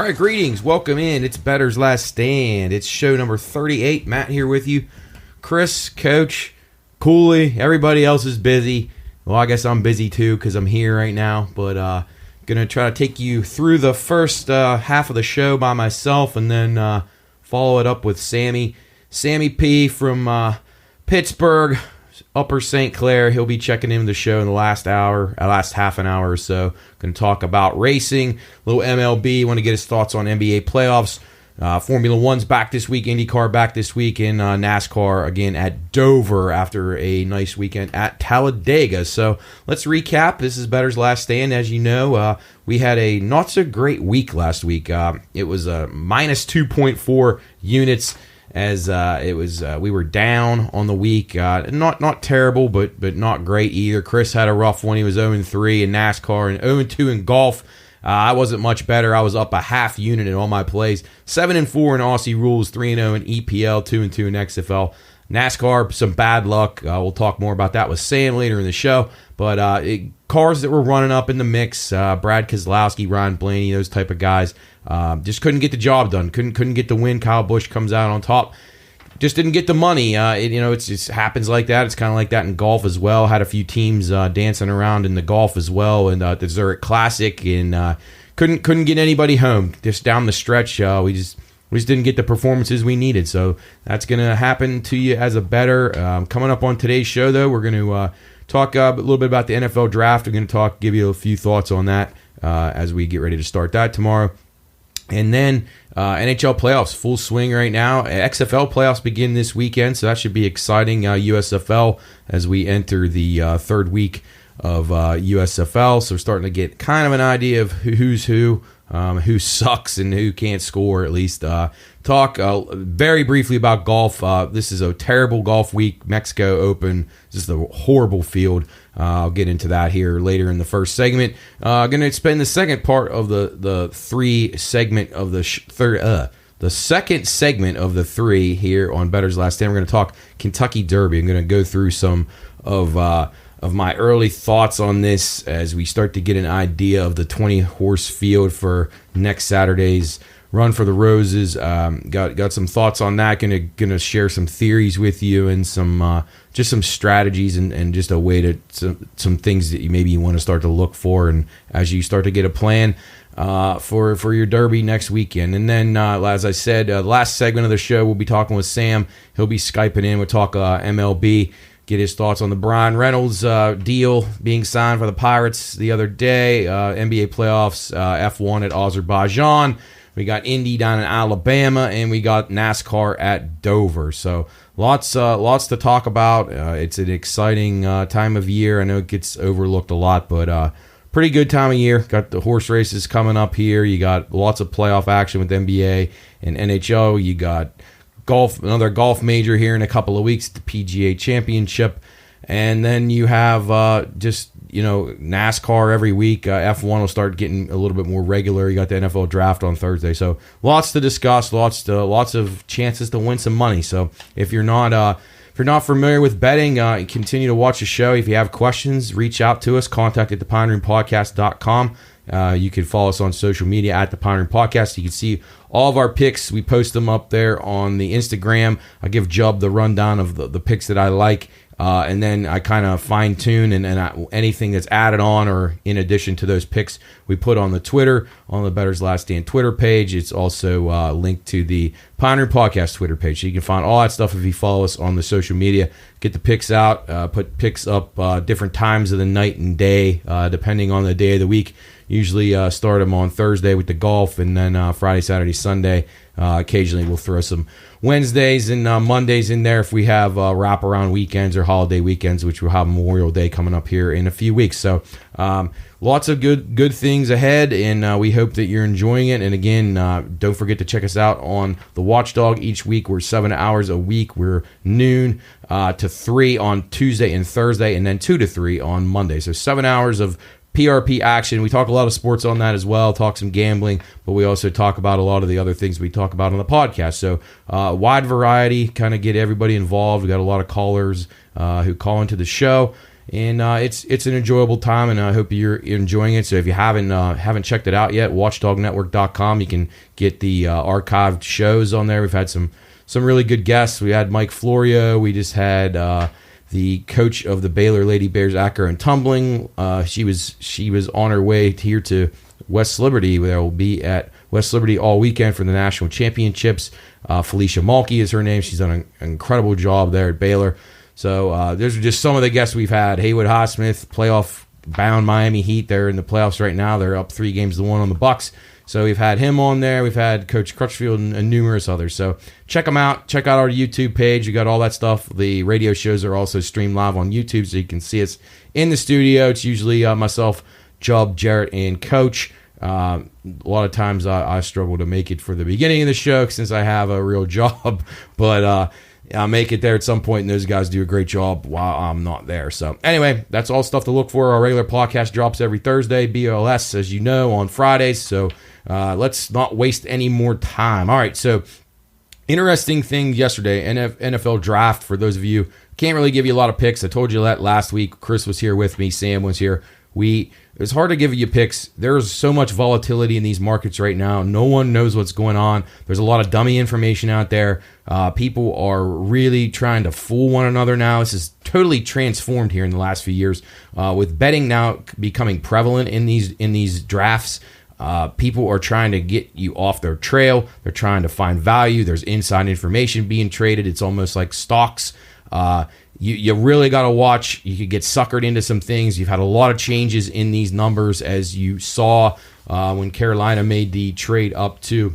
All right, greetings. Welcome in. It's Bettor's Last Stand. It's show number 38. Matt here with you. Chris, Coach, Cooley, everybody else is busy. Well, I guess I'm busy too because I'm here right now. But going to try to take you through the first half of the show by myself and then follow it up with Sammy. Sammy P from Pittsburgh, Upper St. Clair. He'll be checking in the show in the last half an hour or so. Going to talk about racing, a little MLB. Want to get his thoughts on NBA playoffs. Formula One's back this week. IndyCar back this week. And NASCAR again at Dover after a nice weekend at Talladega. So let's recap. This is Bettor's Last Stand. As you know, we had a not so great week last week. It was a minus 2.4 units. As we were down on the week. Not terrible, but not great either. Chris had a rough one. He was 0-3 in NASCAR and 0-2 in golf. I wasn't much better. I was up a half unit in all my plays. 7-4 in Aussie Rules, 3-0 in EPL, 2-2 in XFL. NASCAR, some bad luck. We'll talk more about that with Sam later in the show. But cars that were running up in the mix, Brad Keselowski, Ryan Blaney, those type of guys, just couldn't get the job done. Couldn't get the win. Kyle Busch comes out on top. Just didn't get the money. It just happens like that. It's kind of like that in golf as well. Had a few teams dancing around in the golf as well, and the Zurich Classic, and couldn't get anybody home. Just down the stretch, we just didn't get the performances we needed. So that's going to happen to you as a bettor. Coming up on today's show, though, we're going to talk a little bit about the NFL draft. We're going to give you a few thoughts on that as we get ready to start that tomorrow. And then NHL playoffs, full swing right now. XFL playoffs begin this weekend, so that should be exciting. USFL as we enter the third week of USFL. So we're starting to get kind of an idea of who's who sucks and who can't score, at least. Talk very briefly about golf. This is a terrible golf week. Mexico Open, just a horrible field. I'll get into that here later in the first segment. Going to spend the second part of the three segment of the the second segment of the three here on Bettor's Last Stand. We're going to talk Kentucky Derby. I'm going to go through some of my early thoughts on this as we start to get an idea of the 20-horse field for next Saturday's Run for the Roses. Got some thoughts on that. Gonna share some theories with you and some just some strategies and just a way to some things that you want to start to look for, and as you start to get a plan for your Derby next weekend. And then as I said, the last segment of the show we'll be talking with Sam. He'll be Skyping in. We'll talk MLB. Get his thoughts on the Brian Reynolds deal being signed for the Pirates the other day. NBA playoffs, F1 at Azerbaijan. We got Indy down in Alabama, and we got NASCAR at Dover. So lots to talk about. It's an exciting time of year. I know it gets overlooked a lot, but pretty good time of year. Got the horse races coming up here. You got lots of playoff action with NBA and NHL. You got golf, another golf major here in a couple of weeks, the PGA Championship. And then you have NASCAR every week. F1 will start getting a little bit more regular. You got the NFL draft on Thursday, so lots to discuss. Lots of chances to win some money. So if you're not familiar with betting, continue to watch the show. If you have questions, reach out to us. Contact at thepineroompodcast.com. You can follow us on social media at the Pine Room Podcast. You can see all of our picks. We post them up there on the Instagram. I give Jubb the rundown of the picks that I like. And then I kind of fine tune and anything that's added on or in addition to those picks we put on the Twitter, on the Bettor's Last Stand Twitter page. It's also linked to the Pioneer Podcast Twitter page. So you can find all that stuff if you follow us on the social media. Get the picks out, put picks up different times of the night and day, depending on the day of the week. Usually start them on Thursday with the golf, and then Friday, Saturday, Sunday. Occasionally we'll throw some Wednesdays and Mondays in there if we have wraparound weekends or holiday weekends, which we'll have Memorial Day coming up here in a few weeks. So lots of good things ahead, and we hope that you're enjoying it. And again, don't forget to check us out on the Watchdog each week. We're 7 hours a week. We're noon to 3 on Tuesday and Thursday, and then 2 to 3 on Monday. So 7 hours of PRP action. We talk a lot of sports on that as well, talk some gambling, but we also talk about a lot of the other things we talk about on the podcast. So wide variety, kind of get everybody involved. We got a lot of callers who call into the show. and it's an enjoyable time, and I hope you're enjoying it. So if you haven't checked it out yet, watchdognetwork.com. You can get the archived shows on there. We've had some really good guests. We had Mike Florio. We just had the coach of the Baylor Lady Bears Acro and Tumbling. She was on her way here to West Liberty. There will be at West Liberty all weekend for the national championships. Felicia Malky is her name. She's done an incredible job there at Baylor. So those are just some of the guests we've had. Haywood Highsmith, playoff-bound Miami Heat. They're in the playoffs right now. They're up 3-1 on the Bucks. So we've had him on there. We've had Coach Crutchfield and numerous others. So check them out. Check out our YouTube page. You got all that stuff. The radio shows are also streamed live on YouTube, so you can see us in the studio. It's usually myself, Jubb, Jarrett, and Coach. A lot of times I struggle to make it for the beginning of the show since I have a real job, but I'll make it there at some point, and those guys do a great job while I'm not there. So anyway, that's all stuff to look for. Our regular podcast drops every Thursday, BOLS, as you know, on Fridays. So let's not waste any more time. All right, so interesting thing yesterday, NFL draft. For those of you, can't really give you a lot of picks. I told you that last week. Chris was here with me. Sam was here. It's hard to give you picks. There's so much volatility in these markets right now. No one knows what's going on. There's a lot of dummy information out there. People are really trying to fool one another now. This is totally transformed here in the last few years. With betting now becoming prevalent in these drafts, people are trying to get you off their trail. They're trying to find value. There's inside information being traded. It's almost like stocks. You really got to watch. You could get suckered into some things. You've had a lot of changes in these numbers, as you saw when Carolina made the trade up to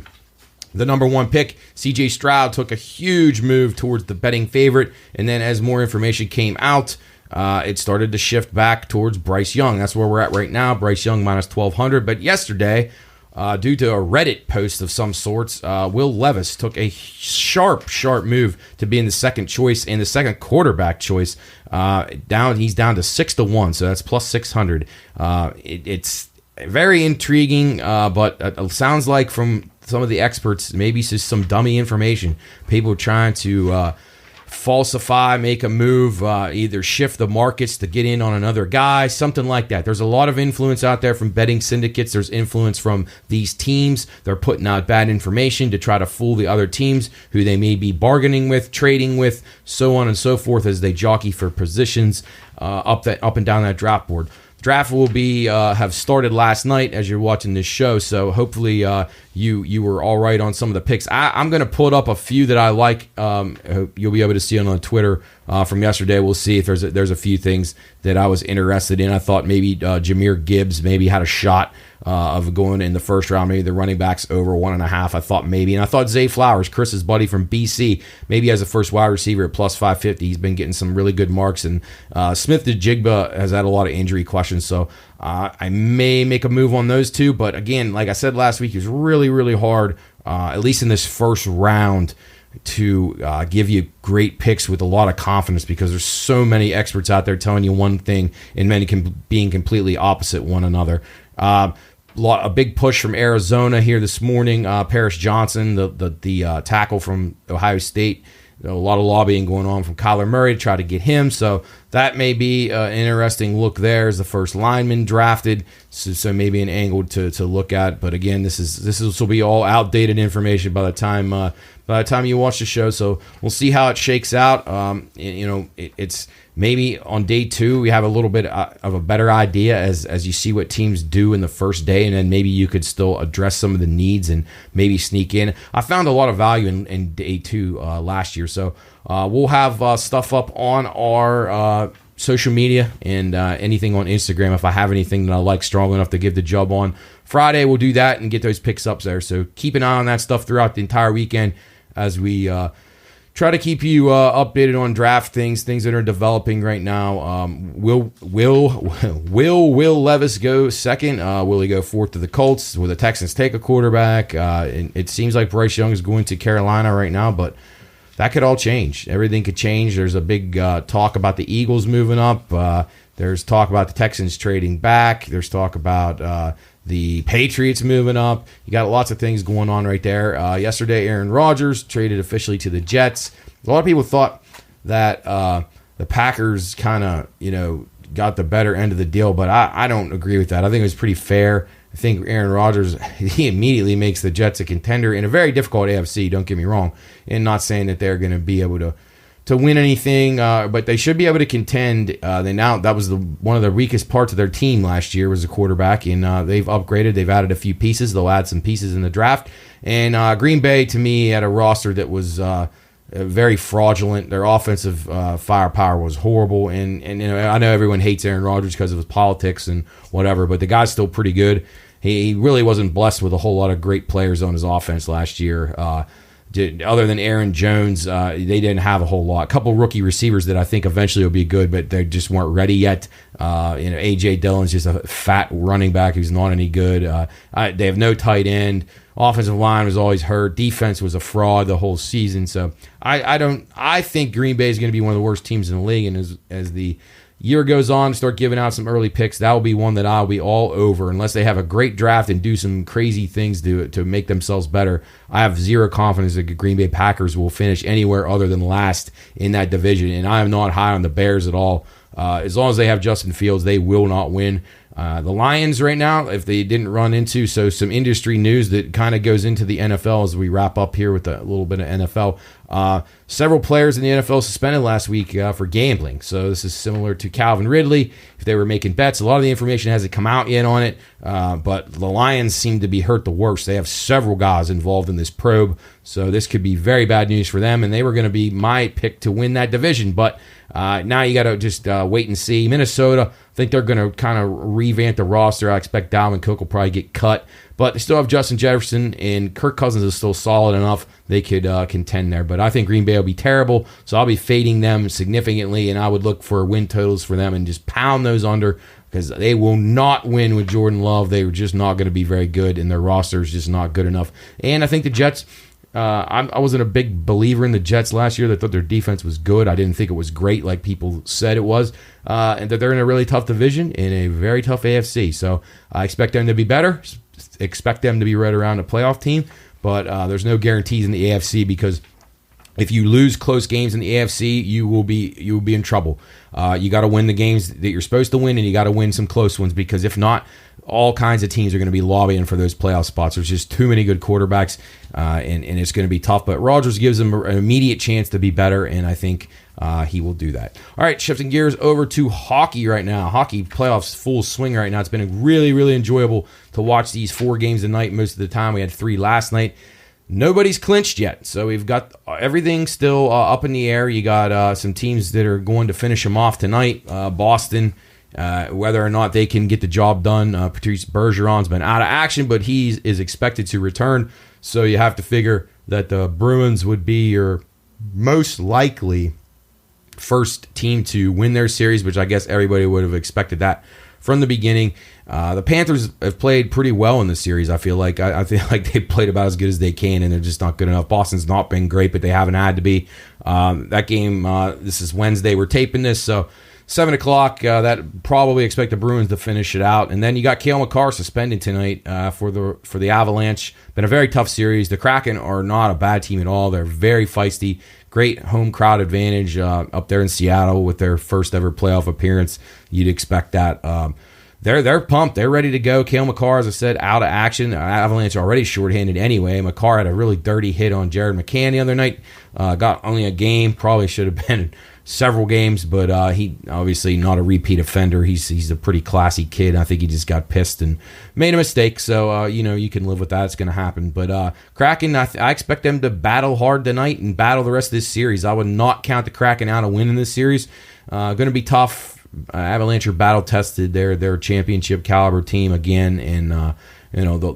the number 1 pick. C.J. Stroud took a huge move towards the betting favorite, and then as more information came out, it started to shift back towards Bryce Young. That's where we're at right now. Bryce Young minus 1,200. But yesterday, due to a Reddit post of some sorts, Will Levis took a sharp move to be in the second choice and the second quarterback choice. He's down to 6-1, so that's plus 600. It's very intriguing, but it sounds like from some of the experts, maybe it's just some dummy information. People trying to falsify, make a move, either shift the markets to get in on another guy, something like that. There's a lot of influence out there from betting syndicates. There's influence from these teams. They're putting out bad information to try to fool the other teams who they may be bargaining with, trading with, so on and so forth as they jockey for positions up and down that draft board. Draft will be have started last night as you're watching this show, so hopefully you were all right on some of the picks. I'm going to put up a few that I like. I hope you'll be able to see on Twitter from yesterday. We'll see if there's a few things that I was interested in. I thought maybe Jahmyr Gibbs maybe had a shot of going in the first round, maybe the running backs over 1.5. I thought maybe, and I thought Zay Flowers, Chris's buddy from BC, maybe as a first wide receiver at plus 550. He's been getting some really good marks, and Smith-Njigba has had a lot of injury questions, so I may make a move on those two. But again, like I said last week, it was really hard, at least in this first round, to give you great picks with a lot of confidence, because there's so many experts out there telling you one thing and many being completely opposite one another. A big push from Arizona here this morning. Paris Johnson, the tackle from Ohio State. A lot of lobbying going on from Kyler Murray to try to get him. So that may be an interesting look there as the first lineman drafted. So maybe an angle to look at. But again, this will be all outdated information by the time you watch the show. So we'll see how it shakes out. It's maybe on day 2 we have a little bit of a better idea as you see what teams do in the first day, and then maybe you could still address some of the needs and maybe sneak in. I found a lot of value in day 2 last year. So we'll have stuff up on our social media and anything on Instagram. If I have anything that I like strong enough to give the job on Friday, we'll do that and get those picks up there. So keep an eye on that stuff throughout the entire weekend as we try to keep you updated on draft things that are developing right now. Will Levis go second? Will he go fourth to the Colts? Will the Texans take a quarterback? And it seems like Bryce Young is going to Carolina right now, but that could all change. Everything could change. There's a big talk about the Eagles moving up. There's talk about the Texans trading back. There's talk about the Patriots moving up. You got lots of things going on right there. Yesterday, Aaron Rodgers traded officially to the Jets. A lot of people thought that the Packers kind of, got the better end of the deal, but I don't agree with that. I think it was pretty fair. I think Aaron Rodgers, he immediately makes the Jets a contender in a very difficult AFC, don't get me wrong, and not saying that they're going to be able to win anything, but they should be able to contend. That was one of the weakest parts of their team last year was the quarterback, and they've upgraded. They've added a few pieces. They'll add some pieces in the draft. And Green Bay, to me, had a roster that was very fraudulent. Their offensive firepower was horrible, and I know everyone hates Aaron Rodgers because of his politics and whatever, but the guy's still pretty good. He really wasn't blessed with a whole lot of great players on his offense last year. Other than Aaron Jones, they didn't have a whole lot. A couple rookie receivers that I think eventually will be good, but they just weren't ready yet. A.J. Dillon's just a fat running back who's not any good. They have no tight end. Offensive line was always hurt. Defense was a fraud the whole season. So I think Green Bay is going to be one of the worst teams in the league. And as the year goes on, start giving out some early picks, that will be one that I'll be all over. Unless they have a great draft and do some crazy things to make themselves better, I have zero confidence that the Green Bay Packers will finish anywhere other than last in that division. And I am not high on the Bears at all. As long as they have Justin Fields, they will not win. The Lions right now, if they didn't run into, some industry news that kind of goes into the NFL as we wrap up here with a little bit of NFL. Several players in the NFL suspended last week for gambling. So this is similar to Calvin Ridley. If they were making bets, a lot of the information hasn't come out yet on it. But the Lions seem to be hurt the worst. They have several guys involved in this probe. So this could be very bad news for them. And they were going to be my pick to win that division. But now you got to just wait and see. Minnesota, I think they're going to kind of revamp the roster. I expect Dalvin Cook will probably get cut. But they still have Justin Jefferson, and Kirk Cousins is still solid enough. They could contend there. But I think Green Bay will be terrible, so I'll be fading them significantly, and I would look for win totals for them and just pound those under because they will not win with Jordan Love. They're just not going to be very good, and their roster is just not good enough. And I think the Jets, I wasn't a big believer in the Jets last year. I thought their defense was good. I didn't think it was great like people said it was. And that they're in a really tough division in a very tough AFC. So I expect them to be better. Expect them to be right around a playoff team. But there's no guarantees in the AFC because if you lose close games in the AFC, you will be in trouble. You got to win the games that you're supposed to win, and you got to win some close ones because if not, all kinds of teams are going to be lobbying for those playoff spots. There's just too many good quarterbacks, and it's going to be tough. But Rodgers gives them an immediate chance to be better, and I think he will do that. All right, shifting gears over to hockey right now. Hockey playoffs full swing right now. It's been really, really enjoyable to watch these 4 games a night most of the time. We had 3 last night. Nobody's clinched yet, so we've got everything still up in the air. You got some teams that are going to finish them off tonight. Boston, whether or not they can get the job done. Patrice Bergeron's been out of action, but he is expected to return, so you have to figure that the Bruins would be your most likely first team to win their series, which I guess everybody would have expected that from the beginning. The Panthers have played pretty well in this series. I feel like they played about as good as they can, and they're just not good enough. Boston's not been great, but they haven't had to be. That game, this is Wednesday. We're taping this, so 7 o'clock. That probably expect the Bruins to finish it out, and then you got Cale Makar suspended tonight for the Avalanche. Been a very tough series. The Kraken are not a bad team at all. They're very feisty. Great home crowd advantage up there in Seattle with their first ever playoff appearance. You'd expect that. They're pumped. They're ready to go. Cale Makar, as I said, out of action. Avalanche already shorthanded anyway. Makar had a really dirty hit on Jared McCann the other night. Got only a game. Probably should have been several games, but he obviously not a repeat offender. He's a pretty classy kid. I think he just got pissed and made a mistake. So you can live with that. It's going to happen. But Kraken, I expect them to battle hard tonight and battle the rest of this series. I would not count the Kraken out of winning this series. Going to be tough. Avalanche are battle tested. They're a championship caliber team again, and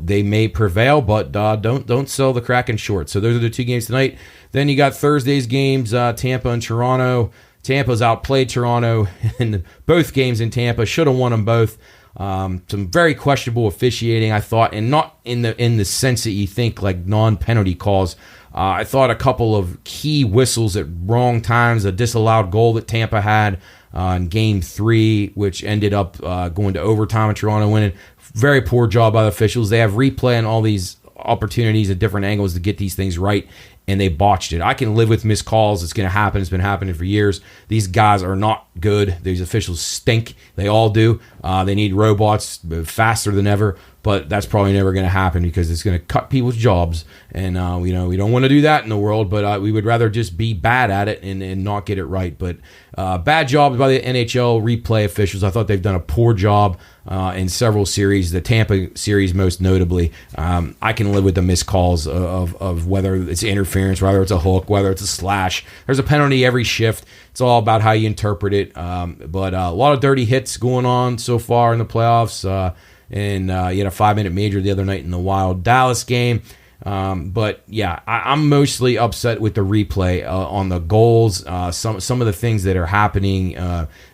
they may prevail, but don't sell the Kraken short. So those are the 2 games tonight. Then you got Thursday's games, Tampa and Toronto. Tampa's outplayed Toronto in both games in Tampa. Should have won them both. Some very questionable officiating, I thought, and not in the sense that you think like non-penalty calls. I thought a couple of key whistles at wrong times, a disallowed goal that Tampa had in Game 3, which ended up going to overtime and Toronto winning. Very poor job by the officials. They have replay on all these opportunities at different angles to get these things right, and they botched it. I can live with missed calls. It's going to happen. It's been happening for years. These guys are not good. These officials stink. They all do. They need robots faster than ever, but that's probably never going to happen because it's going to cut people's jobs. And, we don't want to do that in the world, but we would rather just be bad at it and not get it right. But bad job by the NHL replay officials. I thought they've done a poor job in several series, the Tampa series most notably. I can live with the missed calls of whether it's interference, whether it's a hook, whether it's a slash. There's a penalty every shift. It's all about how you interpret it. But a lot of dirty hits going on so far in the playoffs. And you had a 5-minute major the other night in the Wild Dallas game. But yeah, I'm mostly upset with the replay on the goals. Some of the things that are happening,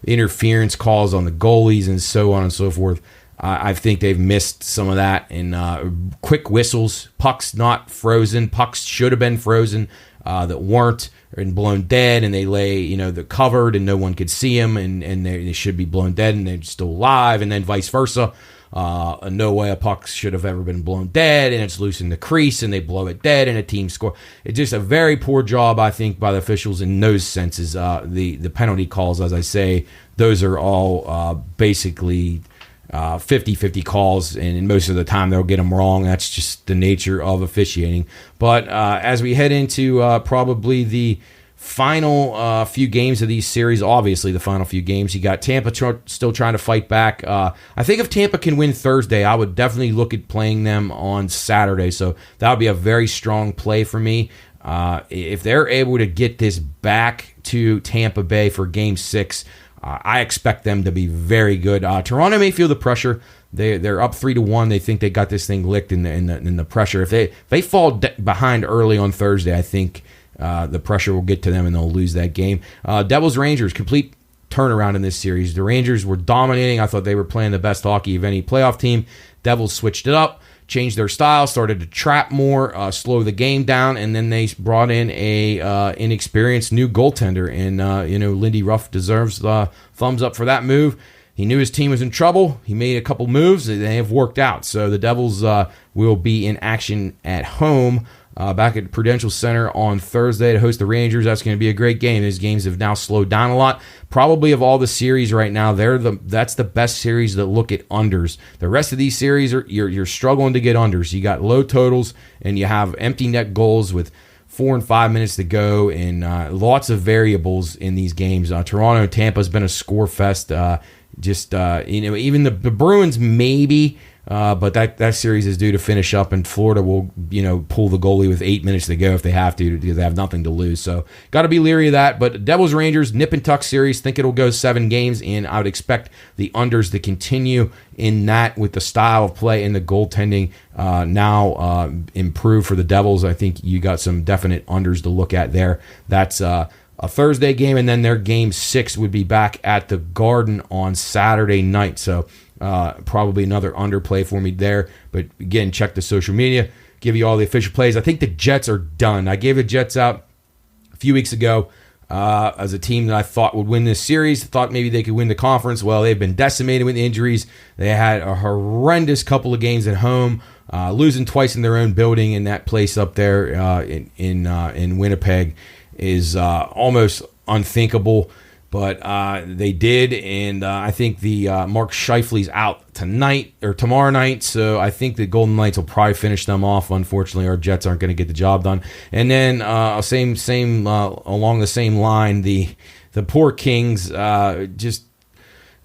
interference calls on the goalies and so on and so forth. I think they've missed some of that. And quick whistles, pucks not frozen, pucks should have been frozen that weren't, and blown dead, and they lay, they're covered and no one could see them, and they should be blown dead and they're still alive, and then vice versa. No way a puck should have ever been blown dead, and it's loose in the crease, and they blow it dead, and a team score. It's just a very poor job, I think, by the officials in those senses. The penalty calls, as I say, those are all basically 50-50 calls, and most of the time they'll get them wrong. That's just the nature of officiating. But as we head into probably the final few games of these series, obviously the final few games, you got Tampa still trying to fight back. I think if Tampa can win Thursday, I would definitely look at playing them on Saturday, so that would be a very strong play for me. If they're able to get this back to Tampa Bay for Game 6, I expect them to be very good. Toronto may feel the pressure. They're up 3-1. They think they got this thing licked in the pressure. If they fall behind early on Thursday, I think the pressure will get to them and they'll lose that game. Devils Rangers, complete turnaround in this series. The Rangers were dominating. I thought they were playing the best hockey of any playoff team. Devils switched it up, changed their style, started to trap more, slow the game down, and then they brought in a inexperienced new goaltender. And Lindy Ruff deserves thumbs up for that move. He knew his team was in trouble. He made a couple moves, and they have worked out. So the Devils will be in action at home back at Prudential Center on Thursday to host the Rangers. That's going to be a great game. These games have now slowed down a lot. Probably of all the series right now, that's the best series that look at unders. The rest of these series, you're struggling to get unders. You got low totals, and you have empty net goals with 4 and 5 minutes to go, and lots of variables in these games. Toronto and Tampa has been a score fest. Even the Bruins maybe. But that series is due to finish up, and Florida will, pull the goalie with 8 minutes to go if they have to, because they have nothing to lose. So got to be leery of that. But Devils Rangers, nip and tuck series, think it'll go 7 games, and I would expect the unders to continue in that with the style of play and the goaltending now improve for the Devils. I think you got some definite unders to look at there. That's a Thursday game, and then their Game 6 would be back at the Garden on Saturday night. So probably another underplay for me there. But again, check the social media, give you all the official plays. I think the Jets are done. I gave the Jets out a few weeks ago as a team that I thought would win this series. Thought maybe they could win the conference. Well, they've been decimated with injuries. They had a horrendous couple of games at home, losing twice in their own building, in that place up there in Winnipeg is almost unthinkable. But they did, and I think the Mark Scheifele's out tonight or tomorrow night, so I think the Golden Knights will probably finish them off. Unfortunately, our Jets aren't going to get the job done. And then same along the same line, the poor Kings when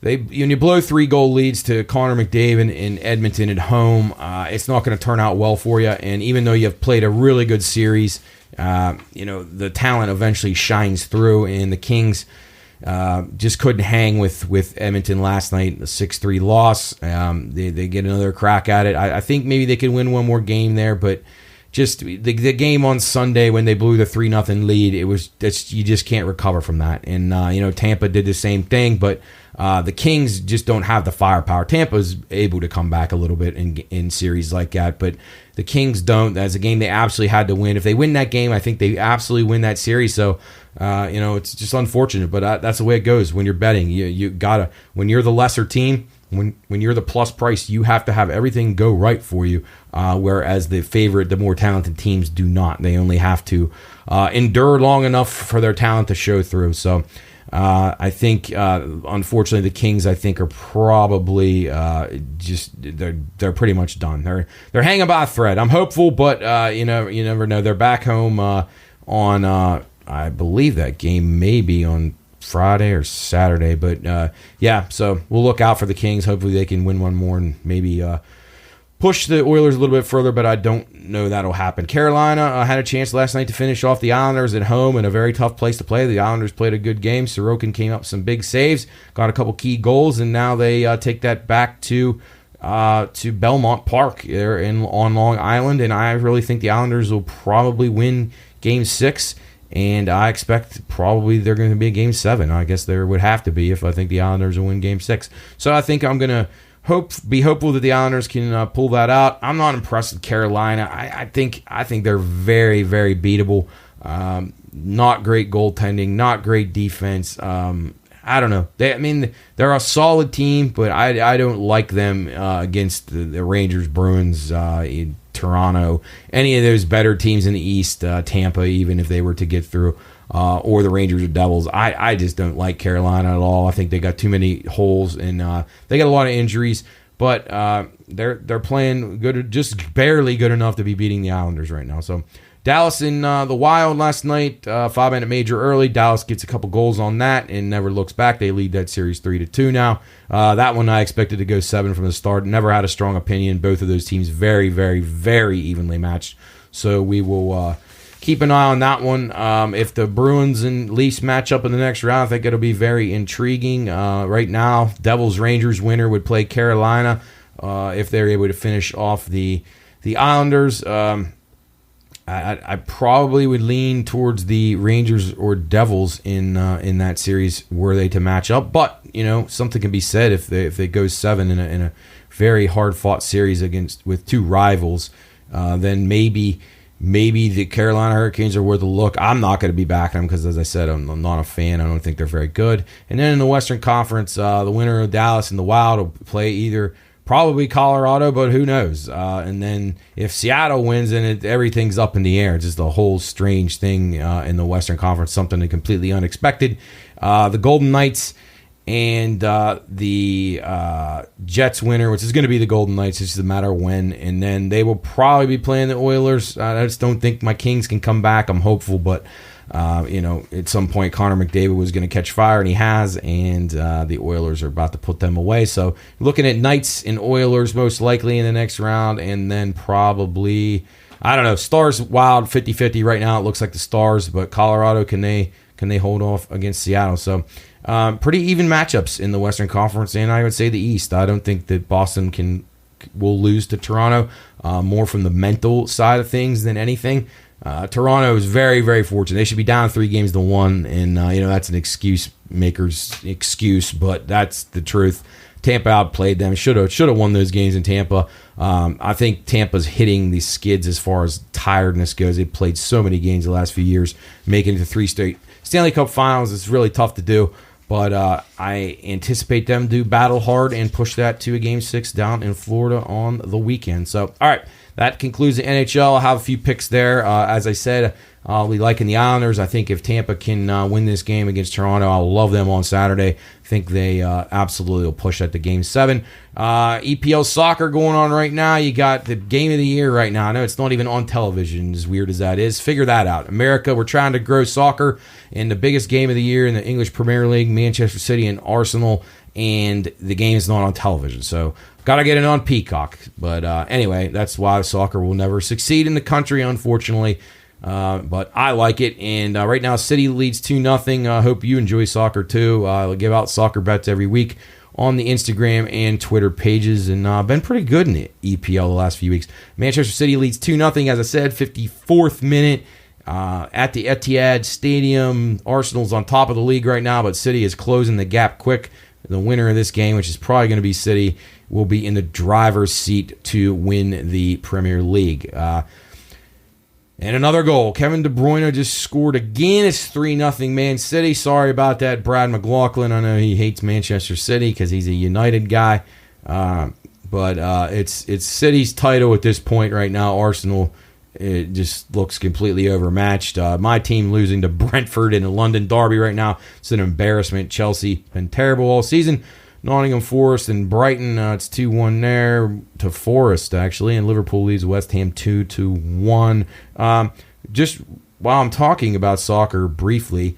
you blow 3-goal leads to Connor McDavid in Edmonton at home, it's not going to turn out well for you. And even though you've played a really good series, the talent eventually shines through, and the Kings just couldn't hang with Edmonton last night. A 6-3 loss. They get another crack at it. I think maybe they could win one more game there, but just the game on Sunday when they blew the 3-0 lead, you just can't recover from that. And Tampa did the same thing, but the Kings just don't have the firepower. Tampa's able to come back a little bit in series like that, but the Kings don't. That's a game they absolutely had to win. If they win that game, I think they absolutely win that series. So it's just unfortunate, but that's the way it goes when you're betting. You gotta, when you're the lesser team, when you're the plus price, you have to have everything go right for you, whereas the more talented teams do not. They only have to endure long enough for their talent to show through. So I think, unfortunately, the Kings, I think, are probably they're pretty much done. They're hanging by a thread. I'm hopeful, but you never know. They're back home on I believe that game may be on Friday or Saturday, but so we'll look out for the Kings. Hopefully they can win one more and maybe push the Oilers a little bit further, but I don't know that'll happen. Carolina had a chance last night to finish off the Islanders at home in a very tough place to play. The Islanders played a good game. Sorokin came up with some big saves, got a couple key goals, and now they take that back to Belmont Park there on Long Island, and I really think the Islanders will probably win Game 6. And I expect probably they're going to be a Game 7. I guess there would have to be if I think the Islanders will win Game 6. So I think I'm going to be hopeful that the Islanders can pull that out. I'm not impressed with Carolina. I think they're very, very beatable. Not great goaltending, not great defense. I don't know. They're a solid team, but I don't like them against the Rangers, Bruins, Toronto, any of those better teams in the East, Tampa, even if they were to get through, or the Rangers or Devils. I just don't like Carolina at all. I think they got too many holes, and they got a lot of injuries, but they're playing good, just barely good enough to be beating the Islanders right now. So Dallas in the Wild last night, 5-minute major early. Dallas gets a couple goals on that and never looks back. They lead that series 3-2 now. That one I expected to go 7 from the start. Never had a strong opinion. Both of those teams very, very, very evenly matched. So we will keep an eye on that one. If the Bruins and Leafs match up in the next round, I think it'll be very intriguing. Right now, Devils-Rangers winner would play Carolina if they're able to finish off the Islanders. I probably would lean towards the Rangers or Devils in that series were they to match up. But something can be said if it goes 7 in a very hard fought series with two rivals, then maybe the Carolina Hurricanes are worth a look. I'm not going to be backing them because, as I said, I'm not a fan. I don't think they're very good. And then in the Western Conference, the winner of Dallas and the Wild will play either. Probably Colorado, but who knows? And then if Seattle wins, then everything's up in the air. It's just a whole strange thing in the Western Conference, something completely unexpected. The Golden Knights and the Jets winner, which is going to be the Golden Knights. It's just a matter of when. And then they will probably be playing the Oilers. I just don't think my Kings can come back. I'm hopeful, but at some point Connor McDavid was going to catch fire, and he has, and the Oilers are about to put them away. So looking at Knights and Oilers most likely in the next round, and then probably, I don't know, Stars Wild 50-50 right now. It looks like the Stars, but Colorado, can they hold off against Seattle? So pretty even matchups in the Western Conference, and I would say the East. I don't think that Boston will lose to Toronto, more from the mental side of things than anything. Toronto is very, very fortunate. They should be down 3-1, and that's an excuse maker's excuse, but that's the truth. Tampa outplayed them. Should have won those games in Tampa. I think Tampa's hitting the skids as far as tiredness goes. They've played so many games the last few years, making it to 3 straight Stanley Cup Finals. It's really tough to do, but I anticipate them to battle hard and push that to a Game 6 down in Florida on the weekend. So, all right. That concludes the NHL. I'll have a few picks there. As I said, I'll be liking the Islanders. I think if Tampa can win this game against Toronto, I'll love them on Saturday. I think they absolutely will push that to Game 7. EPL soccer going on right now. You got the game of the year right now. I know it's not even on television, as weird as that is. Figure that out. America, we're trying to grow soccer, and the biggest game of the year in the English Premier League, Manchester City and Arsenal, and the game is not on television. So got to get it on Peacock. But anyway, that's why soccer will never succeed in the country, unfortunately. But I like it. And right now, City leads 2-0. I hope you enjoy soccer, too. I give out soccer bets every week on the Instagram and Twitter pages. And I've been pretty good in the EPL the last few weeks. Manchester City leads 2-0, as I said, 54th minute. At the Etihad Stadium. Arsenal's on top of the league right now, but City is closing the gap quick. The winner of this game, which is probably going to be City, will be in the driver's seat to win the Premier League. And another goal. Kevin De Bruyne just scored again. It's 3-0 Man City. Sorry about that, Brad McLaughlin. I know he hates Manchester City because he's a United guy. But it's City's title at this point right now. Arsenal, it just looks completely overmatched. My team losing to Brentford in a London derby right now. It's an embarrassment. Chelsea been terrible all season. Nottingham Forest and Brighton, it's 2-1 there to Forest, actually. And Liverpool leads West Ham 2-1. Just while I'm talking about soccer briefly,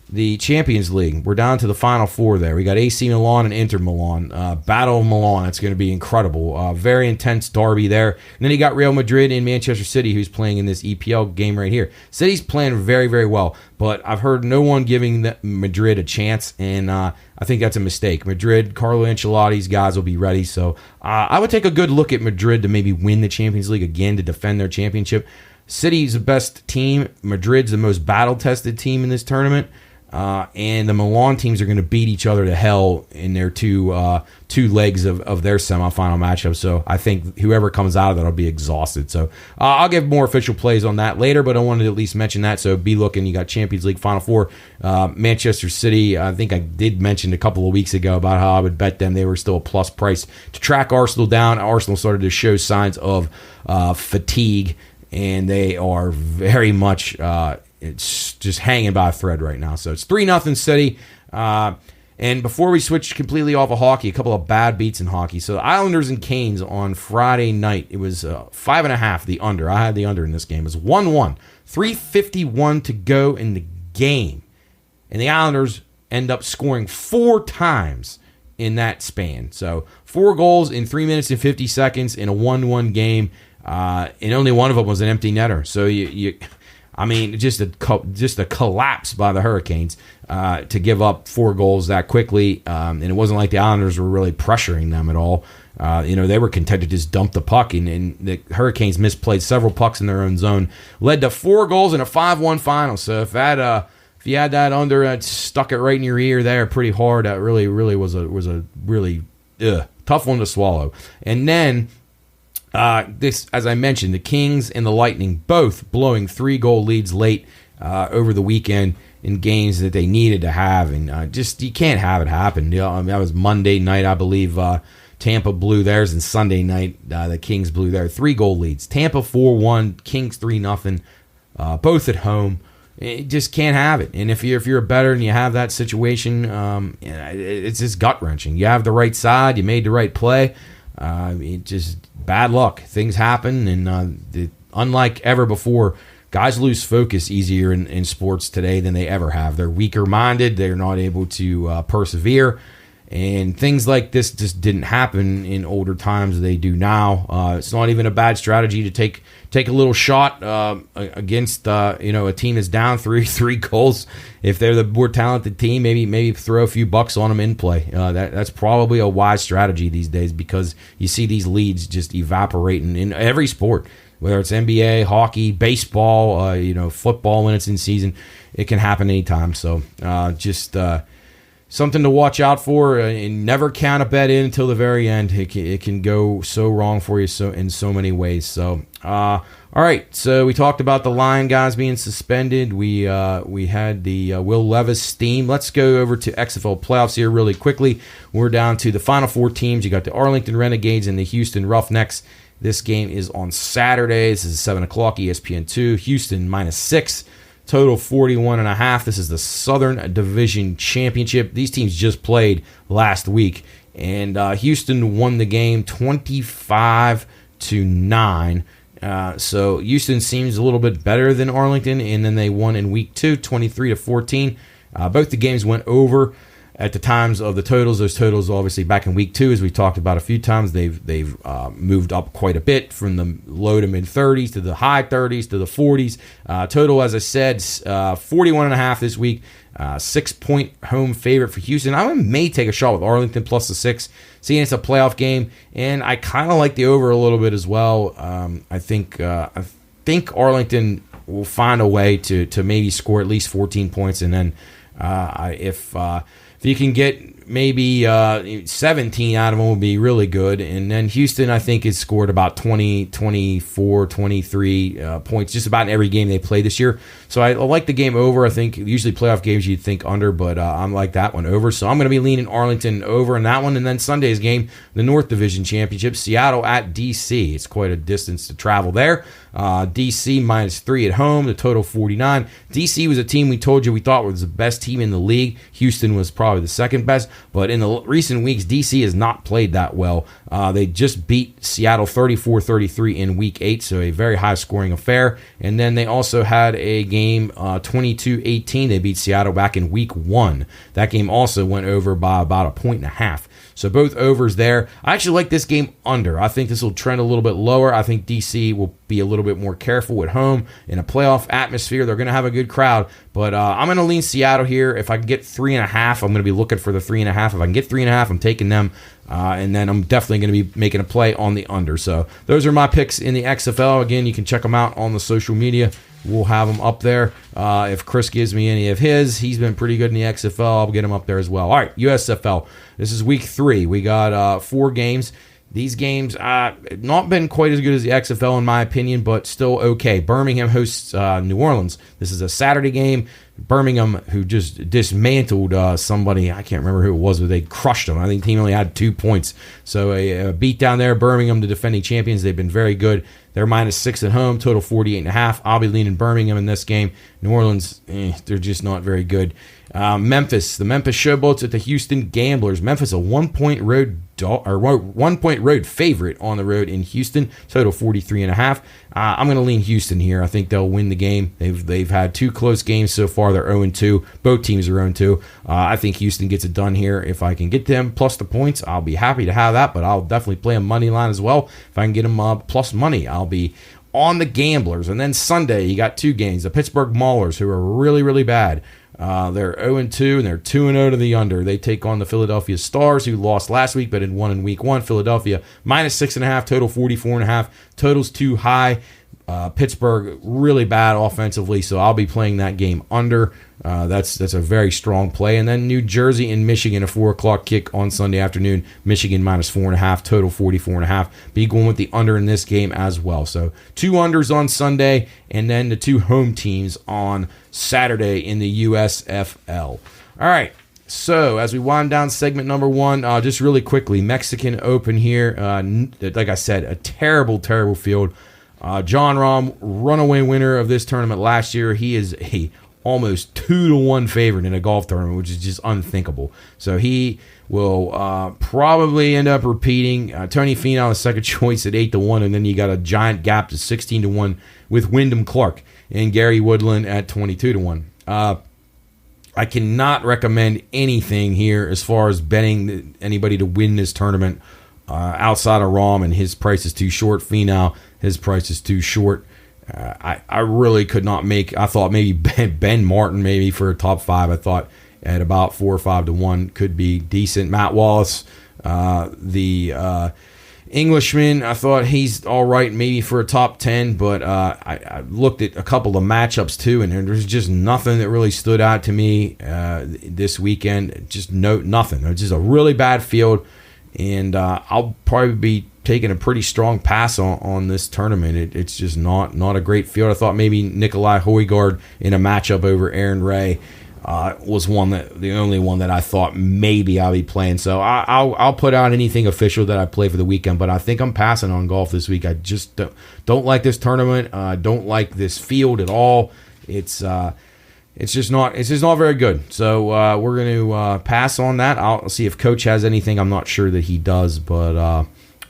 the Champions League, we're down to the Final Four there. We got AC Milan and Inter Milan. Battle of Milan, it's going to be incredible. Very intense derby there. And then you got Real Madrid and Manchester City, who's playing in this EPL game right here. City's playing very, very well, but I've heard no one giving Madrid a chance, and I think that's a mistake. Madrid, Carlo Ancelotti's guys will be ready, so I would take a good look at Madrid to maybe win the Champions League again to defend their championship. City's the best team. Madrid's the most battle-tested team in this tournament. And the Milan teams are going to beat each other to hell in their two legs of their semifinal matchup. So I think whoever comes out of that will be exhausted. So I'll give more official plays on that later, but I wanted to at least mention that. So be looking. You got Champions League Final Four. Manchester City, I think I did mention a couple of weeks ago about how I would bet them. They were still a plus price to track Arsenal down. Arsenal started to show signs of fatigue, and they are very much it's just hanging by a thread right now. So it's 3-0 City. And before we switch completely off of hockey, a couple of bad beats in hockey. So the Islanders and Canes on Friday night, it was 5.5, the under. I had the under in this game. It was 1-1. 3:51 to go in the game. And the Islanders end up scoring 4 times in that span. So 4 goals in 3 minutes and 50 seconds in a 1-1 game. And only one of them was an empty netter. So just a collapse by the Hurricanes to give up 4 goals that quickly, and it wasn't like the Islanders were really pressuring them at all. They were content to just dump the puck, and the Hurricanes misplayed several pucks in their own zone, led to 4 goals in a 5-1 final. So if you had that under, that stuck it right in your ear there pretty hard. That really was a really tough one to swallow. And then. This, as I mentioned, the Kings and the Lightning both blowing 3-goal leads late over the weekend in games that they needed to have, and you can't have it happen. That was Monday night, I believe. Tampa blew theirs, and Sunday night the Kings blew their 3-goal leads. Tampa 4-1, Kings 3-0, both at home. You just can't have it. And if you're a bettor and you have that situation, it's just gut wrenching. You have the right side, you made the right play. It just bad luck. Things happen, and unlike ever before, guys lose focus easier in sports today than they ever have. They're weaker-minded. They're not able to persevere, and things like this just didn't happen in older times. They do now. It's not even a bad strategy to take a little shot against a team that's down three goals. If they're the more talented team, maybe throw a few bucks on them in play. That's probably a wise strategy these days, because you see these leads just evaporating in every sport, whether it's NBA, hockey, baseball, football when it's in season. It can happen anytime. So something to watch out for, and never count a bet in until the very end. It can go so wrong for you in so many ways. So, all right. So we talked about the Lion guys being suspended. We had the Will Levis theme. Let's go over to XFL playoffs here really quickly. We're down to the final 4 teams. You got the Arlington Renegades and the Houston Roughnecks. This game is on Saturday. This is 7 o'clock, ESPN2. Houston -6. Total 41.5. This is the Southern Division Championship. These teams just played last week, and Houston won the game 25-9. So Houston seems a little bit better than Arlington, and then they won in week 2, 23-14. Both the games went over at the times of the totals. Those totals, obviously, back in week 2, as we talked about a few times, they've moved up quite a bit from the low to mid 30s to the high 30s to the 40s. Total, as I said, 41.5 this week. 6-point home favorite for Houston. I may take a shot with Arlington plus the 6, seeing it's a playoff game, and I kind of like the over a little bit as well. I think Arlington will find a way to maybe score at least 14 points, and then if you can get maybe 17 out of them will be really good. And then Houston, I think, has scored about 20, 24, 23 points just about in every game they played this year. So I like the game over. I think usually playoff games you'd think under, but I'm like that one over. So I'm going to be leaning Arlington over in that one. And then Sunday's game, the North Division Championship, Seattle at DC. It's quite a distance to travel there. DC -3 at home, the total 49. DC was a team we told you we thought was the best team in the league. Houston was probably the second best, but in the recent weeks, DC has not played that well. They just beat Seattle 34-33 in Week 8, so a very high-scoring affair. And then they also had a game 22-18. They beat Seattle back in Week 1. That game also went over by about 1.5. So both overs there. I actually like this game under. I think this will trend a little bit lower. I think DC will be a little bit more careful at home in a playoff atmosphere. They're going to have a good crowd, but I'm going to lean Seattle here. If I can get 3.5, I'm going to be looking for the 3.5. If I can get 3.5, I'm taking them, and then I'm definitely going to be making a play on the under. So those are my picks in the XFL. Again, you can check them out on the social media. We'll have them up there. If Chris gives me any of his, he's been pretty good in the XFL. I'll get him up there as well. All right, USFL. This is week 3. We got 4 games. These games not been quite as good as the XFL in my opinion, but still okay. Birmingham hosts New Orleans. This is a Saturday game. Birmingham, who just dismantled somebody, I can't remember who it was, but they crushed them. I think the team only had 2 points. So a beat down there. Birmingham, the defending champions, they've been very good. They're -6 at home, total 48.5. I'll be leaning Birmingham in this game. New Orleans, they're just not very good. Memphis, the Memphis Showboats at the Houston Gamblers. Memphis, a 1-point road 1-point road favorite on the road in Houston, total 43.5. I'm going to lean Houston here. I think they'll win the game. They've had 2 close games so far. They're 0-2. Both teams are 0-2. I think Houston gets it done here. If I can get them plus the points, I'll be happy to have that, but I'll definitely play a money line as well. If I can get them plus money, I'll be on the Gamblers. And then Sunday, you got 2 games. The Pittsburgh Maulers, who are really, really bad. They're 0-2, and they're 2-0 to the under. They take on the Philadelphia Stars, who lost last week, but had won in week 1. Philadelphia, -6.5, total 44.5. Total's too high. Pittsburgh, really bad offensively, so I'll be playing that game under. That's a very strong play. And then New Jersey and Michigan, a 4 o'clock kick on Sunday afternoon. Michigan -4.5, total 44.5. Be going with the under in this game as well. So 2 unders on Sunday, and then the 2 home teams on Saturday in the USFL. All right. So as we wind down segment number 1, just really quickly, Mexican Open here. Like I said, a terrible, terrible field. John Rahm, runaway winner of this tournament last year. He is a almost 2-1 favorite in a golf tournament, which is just unthinkable. So he will probably end up repeating. Tony Finau is second choice at 8-1, and then you got a giant gap to 16-1 with Wyndham Clark and Gary Woodland at 22-1. I cannot recommend anything here as far as betting anybody to win this tournament outside of Rahm, and his price is too short. Finau, his price is too short. I really could not make. I thought maybe Ben Martin maybe for a top 5. I thought at about 4 or 5-1 could be decent. Matt Wallace, the Englishman, I thought he's all right maybe for a top 10, but I looked at a couple of matchups too, and there's just nothing that really stood out to me this weekend. Just nothing. It's just a really bad field, and I'll probably be taking a pretty strong pass on this tournament. It's just not a great field. I thought maybe Nikolai Højgaard in a matchup over Aaron Ray was the only one that I thought maybe I'll be playing. So I'll put out anything official that I play for the weekend, but I think I'm passing on golf this week. I just don't like this tournament. Don't like this field at all. It's just not very good. So we're going to pass on that. I'll see if Coach has anything. I'm not sure that he does, but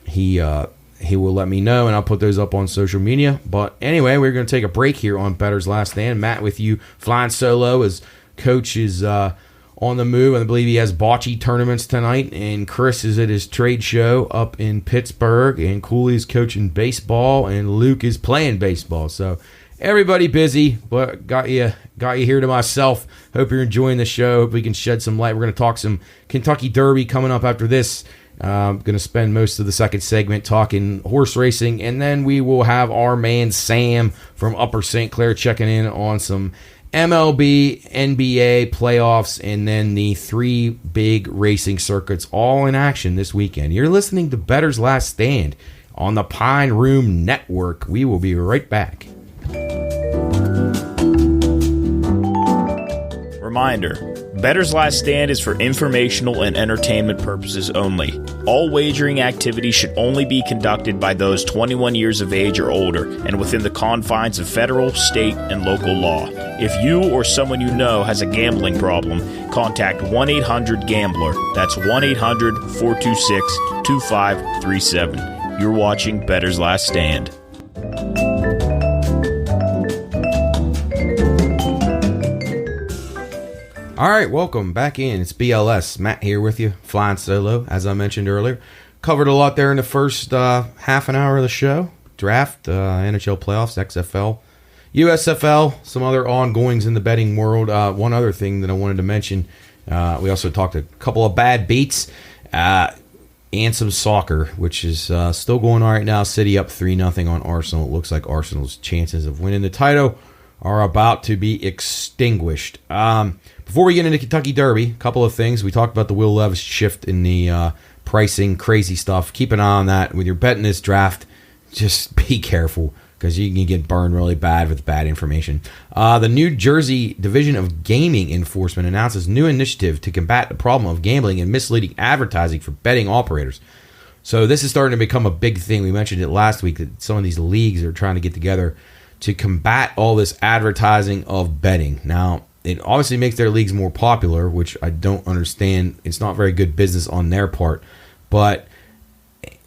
he will let me know, and I'll put those up on social media. But anyway, we're going to take a break here on Bettor's Last Stand. Matt with you, flying solo as Coach is on the move. I believe he has bocce tournaments tonight, and Chris is at his trade show up in Pittsburgh, and Cooley's coaching baseball, and Luke is playing baseball. So everybody busy, but got you here to myself. Hope you're enjoying the show. Hope we can shed some light. We're going to talk some Kentucky Derby coming up after this. I'm going to spend most of the second segment talking horse racing, and then we will have our man Sam from Upper St. Clair checking in on some MLB, NBA playoffs, and then the 3 big racing circuits all in action this weekend. You're listening to Bettor's Last Stand on the Pine Room Network. We will be right back. Reminder, Bettor's Last Stand is for informational and entertainment purposes only. All wagering activities should only be conducted by those 21 years of age or older and within the confines of federal, state, and local law. If you or someone you know has a gambling problem, contact 1-800-GAMBLER. That's 1-800-426-2537. You're watching Bettor's Last Stand. All right, welcome back in. It's BLS. Matt here with you, flying solo, as I mentioned earlier. Covered a lot there in the first half an hour of the show. Draft, NHL playoffs, XFL, USFL, some other ongoings in the betting world. One other thing that I wanted to mention, we also talked a couple of bad beats and some soccer, which is still going on right now. City up 3-0 on Arsenal. It looks like Arsenal's chances of winning the title are about to be extinguished. Before we get into Kentucky Derby, a couple of things. We talked about the Will Levis shift in the pricing, crazy stuff. Keep an eye on that. When you're betting this draft, just be careful because you can get burned really bad with bad information. The New Jersey Division of Gaming Enforcement announces new initiative to combat the problem of gambling and misleading advertising for betting operators. So this is starting to become a big thing. We mentioned it last week that some of these leagues are trying to get together to combat all this advertising of betting. Now, it obviously makes their leagues more popular, which I don't understand. It's not very good business on their part. But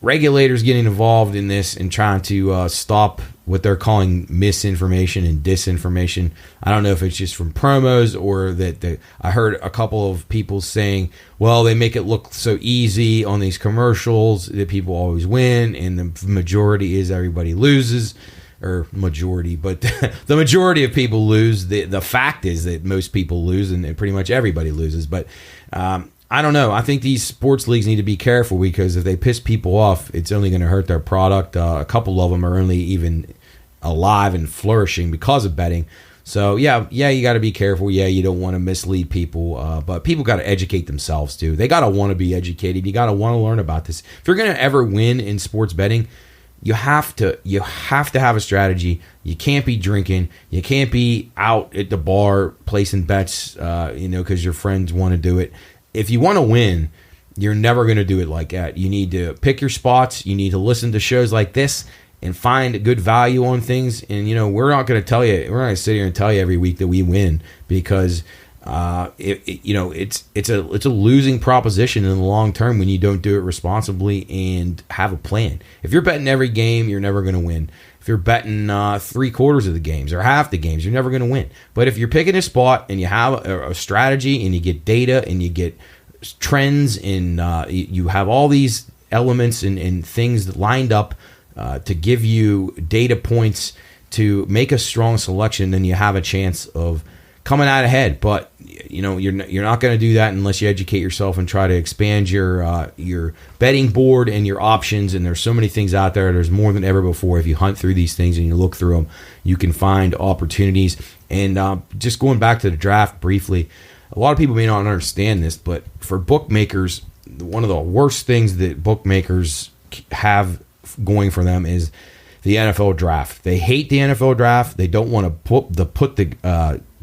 regulators getting involved in this and trying to stop what they're calling misinformation and disinformation. I don't know if it's just from promos or that I heard a couple of people saying, well, they make it look so easy on these commercials that people always win, and the majority is everybody loses. Or majority, but the majority of people lose. The fact is that most people lose, and pretty much everybody loses. But I don't know. I think these sports leagues need to be careful because if they piss people off, it's only going to hurt their product. A couple of them are only even alive and flourishing because of betting. So yeah, you got to be careful. Yeah, you don't want to mislead people, but people got to educate themselves too. They got to want to be educated. You got to want to learn about this. If you're going to ever win in sports betting, you have to have a strategy. You can't be drinking. You can't be out at the bar placing bets, because your friends want to do it. If you want to win, you're never going to do it like that. You need to pick your spots. You need to listen to shows like this and find good value on things. And we're not going to tell you. We're not going to sit here and tell you every week that we win because it's a losing proposition in the long term when you don't do it responsibly and have a plan. If you're betting every game, you're never going to win. If you're betting 3/4 of the games or half the games, you're never going to win. But if you're picking a spot and you have a strategy and you get data and you get trends and you have all these elements and things lined up to give you data points to make a strong selection, then you have a chance of coming out ahead. But you're not going to do that unless you educate yourself and try to expand your betting board and your options. And there's so many things out there. There's more than ever before. If you hunt through these things and you look through them, you can find opportunities. And just going back to the draft briefly, a lot of people may not understand this, but for bookmakers, one of the worst things that bookmakers have going for them is the NFL draft. They hate the NFL draft. They don't want to put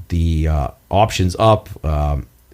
the options up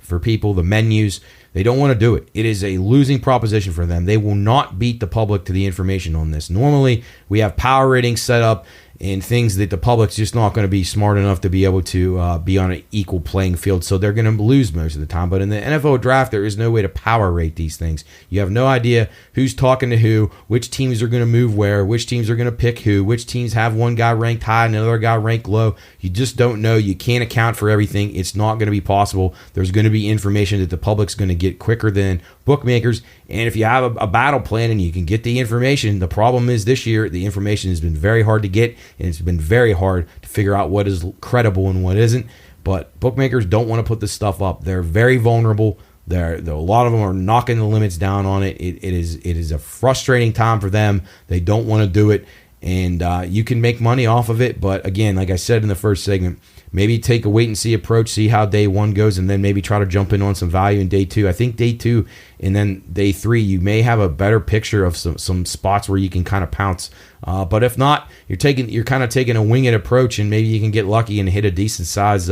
for people, the menus. They don't want to do it. It is a losing proposition for them. They will not beat the public to the information on this. Normally, we have power ratings set up and things that the public's just not going to be smart enough to be able to be on an equal playing field, so they're going to lose most of the time. But in the NFL draft, there is no way to power rate these things. You have no idea who's talking to who, which teams are going to move where, which teams are going to pick who, which teams have one guy ranked high and another guy ranked low. You just don't know. You can't account for everything. It's not going to be possible. There's going to be information that the public's going to get quicker than bookmakers. And if you have a battle plan and you can get the information, the problem is this year the information has been very hard to get, and it's been very hard to figure out what is credible and what isn't. But bookmakers don't want to put this stuff up. They're very vulnerable. A lot of them are knocking the limits down on it. It is a frustrating time for them. They don't want to do it. and you can make money off of it. But again, like I said in the first segment, maybe take a wait-and-see approach, see how day 1 goes, and then maybe try to jump in on some value in day 2. I think day 2 and then day 3, you may have a better picture of some spots where you can kind of pounce. But if not, you're kind of taking a wing-it approach, and maybe you can get lucky and hit a decent-size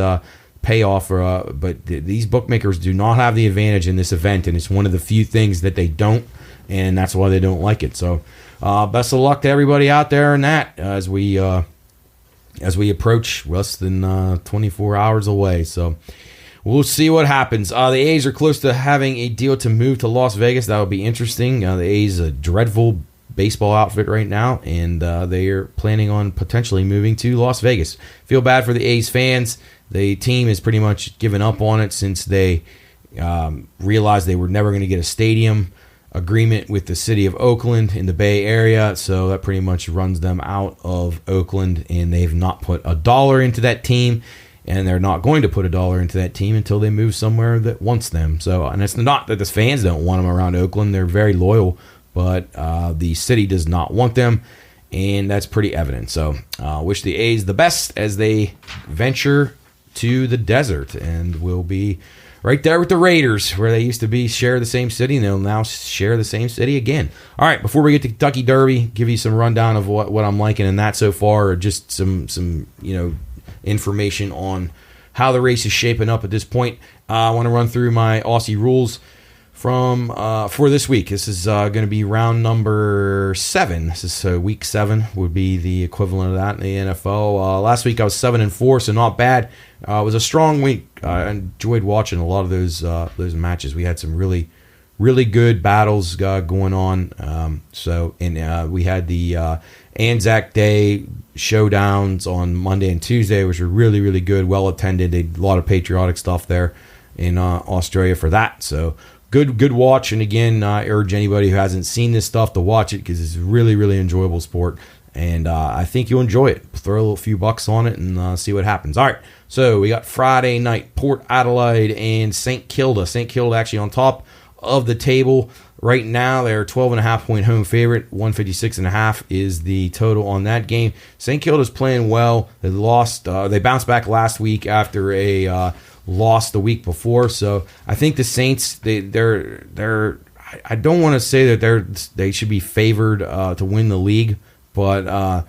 payoff. But these bookmakers do not have the advantage in this event, and it's one of the few things that they don't, and that's why they don't like it. So best of luck to everybody out there in that as we approach less than 24 hours away. So we'll see what happens. The A's are close to having a deal to move to Las Vegas. That would be interesting. The A's a dreadful baseball outfit right now, and they are planning on potentially moving to Las Vegas. Feel bad for the A's fans. The team has pretty much given up on it since they realized they were never going to get a stadium agreement with the city of Oakland in the Bay Area, so that pretty much runs them out of Oakland, and they've not put $1 into that team, and they're not going to put $1 into that team until they move somewhere that wants them. So, and it's not that the fans don't want them around Oakland. They're very loyal, but the city does not want them, and that's pretty evident. So wish the A's the best as they venture to the desert, and will be right there with the Raiders, where they used to share the same city, and they'll now share the same city again. All right, before we get to Kentucky Derby, give you some rundown of what I'm liking in that so far, or just some information on how the race is shaping up at this point. I want to run through my Aussie rules for this week. This is going to be round number 7. This is week 7 would be the equivalent of that in the NFL. Last week I was 7-4, so not bad. It was a strong week. I enjoyed watching a lot of those matches. We had some really, really good battles going on. We had the Anzac Day showdowns on Monday and Tuesday, which were really, really good, well attended. A lot of patriotic stuff there in Australia for that. So good watch. And again, I urge anybody who hasn't seen this stuff to watch it, because it's a really, really enjoyable sport. And I think you'll enjoy it. Throw a few bucks on it and see what happens. All right, so we got Friday night, Port Adelaide and St. Kilda. St. Kilda actually on top of the table right now. They're 12.5-point home favorite. 156.5 is the total on that game. St. Kilda's playing well. They lost. They bounced back last week after a loss the week before. So I think the Saints, they're. I don't want to say that they should be favored to win the league, but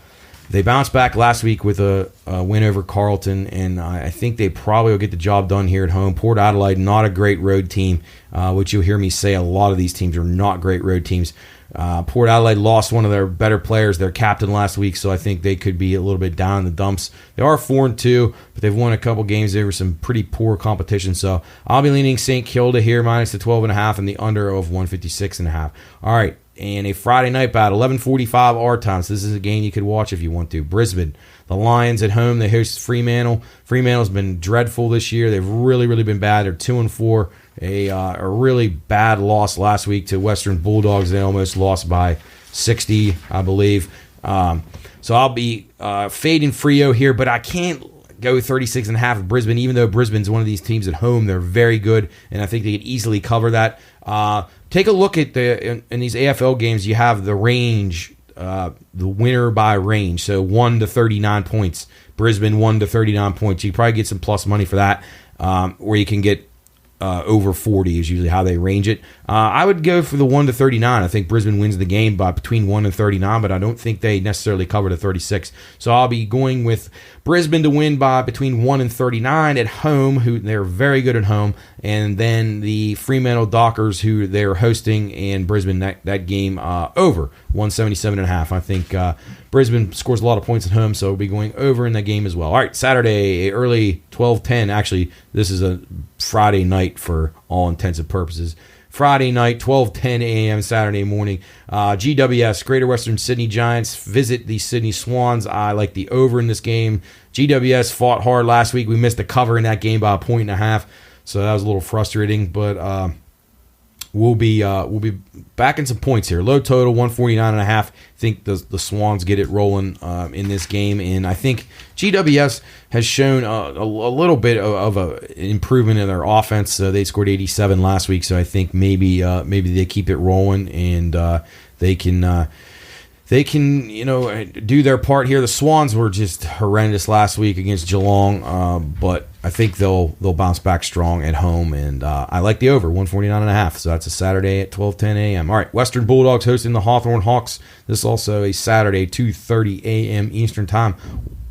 they bounced back last week with a win over Carlton, and I think they probably will get the job done here at home. Port Adelaide, not a great road team, which you'll hear me say a lot of these teams are not great road teams. Port Adelaide lost one of their better players, their captain, last week, so I think they could be a little bit down in the dumps. They are 4-2, but they've won a couple games over some pretty poor competition, so I'll be leaning St. Kilda here, minus the 12.5 and the under of 156.5. All right, and a Friday night battle, 11:45 our time. So this is a game you could watch if you want to. Brisbane, the Lions at home. They host Fremantle. Fremantle's been dreadful this year. They've really, really been bad. They're 2-4. A really bad loss last week to Western Bulldogs. They almost lost by 60, I believe. So I'll be fading Freo here, but I can't go 36.5 with Brisbane, even though Brisbane's one of these teams at home. They're very good, and I think they could easily cover that. Take a look at in these AFL games. You have the range, the winner by range. So 1 to 39 points. Brisbane 1 to 39 points. You can probably get some plus money for that, or you can get over 40 is usually how they range it. I would go for the 1 to 39. I think Brisbane wins the game by between 1 and 39, but I don't think they necessarily cover the 36. So I'll be going with Brisbane to win by between 1 and 39 at home, who they're very good at home, and then the Fremantle Dockers, who they're hosting, and Brisbane that game over 177.5. I think Brisbane scores a lot of points at home, so we'll be going over in that game as well. All right, Saturday, early 12:10. Actually, this is a Friday night for all intents and purposes. Friday night, 12:10 a.m. Saturday morning. GWS, Greater Western Sydney Giants, visit the Sydney Swans. I like the over in this game. GWS fought hard last week. We missed the cover in that game by 1.5, so that was a little frustrating, but we'll be backing some points here. Low total, 149.5. I think the Swans get it rolling in this game, and I think GWS has shown a little bit of an improvement in their offense. They scored 87 last week, so I think maybe they keep it rolling, and they can they can, do their part here. The Swans were just horrendous last week against Geelong, but I think they'll bounce back strong at home, and I like the over 149.5. So that's a Saturday at 12:10 a.m. All right, Western Bulldogs hosting the Hawthorn Hawks. This is also a Saturday 2:30 a.m. Eastern time.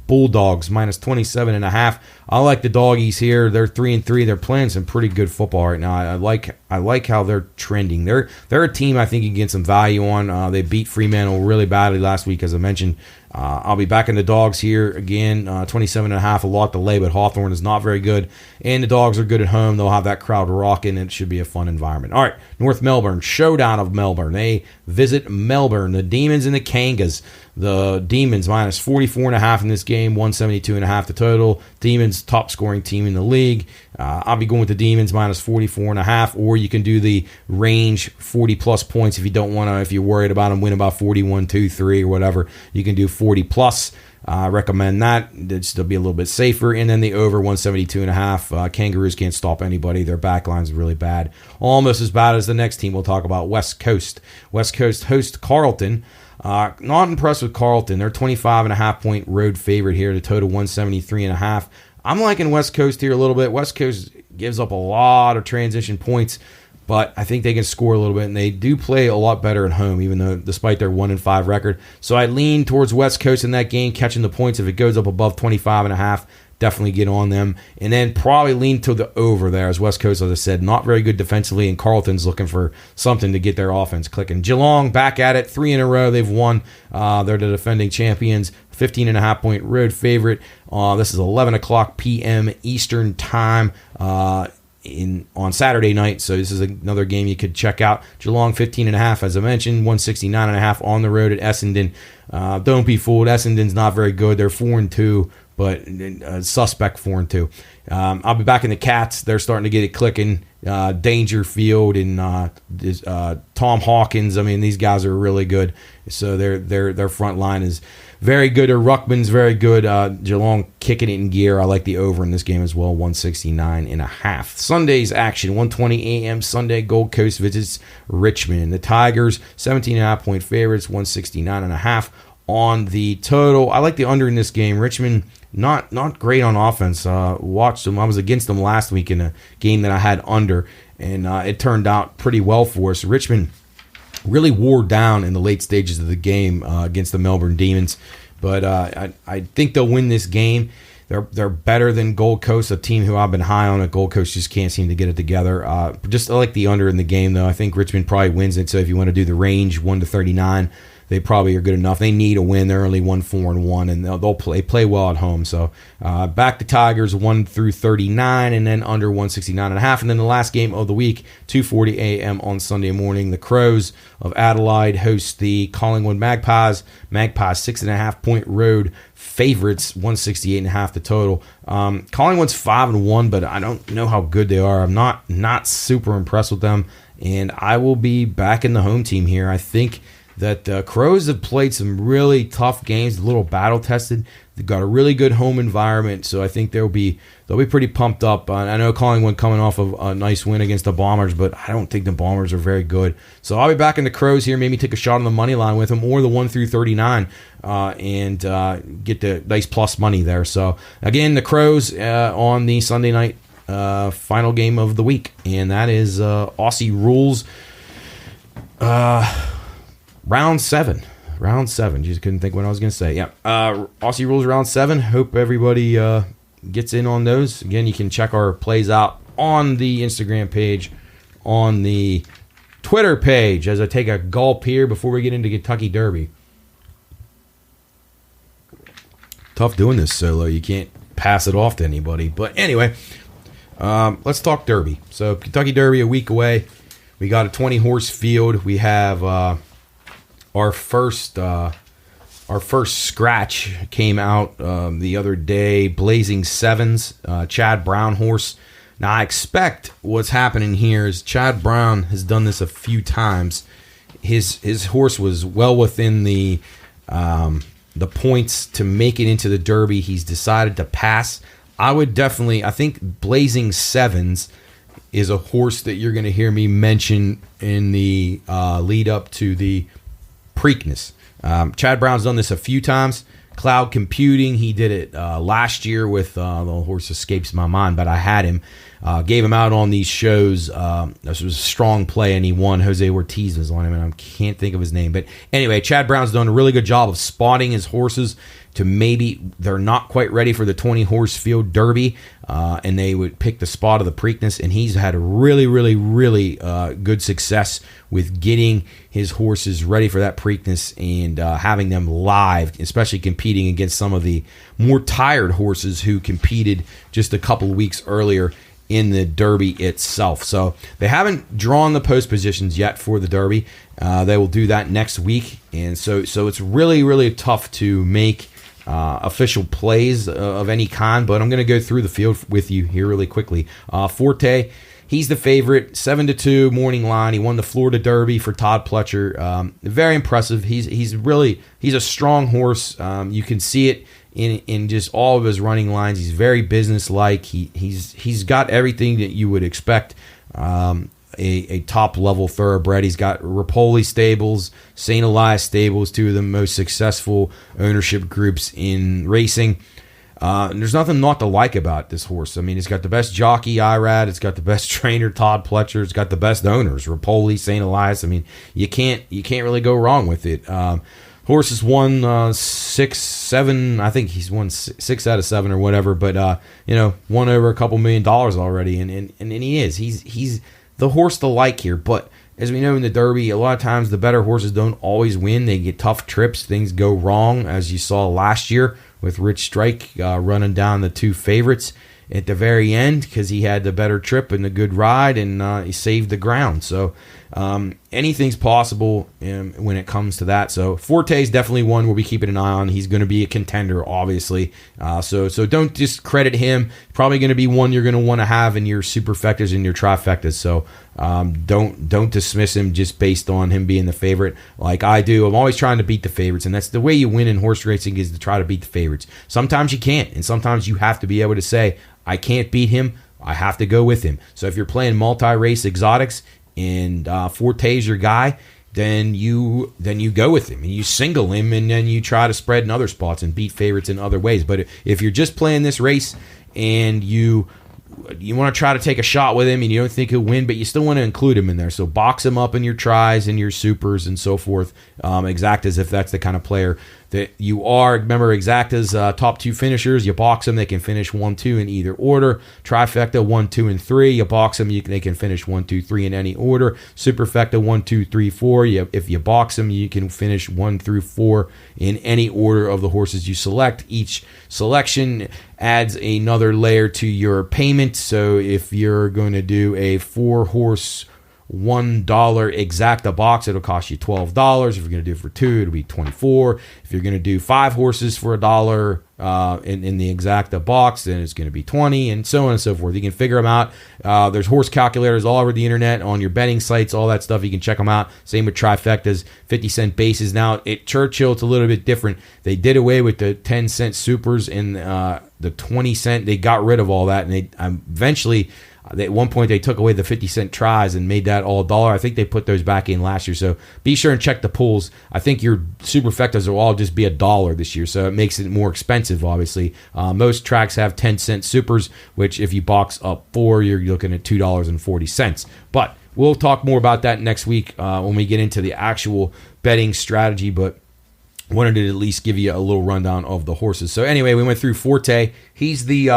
Bulldogs minus 27.5. I like the doggies here. They're 3-3. They're playing some pretty good football right now. I like how they're trending. They're a team I think you can get some value on. They beat Fremantle really badly last week, as I mentioned. I'll be back in the dogs here again. 27.5, a lot to lay, but Hawthorn is not very good, and the dogs are good at home. They'll have that crowd rocking, and it should be a fun environment. All right, North Melbourne, showdown of Melbourne. They visit Melbourne, the Demons and the Kangas. The Demons minus 44.5 in this game, 172.5 the total. Demons top scoring team in the league. I'll be going with the Demons minus 44.5, or you can do the range 40 plus points if you don't want to. If you're worried about them, win about 41-2-3 or whatever, you can do 40 plus. I recommend that. It'll still be a little bit safer. And then the over 172.5. Kangaroos can't stop anybody. Their backline's really bad, almost as bad as the next team we'll talk about. West Coast. West Coast host Carlton. Not impressed with Carlton. They're 25.5 point road favorite here. The total 173.5. I'm liking West Coast here a little bit. West Coast gives up a lot of transition points, but I think they can score a little bit, and they do play a lot better at home, even though despite their 1-5 record. So I lean towards West Coast in that game, catching the points. If it goes up above 25.5, definitely get on them. And then probably lean to the over there, as West Coast, as I said, not very good defensively, and Carlton's looking for something to get their offense clicking. Geelong back at it, 3 in a row. They've won. They're the defending champions. 15.5 point road favorite. This is 11 o'clock p.m. Eastern time on Saturday night. So this is another game you could check out. Geelong 15.5, as I mentioned, 169.5 on the road at Essendon. Don't be fooled. Essendon's not very good. They're 4-2, but suspect 4-2. I'll be back in the Cats. They're starting to get it clicking. Dangerfield and Tom Hawkins. I mean, these guys are really good. So their front line is very good. Their ruckman's very good. Geelong kicking it in gear. I like the over in this game as well, 169.5. Sunday's action, 1:20 a.m. Sunday. Gold Coast visits Richmond. The Tigers, 17.5 point favorites, 169.5 on the total. I like the under in this game. Richmond, not great on offense. Watched them. I was against them last week in a game that I had under, and it turned out pretty well for us. Richmond really wore down in the late stages of the game against the Melbourne Demons, but I think they'll win this game. They're better than Gold Coast, a team who I've been high on. At Gold Coast just can't seem to get it together. I like the under in the game, though. I think Richmond probably wins it. So if you want to do the range 1-39, they probably are good enough. They need a win. They're only 1-4-1, and they'll play well at home. So back to Tigers 1-39, and then under 169.5. And then the last game of the week, 2:40 a.m. on Sunday morning. The Crows of Adelaide host the Collingwood Magpies. Magpies 6.5 point road favorites, 168.5 the total. Collingwood's 5-1, but I don't know how good they are. I'm not super impressed with them, and I will be back in the home team here. I think that the Crows have played some really tough games, a little battle-tested. They've got a really good home environment, so I think they'll be pretty pumped up. I know Collingwood coming off of a nice win against the Bombers, but I don't think the Bombers are very good. So I'll be back in the Crows here, maybe take a shot on the money line with them, or the 1-39, and get the nice plus money there. So again, the Crows on the Sunday night final game of the week, and that is Aussie Rules Round 7. Just couldn't think what I was going to say. Yeah. Aussie Rules Round 7. Hope everybody gets in on those. Again, you can check our plays out on the Instagram page, on the Twitter page, as I take a gulp here before we get into Kentucky Derby. Tough doing this solo. You can't pass it off to anybody. But anyway, let's talk Derby. So Kentucky Derby a week away. We got a 20-horse field. We have our first scratch came out the other day. Blazing Sevens, Chad Brown horse. Now I expect what's happening here is Chad Brown has done this a few times. His horse was well within the points to make it into the Derby. He's decided to pass. I think Blazing Sevens is a horse that you're going to hear me mention in the lead up to the Preakness. Chad Brown's done this a few times. Cloud computing, he did it last year with the horse escapes my mind, but I had him. Gave him out on these shows. This was a strong play, and he won. Jose Ortiz was on him, and I can't think of his name. But anyway, Chad Brown's done a really good job of spotting his horses to maybe they're not quite ready for the 20-horse field Derby, and they would pick the spot of the Preakness, and he's had a really, really, really good success with getting his horses ready for that Preakness and having them live, especially competing against some of the more tired horses who competed just a couple of weeks earlier in the Derby itself. So they haven't drawn the post positions yet for the Derby. They will do that next week, and so it's really, really tough to make official plays of any kind, but I'm going to go through the field with you here really quickly. Forte, he's the favorite, 7-2 morning line. He won the Florida Derby for Todd Pletcher. Very impressive. He's a strong horse. You can see it in just all of his running lines. He's very businesslike. He's got everything that you would expect. A top-level thoroughbred. He's got Rapoli Stables, St. Elias Stables, two of the most successful ownership groups in racing. And there's nothing not to like about this horse. I mean, it's got the best jockey, Irad. It's got the best trainer, Todd Pletcher. It's got the best owners, Rapoli, St. Elias. I mean, you can't really go wrong with it. Horse has won 6, 7. I think he's won 6 out of 7 or whatever. But won over a couple $1 million already, and he is. He's the horse to like here. But as we know in the Derby, a lot of times the better horses don't always win. They get tough trips. Things go wrong, as you saw last year with Rich Strike running down the two favorites at the very end because he had the better trip and the good ride, and he saved the ground. So anything's possible when it comes to that. So Forte is definitely one we'll be keeping an eye on. He's going to be a contender, obviously. So don't discredit him. Probably going to be one you're going to want to have in your superfectas and your trifectas. So don't dismiss him just based on him being the favorite like I do. I'm always trying to beat the favorites, and that's the way you win in horse racing, is to try to beat the favorites. Sometimes you can't, and sometimes you have to be able to say, I can't beat him, I have to go with him. So if you're playing multi-race exotics and Forte's your guy, then you go with him and you single him, and then you try to spread in other spots and beat favorites in other ways. But if you're just playing this race and you want to try to take a shot with him and you don't think he'll win, but you still want to include him in there, so box him up in your tries and your supers and so forth. Exactas, if that's the kind of player that you are. Remember, Exacta's top 2 finishers, you box them, they can finish 1, 2 in either order. Trifecta 1, 2, and 3, you box them, they can finish 1, 2, 3 in any order. Superfecta 1, 2, 3, 4, if you box them, you can finish 1 through 4 in any order of the horses you select. Each selection adds another layer to your payment. So if you're going to do a 4-horse $1 exacta box, it'll cost you $12. If you're going to do it for 2, it'll be $24. If you're going to do 5 horses for $1 in the exacta box, then it's going to be $20, and so on and so forth. You can figure them out. There's horse calculators all over the internet, on your betting sites, all that stuff. You can check them out. Same with trifectas, 50-cent bases. Now at Churchill, it's a little bit different. They did away with the 10-cent supers and the 20-cent. They got rid of all that, and they eventually. At one point, they took away the 50-cent tries and made that all $1. I think they put those back in last year. So be sure and check the pools. I think your superfectas will all just be $1 this year, so it makes it more expensive, obviously. Most tracks have 10-cent supers, which if you box up 4, you're looking at $2.40. But we'll talk more about that next week when we get into the actual betting strategy. But wanted to at least give you a little rundown of the horses. So anyway, we went through Forte. He's the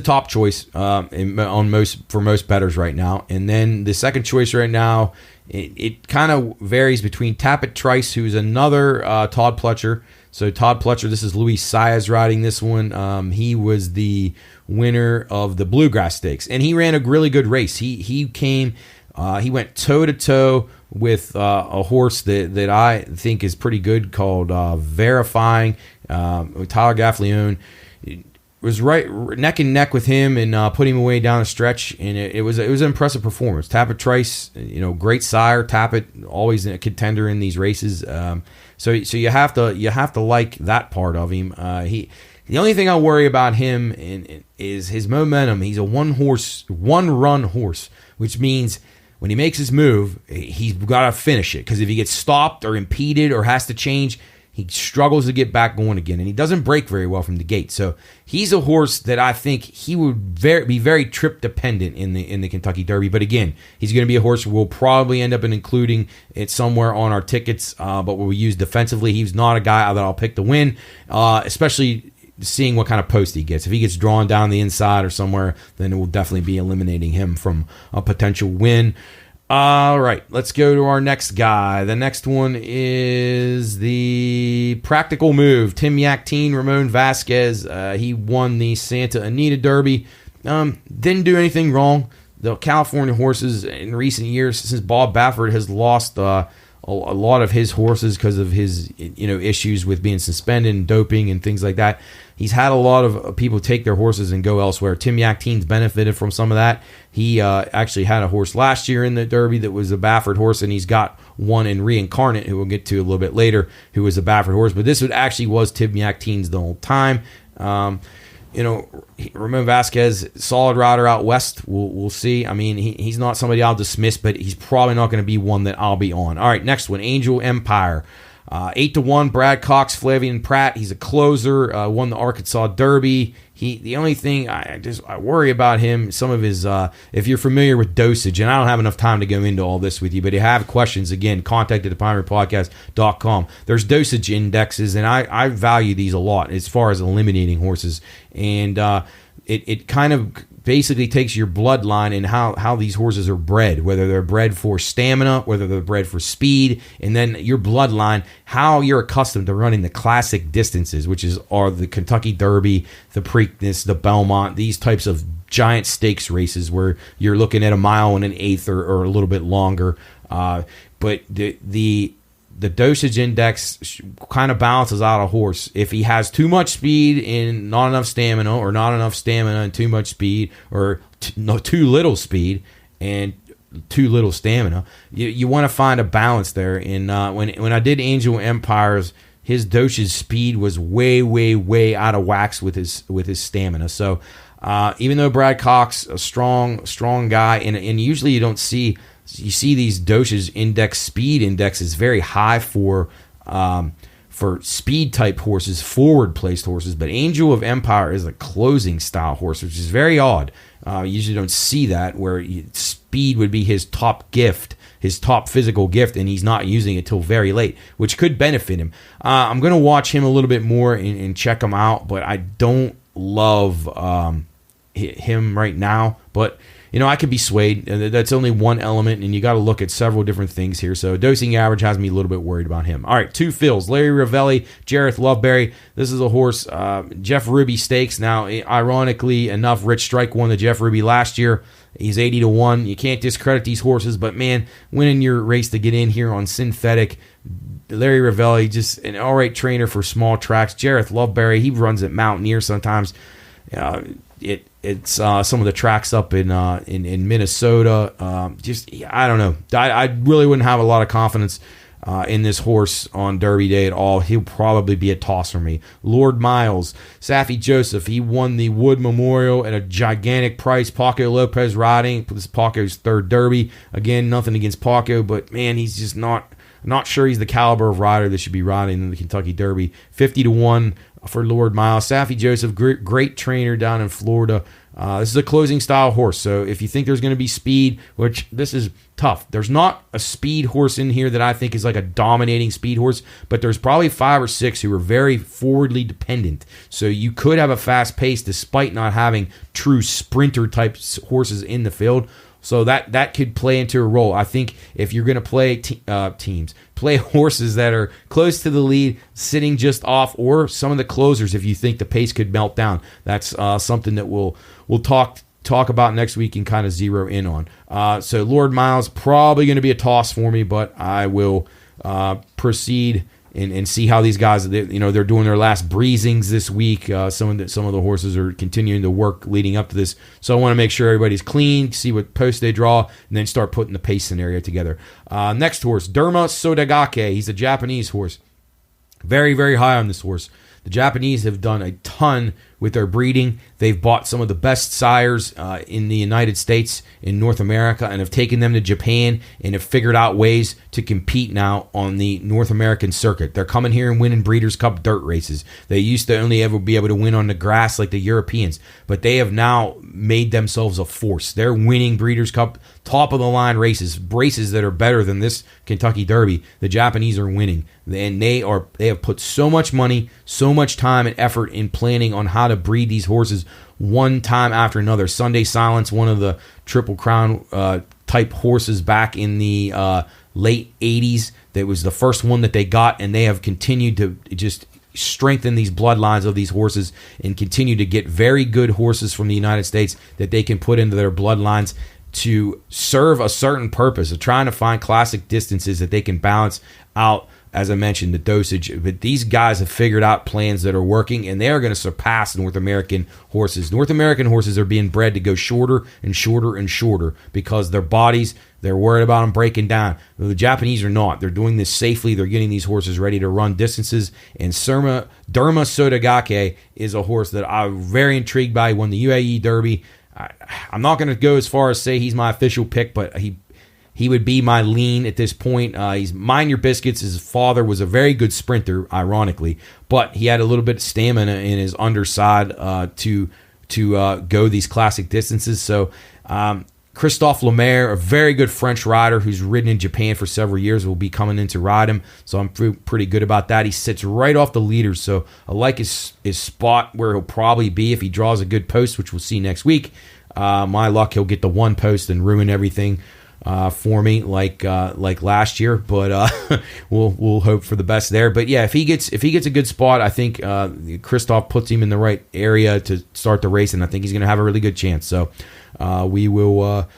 top choice for most bettors right now. And then the second choice right now, it kind of varies between Tapit Trice, who's another Todd Pletcher. So Todd Pletcher, this is Luis Saez riding this one. He was the winner of the Bluegrass Stakes, and he ran a really good race. He went toe-to-toe with a horse that I think is pretty good called Verifying. Tyler Gaffalione was right neck and neck with him and put him away down the stretch, and it was an impressive performance. Tapit Trice, great sire. Tapit always a contender in these races. So you have to like that part of him. The only thing I worry about him is his momentum. He's a one run horse, which means when he makes his move, he's got to finish it, because if he gets stopped or impeded or has to change, he struggles to get back going again, and he doesn't break very well from the gate. So he's a horse that I think he would be very trip dependent in the Kentucky Derby. But again, he's going to be a horse we'll probably end up including it somewhere on our tickets, but we'll use defensively. He's not a guy that I'll pick to win, especially seeing what kind of post he gets. If he gets drawn down the inside or somewhere, then it will definitely be eliminating him from a potential win. All right, let's go to our next guy. The next one is the practical move. Tim Yakteen, Ramon Vasquez. He won the Santa Anita Derby. Didn't do anything wrong. The California horses in recent years, since Bob Baffert has lost a lot of his horses because of his issues with being suspended and doping and things like that, he's had a lot of people take their horses and go elsewhere. Tim Yakteen's benefited from some of that. He actually had a horse last year in the Derby that was a Baffert horse, and he's got one in Reincarnate, who we'll get to a little bit later, who was a Baffert horse. But this actually was Tim Yakteen's the whole time. Ramon Vasquez, solid rider out west. We'll see. I mean, he's not somebody I'll dismiss, but he's probably not going to be one that I'll be on. All right, next one, Angel Empire. 8-1, Brad Cox, Flavian Pratt. He's a closer. Won the Arkansas Derby. The only thing I worry about him, some of his, if you're familiar with dosage, and I don't have enough time to go into all this with you, but if you have questions, again, contact at theprimarypodcast.com. There's dosage indexes, and I value these a lot as far as eliminating horses. And it kind of basically takes your bloodline and how these horses are bred, whether they're bred for stamina, whether they're bred for speed, and then your bloodline, how you're accustomed to running the classic distances, which are the Kentucky Derby, the Preakness, the Belmont, these types of giant stakes races where you're looking at 1 1/8 or a little bit longer. But the dosage index kind of balances out a horse. If he has too much speed and not enough stamina, or not enough stamina and too much speed, or too little speed and too little stamina, you want to find a balance there. And when I did Angel Empires, his dosage speed was way, way, way out of wax with his stamina. So even though Brad Cox, a strong guy, and usually you don't see. You see these dosage index, speed index is very high for speed type horses, forward placed horses, but Angel of Empire is a closing style horse, which is very odd. You usually don't see that, where speed would be his top gift, his top physical gift, and he's not using it till very late, which could benefit him. I'm going to watch him a little bit more and check him out, but I don't love him right now. But I could be swayed. That's only one element, and you got to look at several different things here. So dosing average has me a little bit worried about him. All right, 2 fills. Larry Ravelli, Jareth Loveberry. This is a horse, Jeff Ruby Stakes. Now, ironically enough, Rich Strike won the Jeff Ruby last year. He's 80-1. You can't discredit these horses, but man, winning your race to get in here on synthetic, Larry Ravelli, just an all right trainer for small tracks. Jareth Loveberry, he runs at Mountaineer sometimes. It's some of the tracks up in Minnesota. I don't know. I really wouldn't have a lot of confidence in this horse on Derby Day at all. He'll probably be a toss for me. Lord Miles, Safi Joseph, he won the Wood Memorial at a gigantic price. Paco Lopez riding. This is Paco's 3rd Derby. Again, nothing against Paco, but man, he's just not sure he's the caliber of rider that should be riding in the Kentucky Derby. 50-1 for Lord Miles. Safi Joseph, great trainer down in Florida. This is a closing style horse, so if you think there's going to be speed, which this is tough. There's not a speed horse in here that I think is like a dominating speed horse, but there's probably 5 or 6 who are very forwardly dependent. So you could have a fast pace despite not having true sprinter type horses in the field. So that could play into a role. I think if you're going to play teams, play horses that are close to the lead, sitting just off, or some of the closers if you think the pace could melt down. That's something that we'll talk about next week and kind of zero in on. So Lord Miles, probably going to be a toss for me, but I will proceed and see how these guys, they're doing their last breezings this week. Some of the horses are continuing to work leading up to this. So I want to make sure everybody's clean, see what post they draw, and then start putting the pace scenario together. Next horse, Derma Sodagake. He's a Japanese horse. Very, very high on this horse. The Japanese have done a ton with their breeding. They've bought some of the best sires in the United States, in North America, and have taken them to Japan and have figured out ways to compete now on the North American circuit. They're coming here and winning Breeders' Cup dirt races. They used to only ever be able to win on the grass like the Europeans, but they have now made themselves a force. They're winning Breeders' Cup top-of-the-line races that are better than this Kentucky Derby. The Japanese are winning, and they have put so much money, so much time and effort in planning on how to breed these horses one time after another. Sunday Silence, one of the Triple Crown type horses back in the late 80s. That was the first one that they got, and they have continued to just strengthen these bloodlines of these horses and continue to get very good horses from the United States that they can put into their bloodlines to serve a certain purpose of trying to find classic distances that they can balance out, as I mentioned, the dosage. But these guys have figured out plans that are working, and they are going to surpass North American horses. North American horses are being bred to go shorter and shorter and shorter because their bodies, they're worried about them breaking down. The Japanese are not. They're doing this safely. They're getting these horses ready to run distances. And Derma Sotogake is a horse that I'm very intrigued by. He won the UAE Derby. I'm not going to go as far as say he's my official pick, but he would be my lean at this point. He's Mind Your Biscuits. His father was a very good sprinter, ironically, but he had a little bit of stamina in his underside to go these classic distances. So Christophe Lemaire, a very good French rider who's ridden in Japan for several years, will be coming in to ride him. So I'm pretty good about that. He sits right off the leaders, so I like his spot where he'll probably be if he draws a good post, which we'll see next week. My luck, he'll get the one post and ruin everything for me like last year, but we'll hope for the best there. But yeah, if he gets a good spot, I think Christoph puts him in the right area to start the race, and I think he's going to have a really good chance. So we'll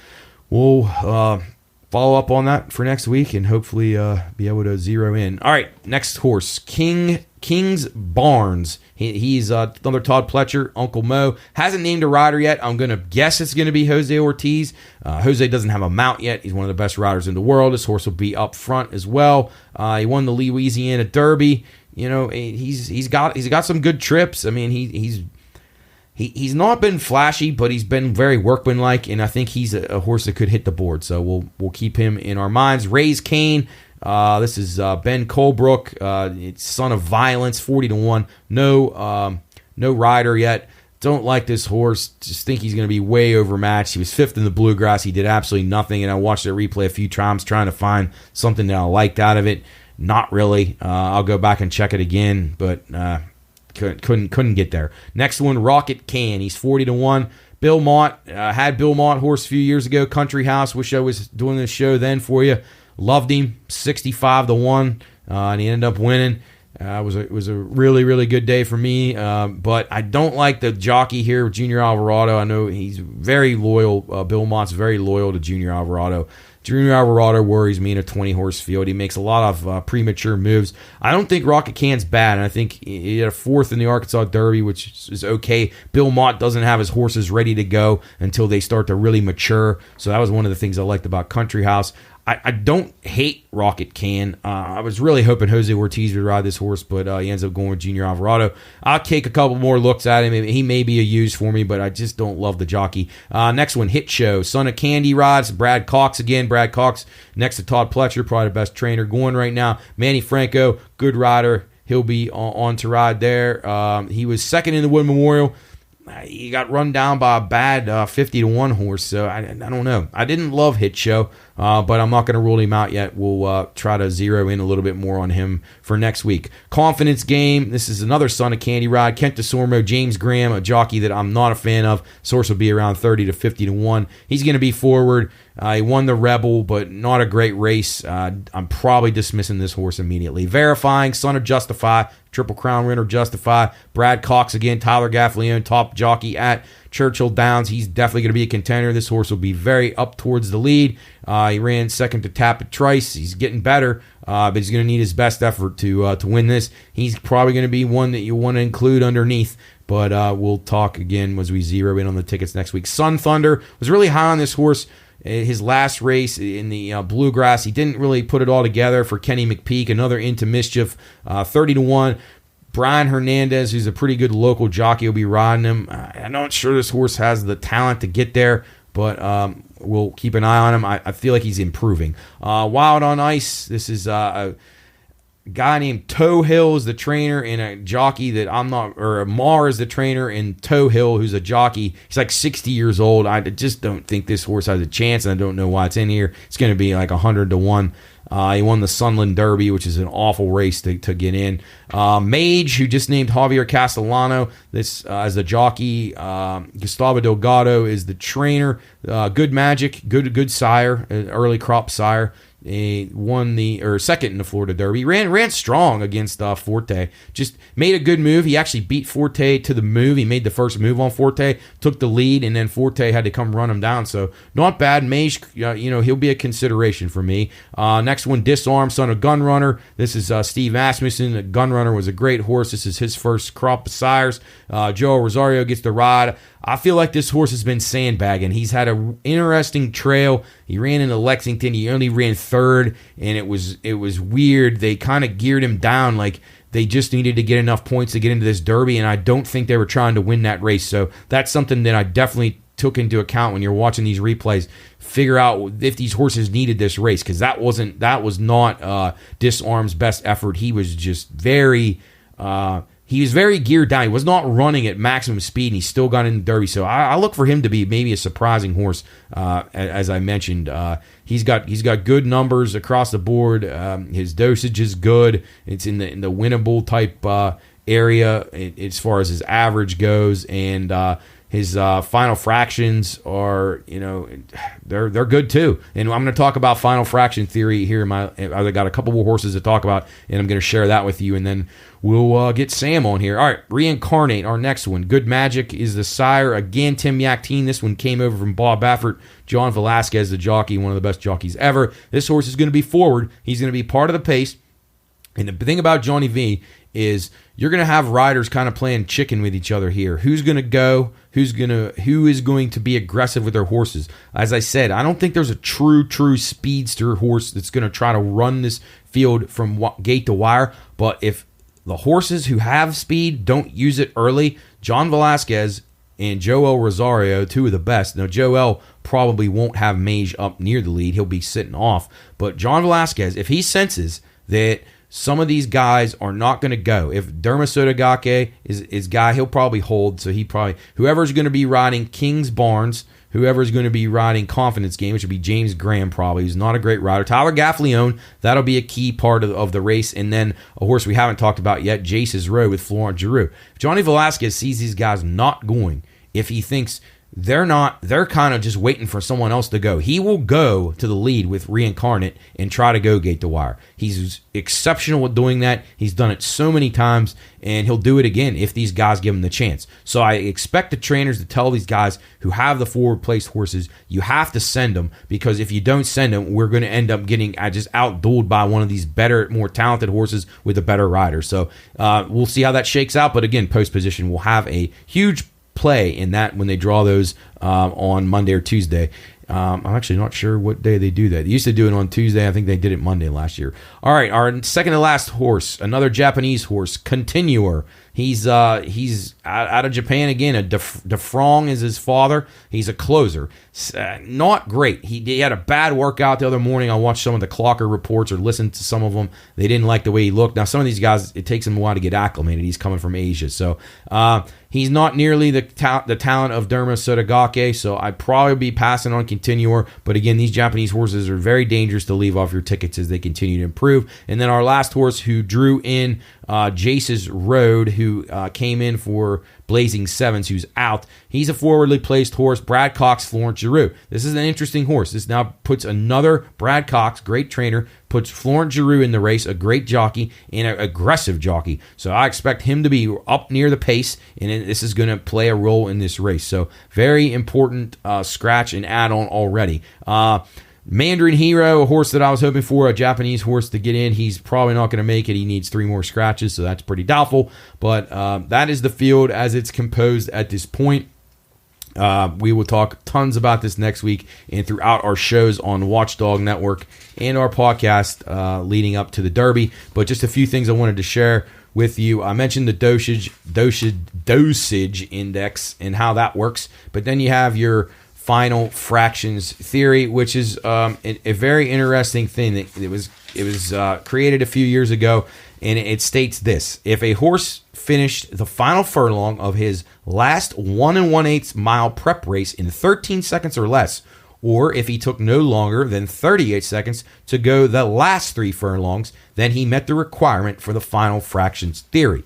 follow up on that for next week and hopefully be able to zero in. All right, next horse, King's Barnes. He's another Todd Pletcher, Uncle Mo. Hasn't named a rider yet. I'm going to guess it's going to be Jose Ortiz. Jose doesn't have a mount yet. He's one of the best riders in the world. This horse will be up front as well. He won the Louisiana Derby. You know, he's got some good trips. I mean, he's not been flashy, but he's been very workmanlike, and I think he's a horse that could hit the board. So we'll keep him in our minds. Raise Kane. This is Ben Colebrook, it's Son of Violence, 40-1. No rider yet. Don't like this horse. Just think he's going to be way overmatched. He was fifth in the Bluegrass. He did absolutely nothing, and I watched the replay a few times trying to find something that I liked out of it. Not really. I'll go back and check it again, but couldn't get there. Next one, Rocket Can. He's 40-1. Bill Mott, had Bill Mott horse a few years ago. Country House. Wish I was doing this show then for you. Loved him, 65-1, and he ended up winning. It was a really, really good day for me, but I don't like the jockey here, Junior Alvarado. I know he's very loyal. Bill Mott's very loyal to Junior Alvarado. Junior Alvarado worries me in a 20-horse field. He makes a lot of premature moves. I don't think Rocket Can's bad, and I think he had a fourth in the Arkansas Derby, which is okay. Bill Mott doesn't have his horses ready to go until they start to really mature, so that was one of the things I liked about Country House. I don't hate Rocket Can. I was really hoping Jose Ortiz would ride this horse, but he ends up going with Junior Alvarado. I'll take a couple more looks at him. He may be a use for me, but I just don't love the jockey. Next one, Hit Show. Son of Candy rides. Brad Cox again. Brad Cox next to Todd Pletcher, probably the best trainer going right now. Manny Franco, good rider. He'll be on to ride there. He was second in the Wood Memorial. He got run down by a bad 50-1 horse, so I don't know. I didn't love Hit Show, but I'm not going to rule him out yet. We'll try to zero in a little bit more on him for next week. Confidence Game. This is another Son of Candy ride. Kent DeSormo, James Graham, a jockey that I'm not a fan of. Source will be around 30-50-1. He's going to be forward. He won the Rebel, but not a great race. I'm probably dismissing this horse immediately. Verifying, Son of Justify, Triple Crown winner Justify. Brad Cox again, Tyler Gaffalione, top jockey at Churchill Downs. He's definitely going to be a contender. This horse will be very up towards the lead. He ran second to Tappet Trice. He's getting better, but he's going to need his best effort to win this. He's probably going to be one that you want to include underneath. But we'll talk again as we zero in on the tickets next week. Sun Thunder was really high on this horse. His last race in the Bluegrass, he didn't really put it all together for Kenny McPeak, another Into Mischief, 30-1. Brian Hernandez, who's a pretty good local jockey, will be riding him. I'm not sure this horse has the talent to get there, but we'll keep an eye on him. I feel like he's improving. Wild on Ice, this is a guy named Toe Hill is the trainer, and a jockey that Mar is the trainer, and Toe Hill, who's a jockey. He's like 60 years old. I just don't think this horse has a chance, and I don't know why it's in here. It's going to be like 100-1. He won the Sunland Derby, which is an awful race to get in. Mage, who just named Javier Castellano this as the jockey. Gustavo Delgado is the trainer. Good Magic, good sire, early crop sire. He won second in the Florida Derby. Ran strong against Forte. Just made a good move. He actually beat Forte to the move. He made the first move on Forte, took the lead, and then Forte had to come run him down. So not bad. Mage, he'll be a consideration for me. Next one, Disarm, son of Gunrunner. This is Steve Asmussen. Gunrunner was a great horse. This is his first crop of sires. Joe Rosario gets the ride. I feel like this horse has been sandbagging. He's had an interesting trail. He ran into Lexington. He only ran third, and it was weird. They kind of geared him down like they just needed to get enough points to get into this Derby, and I don't think they were trying to win that race. So that's something that I definitely took into account when you're watching these replays. Figure out if these horses needed this race, because that was not Disarm's best effort. He was just very... he was very geared down. He was not running at maximum speed, and he still got in the Derby. So I look for him to be maybe a surprising horse. As I mentioned, he's got good numbers across the board. His dosage is good. It's in the winnable type area as far as his average goes, and his final fractions are, they're good too. And I'm going to talk about final fraction theory here. I've got a couple more horses to talk about, and I'm going to share that with you, and then we'll get Sam on here. All right, Reincarnate, our next one. Good Magic is the sire. Again, Tim Yaktine. This one came over from Bob Baffert. John Velasquez, the jockey, one of the best jockeys ever. This horse is going to be forward. He's going to be part of the pace. And the thing about Johnny V is you're going to have riders kind of playing chicken with each other here. Who's going to go? Who is going to be aggressive with their horses? As I said, I don't think there's a true speedster horse that's going to try to run this field from gate to wire. But if the horses who have speed don't use it early, John Velasquez and Joel Rosario, two of the best. Now, Joel probably won't have Mage up near the lead. He'll be sitting off. But John Velasquez, if he senses that some of these guys are not going to go. If Derma Sotogake is guy, he'll probably hold. So whoever's going to be riding King's Barnes, whoever's going to be riding Confidence Game, which would be James Graham probably, who's not a great rider. Tyler Gaffleone, that'll be a key part of the race. And then a horse we haven't talked about yet, Jace's Row with Florent Giroux. If Johnny Velasquez sees these guys not going, if he thinks they're kind of just waiting for someone else to go, he will go to the lead with Reincarnate and try to go gate to wire. He's exceptional at doing that. He's done it so many times, and he'll do it again if these guys give him the chance. So I expect the trainers to tell these guys who have the forward placed horses, you have to send them, because if you don't send them, we're going to end up getting just outdueled by one of these better, more talented horses with a better rider. So we'll see how that shakes out. But again, post position will have a huge play in that when they draw those on Monday or Tuesday. I'm actually not sure what day they do that. They used to do it on Tuesday. I think they did it Monday last year. All right, our second to last horse, another Japanese horse, Continuer. He's out of Japan again. DeFrong is his father. He's a closer. Not great. He had a bad workout the other morning. I watched some of the Clocker reports or listened to some of them. They didn't like the way he looked. Now, some of these guys, it takes him a while to get acclimated. He's coming from Asia. So he's not nearly the talent of Derma Sotogake, so I'd probably be passing on Continuer. But again, these Japanese horses are very dangerous to leave off your tickets as they continue to improve. And then our last horse who drew in Jace's Road, who came in for Blazing Sevens, who's out. He's a forwardly placed horse. Brad Cox, Florent Giroux. This is an interesting horse. This now puts another Brad Cox, great trainer, puts Florent Giroux in the race, a great jockey and an aggressive jockey. So I expect him to be up near the pace, and this is going to play a role in this race. So very important scratch and add-on already. Mandarin Hero, a horse that I was hoping for, a Japanese horse to get in. He's probably not going to make it. He needs 3 more scratches, so that's pretty doubtful. But that is the field as it's composed at this point. We will talk tons about this next week and throughout our shows on Watchdog Network and our podcast leading up to the Derby. But just a few things I wanted to share with you. I mentioned the dosage index and how that works, but then you have your final fractions theory, which is a very interesting thing. It was created a few years ago, and it states this: if a horse finished the final furlong of his last 1 1/8 mile prep race in 13 seconds or less, or if he took no longer than 38 seconds to go the last 3 furlongs, then he met the requirement for the final fractions theory.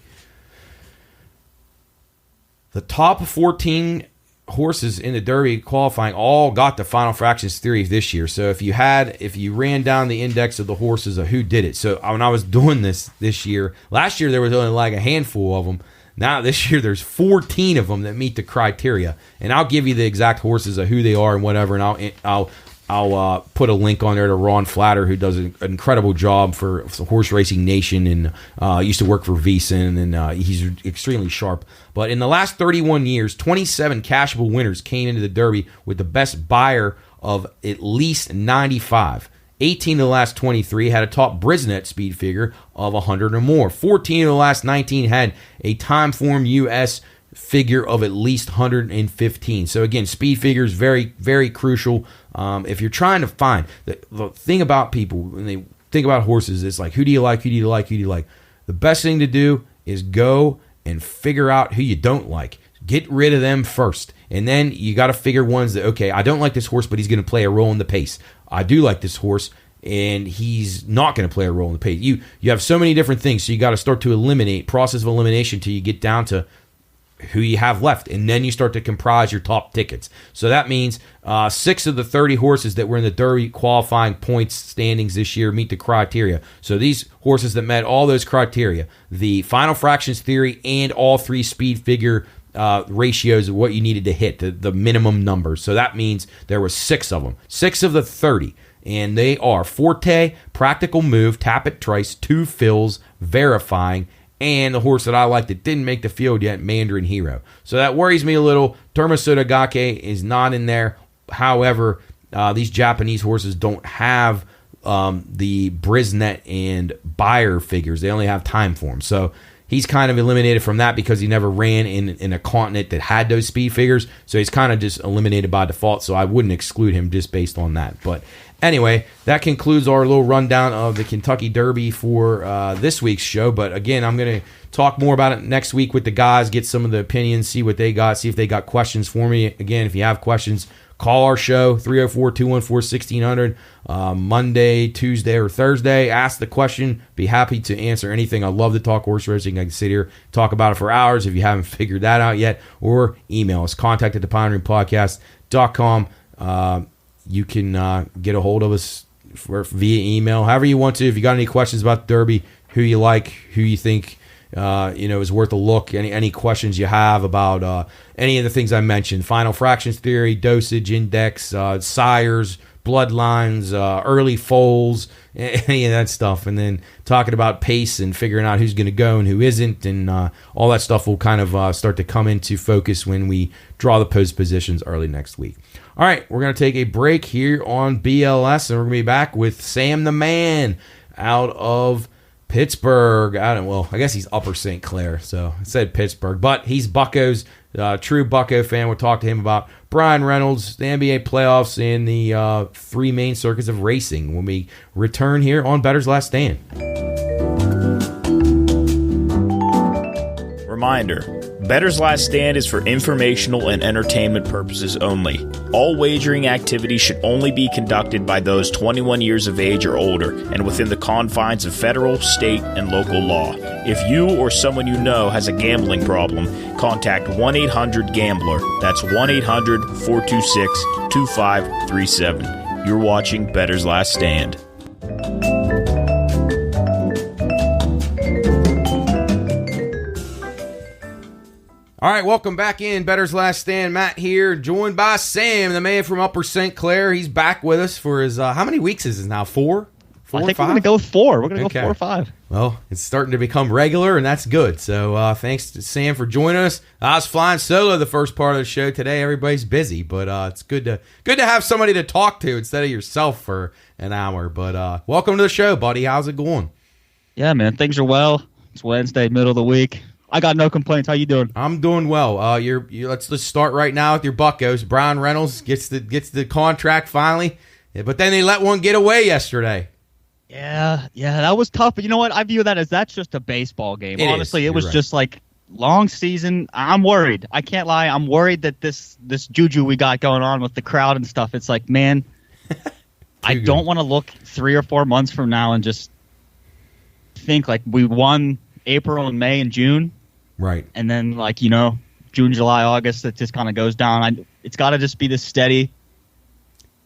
The top 14 horses in the Derby qualifying all got the final fractions theory this year. So if you ran down the index of the horses of who did it. So when I was doing this year, last year there was only like a handful of them. Now this year there's 14 of them that meet the criteria, and I'll give you the exact horses of who they are and whatever, and I'll put a link on there to Ron Flatter, who does an incredible job for Horse Racing Nation, and used to work for VSiN, and he's extremely sharp. But in the last 31 years, 27 cashable winners came into the Derby with the best buyer of at least 95. 18 of the last 23 had a top Brisnet speed figure of 100 or more. 14 of the last 19 had a time form US figure of at least 115. So again, speed figures very, very crucial. If you're trying to find the thing about people when they think about horses, it's like, who do you like? Who do you like? Who do you like? The best thing to do is go and figure out who you don't like. Get rid of them first. And then you got to figure ones that, okay, I don't like this horse, but he's going to play a role in the pace. I do like this horse, and he's not going to play a role in the pace. You have so many different things, so you got to start to eliminate, process of elimination till you get down to who you have left, and then you start to comprise your top tickets. So that means 6 of the 30 horses that were in the Derby qualifying points standings this year meet the criteria. So these horses that met all those criteria, the final fractions theory and all 3 speed figure ratios of what you needed to hit, the minimum numbers. So that means there were 6 of them, 6 of the 30. And they are Forte, Practical Move, Tappet Trice, 2 Fills, Verifying, and the horse that I like that didn't make the field yet, Mandarin Hero. So that worries me a little. Termasoda Gake is not in there. However, these Japanese horses don't have the Brisnet and Beyer figures. They only have time forms. So he's kind of eliminated from that because he never ran in a continent that had those speed figures. So he's kind of just eliminated by default. So I wouldn't exclude him just based on that. But anyway, that concludes our little rundown of the Kentucky Derby for this week's show. But again, I'm going to talk more about it next week with the guys, get some of the opinions, see what they got, see if they got questions for me. Again, if you have questions, call our show, 304-214-1600, Monday, Tuesday, or Thursday. Ask the question. Be happy to answer anything. I love to talk horse racing. I can sit here, talk about it for hours if you haven't figured that out yet. Or email us, contact@thepioneeringpodcast.com. You can get a hold of us via email, however you want to. If you got any questions about the Derby, who you like, who you think is worth a look, any questions you have about any of the things I mentioned, final fractions theory, dosage index, sires, bloodlines, early foals, any of that stuff, and then talking about pace and figuring out who's going to go and who isn't, and all that stuff will kind of start to come into focus when we draw the post positions early next week. All right, we're going to take a break here on BLS, and we're going to be back with Sam the Man out of Pittsburgh. I guess he's Upper St. Clair, so I said Pittsburgh, but he's Bucco's, true Bucco fan. We'll talk to him about Brian Reynolds, the NBA playoffs, and the 3 main circuits of racing when we return here on Bettor's Last Stand. Reminder, Bettor's Last Stand is for informational and entertainment purposes only. All wagering activities should only be conducted by those 21 years of age or older and within the confines of federal, state, and local law. If you or someone you know has a gambling problem, contact 1-800-GAMBLER. That's 1-800-426-2537. You're watching Bettor's Last Stand. All right, welcome back in Bettor's Last Stand. Matt here, joined by Sam, the man from Upper St. Clair. He's back with us for his, how many weeks is it now? 4? I think we're going to go with 4. We're going to go 4 or 5. Well, it's starting to become regular, and that's good. So thanks to Sam for joining us. I was flying solo the first part of the show today. Everybody's busy, but it's good to have somebody to talk to instead of yourself for an hour. But welcome to the show, buddy. How's it going? Yeah, man. Things are well. It's Wednesday, middle of the week. I got no complaints. How you doing? I'm doing well. Let's start right now with your Buccos. Brian Reynolds gets the contract finally, but then they let one get away yesterday. Yeah, that was tough. But you know what? I view that as that's just a baseball game. Honestly, it was right. Just like long season. I'm worried. I can't lie. I'm worried that this juju we got going on with the crowd and stuff. It's like, man, I don't want to look 3 or 4 months from now and just think like we won April and May and June. Right. And then, like, June, July, August, it just kind of goes down. It's got to just be this steady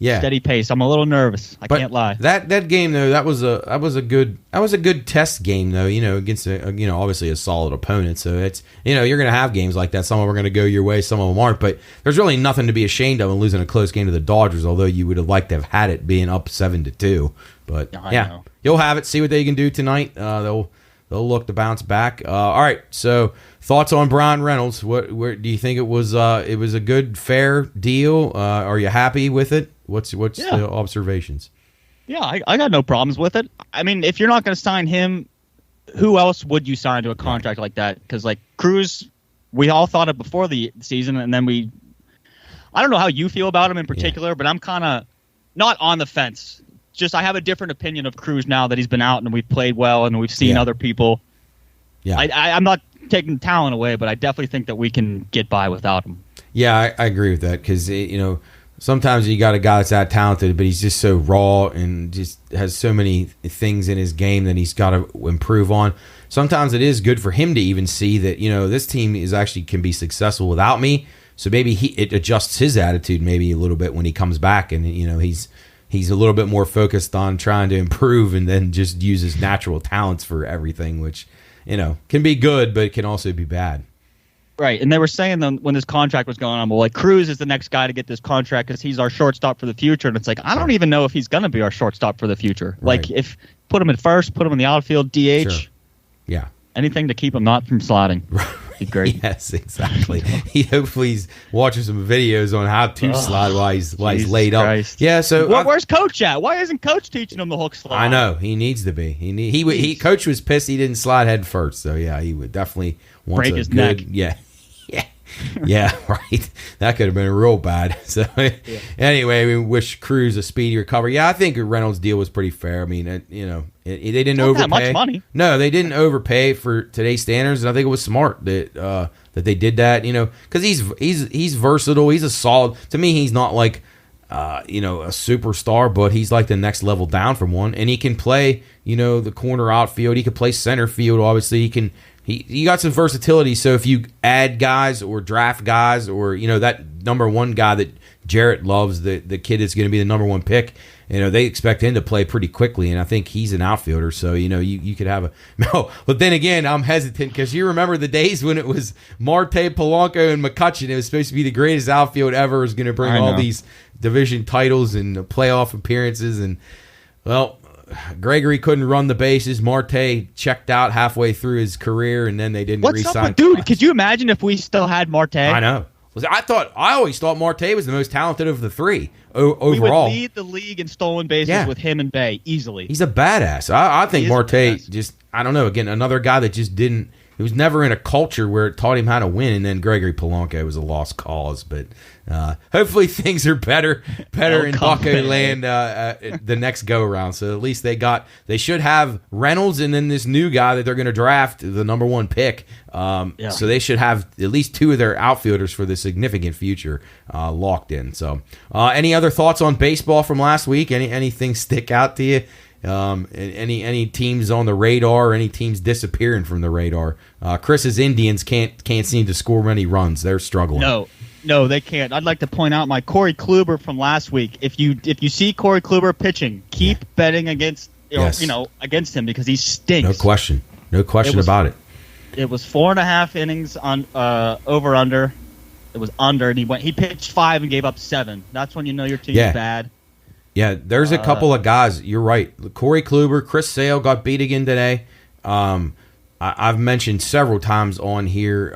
pace. I'm a little nervous. I can't lie. That game though, that was a good test game though. Against obviously a solid opponent. So it's you're gonna have games like that. Some of them are gonna go your way, some of them aren't. But there's really nothing to be ashamed of in losing a close game to the Dodgers. Although you would have liked to have had it being up 7-2. But yeah, you'll have it. See what they can do tonight. They'll look to bounce back. All right. So thoughts on Brian Reynolds? Where do you think it was? It was a good, fair deal. Are you happy with it? What's the observations? Yeah, I got no problems with it. I mean, if you're not going to sign him, who else would you sign to a contract like that? Because like Cruz, we all thought it before the season, and then I don't know how you feel about him in particular, but I'm kind of not on the fence. Just I have a different opinion of Cruz now that he's been out and we've played well and we've seen other people. Yeah, I'm not taking talent away, but I definitely think that we can get by without him. Yeah, I agree with that because sometimes you got a guy that's that talented, but he's just so raw and just has so many things in his game that he's got to improve on. Sometimes it is good for him to even see that this team can be successful without me. So maybe it adjusts his attitude maybe a little bit when he comes back, and he's a little bit more focused on trying to improve and then just use his natural talents for everything, which, can be good, but it can also be bad. Right. And they were saying when this contract was going on, well, like Cruz is the next guy to get this contract because he's our shortstop for the future. And it's like, I don't even know if he's going to be our shortstop for the future. Right. Like if put him at first, put him in the outfield, DH. Sure. Yeah. Anything to keep him not from sliding. Be great. Yes, exactly. He hopefully he's watching some videos on how to slide while he's laid Christ. up. Yeah. So where's Coach at? Why isn't Coach teaching him the hook slide? I know he needs to be. He Coach was pissed he didn't slide head first. So yeah, he would definitely break his neck. Yeah. Yeah, right. That could have been real bad. So anyway, we wish Cruz a speedy recovery. Yeah, I think Reynolds' deal was pretty fair. I mean, they didn't overpay. That much money. No, they didn't overpay for today's standards, and I think it was smart that they did that. Because he's versatile. He's a solid. To me, he's not like a superstar, but he's like the next level down from one, and he can play the corner outfield. He can play center field. Obviously, he can. He got some versatility, so if you add guys or draft guys or, that number one guy that Jarrett loves, the kid that's going to be the number one pick, they expect him to play pretty quickly, and I think he's an outfielder, so, you could have a... No, but then again, I'm hesitant because you remember the days when it was Marte, Polanco, and McCutchen. It was supposed to be the greatest outfield ever. It was going to bring all these division titles and playoff appearances, and, well... Gregory couldn't run the bases. Marte checked out halfway through his career, and then they didn't re-sign. What's up with, dude? Could you imagine if we still had Marte? I know. I always thought Marte was the most talented of the three overall. We would lead the league in stolen bases with him and Bay easily. He's a badass. I think Marte just, I don't know, again, another guy that just didn't, he was never in a culture where it taught him how to win, and then Gregory Polanco was a lost cause, but hopefully things are better in Bucco land the next go around. So at least they should have Reynolds and then this new guy that they're going to draft, the number one pick. So they should have at least two of their outfielders for the significant future locked in. So any other thoughts on baseball from last week? Anything stick out to you? Any teams on the radar, or any teams disappearing from the radar? Chris's Indians can't seem to score many runs. They're struggling. No, they can't. I'd like to point out my Corey Kluber from last week. If you see Corey Kluber pitching, keep betting against against him because he stinks. No question about it. It was 4.5 innings on over under. It was under, and he pitched 5 and gave up 7. That's when you know your team's bad. Yeah, there's a couple of guys. You're right. Corey Kluber, Chris Sale got beat again today. I've mentioned several times on here,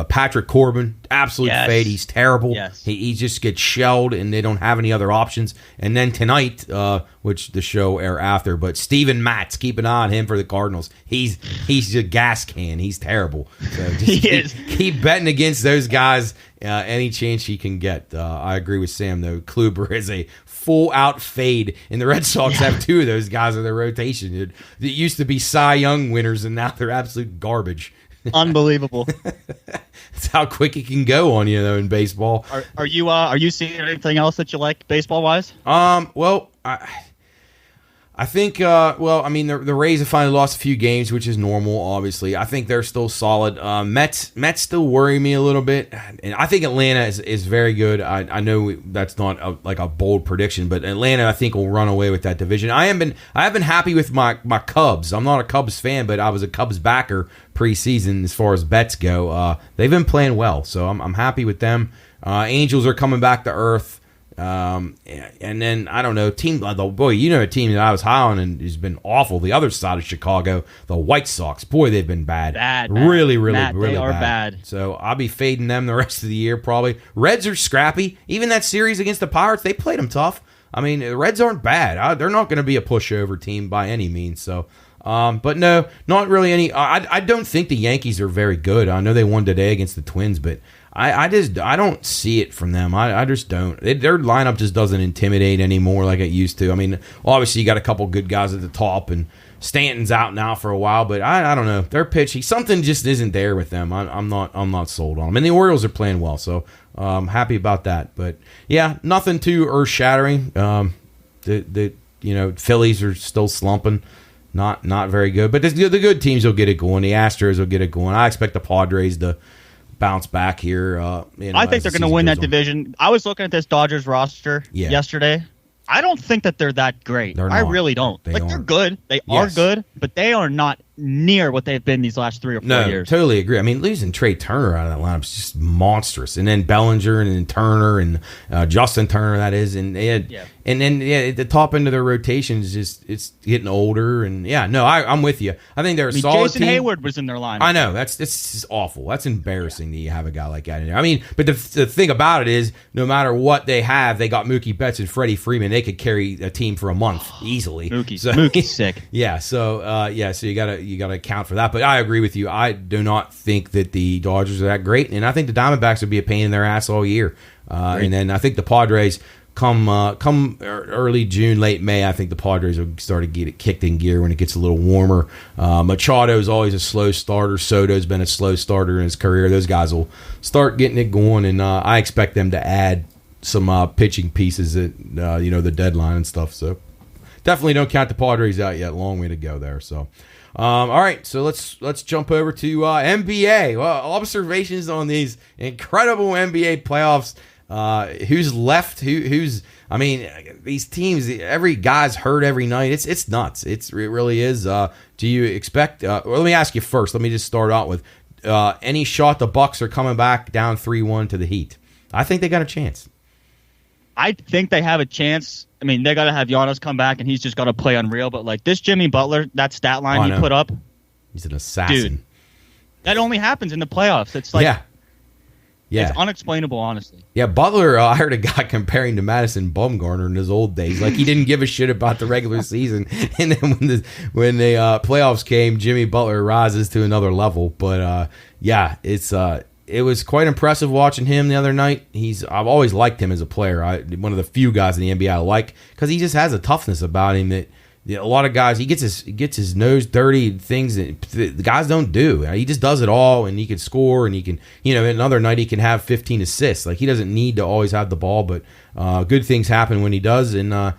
Patrick Corbin, absolute fade. He's terrible. Yes. He just gets shelled, and they don't have any other options. And then tonight, which the show air after, but Steven Matz, keep an eye on him for the Cardinals. He's a gas can. He's terrible. So just keep betting against those guys any chance you can get. I agree with Sam, though. Kluber is a full-out fade, and the Red Sox have two of those guys in their rotation. It used to be Cy Young winners, and now they're absolute garbage. Unbelievable. That's how quick it can go on you, though, in baseball. Are you seeing anything else that you like baseball-wise? Well, I think, the Rays have finally lost a few games, which is normal, obviously. I think they're still solid. Mets still worry me a little bit. And I think Atlanta is very good. I know that's not a bold prediction, but Atlanta, I think, will run away with that division. I have been happy with my Cubs. I'm not a Cubs fan, but I was a Cubs backer preseason as far as bets go. They've been playing well, so I'm happy with them. Angels are coming back to earth. And then I don't know, a team that I was high on and has been awful. The other side of Chicago, the White Sox, boy, they've been bad. Really Matt, really they are bad. So I'll be fading them the rest of the year probably. Reds are scrappy. Even that series against the Pirates, they played them tough. I mean, the Reds aren't bad. They're not going to be a pushover team by any means. So, but no, not really any. I don't think the Yankees are very good. I know they won today against the Twins, but I don't see it from them. I just don't. Their lineup just doesn't intimidate anymore like it used to. I mean, obviously you got a couple good guys at the top, and Stanton's out now for a while, but I don't know. Their pitching, something just isn't there with them. I'm not sold on them. And the Orioles are playing well, so I'm happy about that. But yeah, nothing too earth shattering. The Phillies are still slumping. Not very good, but the good teams will get it going. The Astros will get it going. I expect the Padres to bounce back here. I think they're going to win that division. I was looking at this Dodgers roster yesterday. I don't think that they're that great. I really don't. They're good. They are good, but they are not near what they've been these last 3 or 4 years. Totally agree. I mean, losing Trey Turner out of that lineup is just monstrous. And then Bellinger and then Turner and Justin Turner, that is. And then at the top end of their rotation is just, it's getting older. And I'm with you. I think they're a solid Jason team. Hayward was in their lineup. I know. That's just awful. That's embarrassing that you have a guy like that in there. I mean, but the thing about it is, no matter what they have, they got Mookie Betts and Freddie Freeman. They could carry a team for a month easily. Mookie's sick. Yeah. So you got to account for that. But I agree with you. I do not think that the Dodgers are that great, and I think the Diamondbacks would be a pain in their ass all year. And then I think the Padres come early June, late May. I think the Padres will start to get it kicked in gear when it gets a little warmer. Machado is always a slow starter. Soto's been a slow starter in his career. Those guys will start getting it going, and I expect them to add some pitching pieces at the deadline and stuff. So definitely don't count the Padres out yet. Long way to go there. So. All right, so let's jump over to NBA. Well, observations on these incredible NBA playoffs. Who's left? Who's? I mean, these teams. Every guy's hurt every night. It's nuts. It really is. Do you expect? Well, let me ask you first. Let me just start out with any shot the Bucks are coming back down 3-1 to the Heat. I think they got a chance. I think they have a chance. I mean, they got to have Giannis come back, and he's just got to play unreal. But, like, this Jimmy Butler, that stat line he put up. He's an assassin. Dude, that only happens in the playoffs. It's like, yeah. It's unexplainable, honestly. Yeah, Butler, I heard a guy comparing to Madison Bumgarner in his old days. Like, he didn't give a shit about the regular season. And then when the playoffs came, Jimmy Butler rises to another level. But, it was quite impressive watching him the other night. I've always liked him as a player. One of the few guys in the NBA I like, because he just has a toughness about him that a lot of guys, he gets his nose dirty, things that the guys don't do. He just does it all, and he can score, and he can, another night he can have 15 assists. Like, he doesn't need to always have the ball, but good things happen when he does. And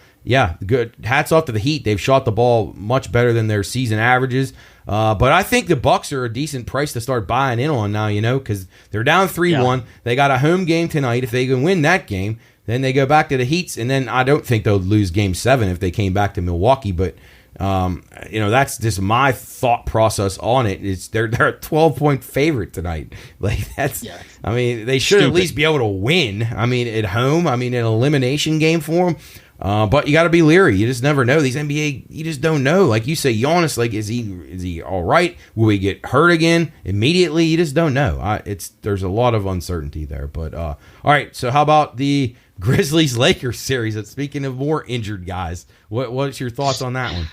good. Hats off to the Heat. They've shot the ball much better than their season averages. But I think the Bucks are a decent price to start buying in on now, because they're down 3-1. Yeah. They got a home game tonight. If they can win that game, then they go back to the Heats, and then I don't think they'll lose Game 7 if they came back to Milwaukee. But that's just my thought process on it. They're a 12-point favorite tonight. Like, that's, I mean, they should at least be able to win. I mean, at home. I mean, an elimination game for them. But you got to be leery. You just never know. These NBA, you just don't know. Like you say, Giannis, like is he all right? Will he get hurt again immediately? You just don't know. There's a lot of uncertainty there. But all right. So how about the Grizzlies Lakers series? Speaking of more injured guys, what's your thoughts on that one?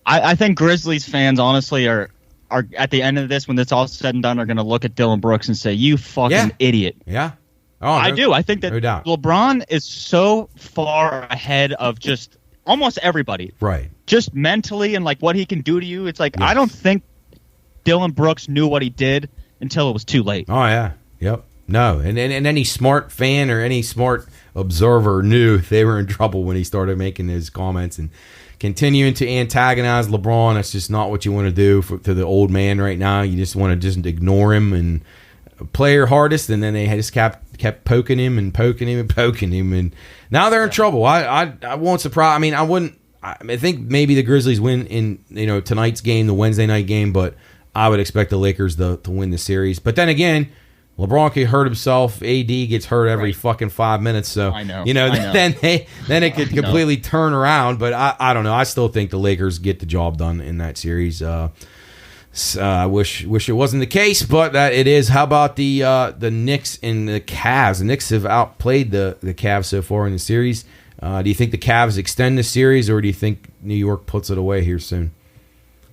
I think Grizzlies fans honestly are at the end of this, when it's all said and done, are going to look at Dylan Brooks and say, "You fucking idiot." Yeah. I do. I think that LeBron is so far ahead of just almost everybody. Right. Just mentally and like what he can do to you. It's like, I don't think Dylan Brooks knew what he did until it was too late. Oh, yeah. Yep. No. And any smart fan or any smart observer knew they were in trouble when he started making his comments and continuing to antagonize LeBron. That's just not what you want to do to the old man right now. You just want to just ignore him and play your hardest, and then they just kept poking him and poking him and poking him, and now they're in trouble. I won't surprise. I mean, I think maybe the Grizzlies win in tonight's game, the Wednesday night game, but I would expect the Lakers to win the series. But then again, LeBron could hurt himself. AD gets hurt every fucking 5 minutes, so I know. Then it could completely turn around. But I don't know. I still think the Lakers get the job done in that series. I wish it wasn't the case, but that it is. How about the Knicks and the Cavs? The Knicks have outplayed the Cavs so far in the series. Do you think the Cavs extend the series, or do you think New York puts it away here soon?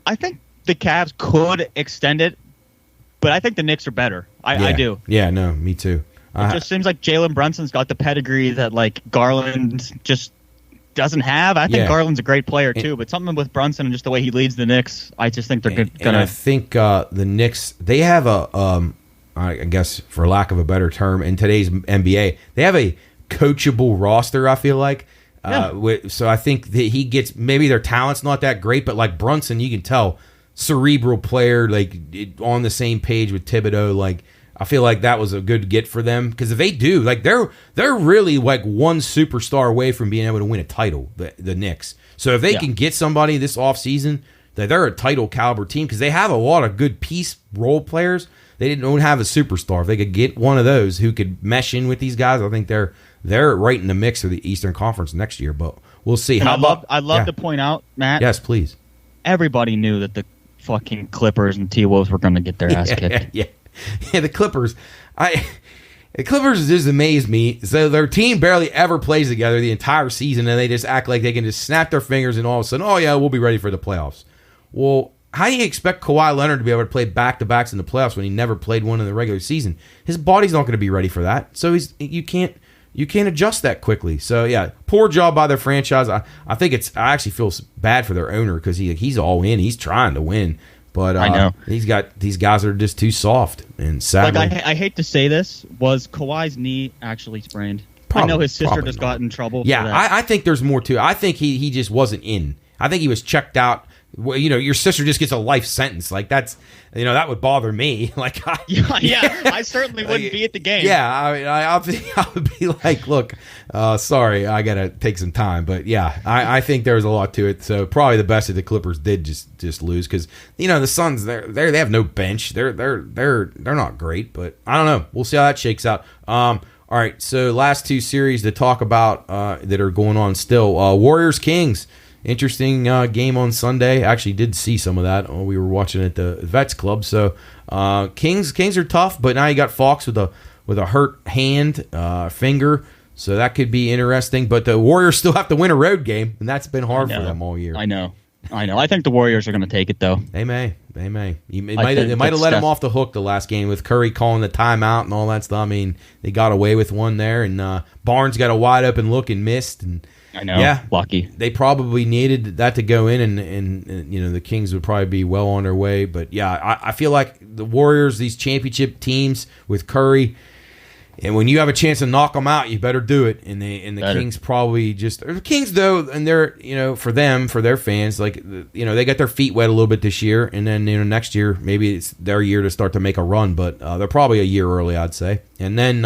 I think the Cavs could extend it, but I think the Knicks are better. I do. Yeah, no, me too. It just seems like Jalen Brunson's got the pedigree that like Garland just doesn't have. I think Garland's a great player too, but something with Brunson and just the way he leads the Knicks, I just think they're going to. I think the Knicks, they have I guess for lack of a better term, in today's NBA, they have a coachable roster. I feel like, so I think that he gets, maybe their talent's not that great, but like Brunson, you can tell, cerebral player, like on the same page with Thibodeau, like. I feel like that was a good get for them, because if they do, like they're really like one superstar away from being able to win a title, the Knicks. So if they can get somebody this offseason, that they're a title caliber team, because they have a lot of good piece role players. They don't have a superstar. If they could get one of those who could mesh in with these guys, I think they're right in the mix of the Eastern Conference next year. But we'll see. I'd love to point out, Matt. Yes, please. Everybody knew that the fucking Clippers and T-Wolves were going to get their ass kicked. Yeah, the Clippers. The Clippers just amaze me. So their team barely ever plays together the entire season, and they just act like they can just snap their fingers and all of a sudden, oh yeah, we'll be ready for the playoffs. Well, how do you expect Kawhi Leonard to be able to play back-to-backs in the playoffs when he never played one in the regular season? His body's not going to be ready for that. So you can't adjust that quickly. So yeah, poor job by their franchise. I actually feel bad for their owner, because he's all in. He's trying to win. But I know these guys are just too soft and sadly. Like I hate to say this, was Kawhi's knee actually sprained? I know his sister just got in trouble. Yeah, for that. I think there's more to it. I think he just wasn't in. I think he was checked out. Well, your sister just gets a life sentence. Like that would bother me. Like I certainly wouldn't be at the game. Yeah, I would be like, look, sorry, I gotta take some time. But yeah, I think there's a lot to it. So probably the best of the Clippers did just lose, because the Suns they have no bench. They're not great, but I don't know. We'll see how that shakes out. All right, so last two series to talk about that are going on still. Warriors Kings. Interesting game on Sunday. Actually did see some of that. We were watching at the Vets Club. So Kings are tough, but now you got Fox with a hurt hand, finger. So that could be interesting. But the Warriors still have to win a road game, and that's been hard for them all year. I know. I think the Warriors are going to take it, though. They may. They might have let them off the hook the last game with Curry calling the timeout and all that stuff. I mean, they got away with one there, and Barnes got a wide open look and missed. And I know. Yeah, lucky. They probably needed that to go in, and the Kings would probably be well on their way. But yeah, I feel like the Warriors, these championship teams with Curry, and when you have a chance to knock them out, you better do it. And the Kings probably the Kings though, and they're for their fans, like they got their feet wet a little bit this year, and then next year maybe it's their year to start to make a run. But they're probably a year early, I'd say. And then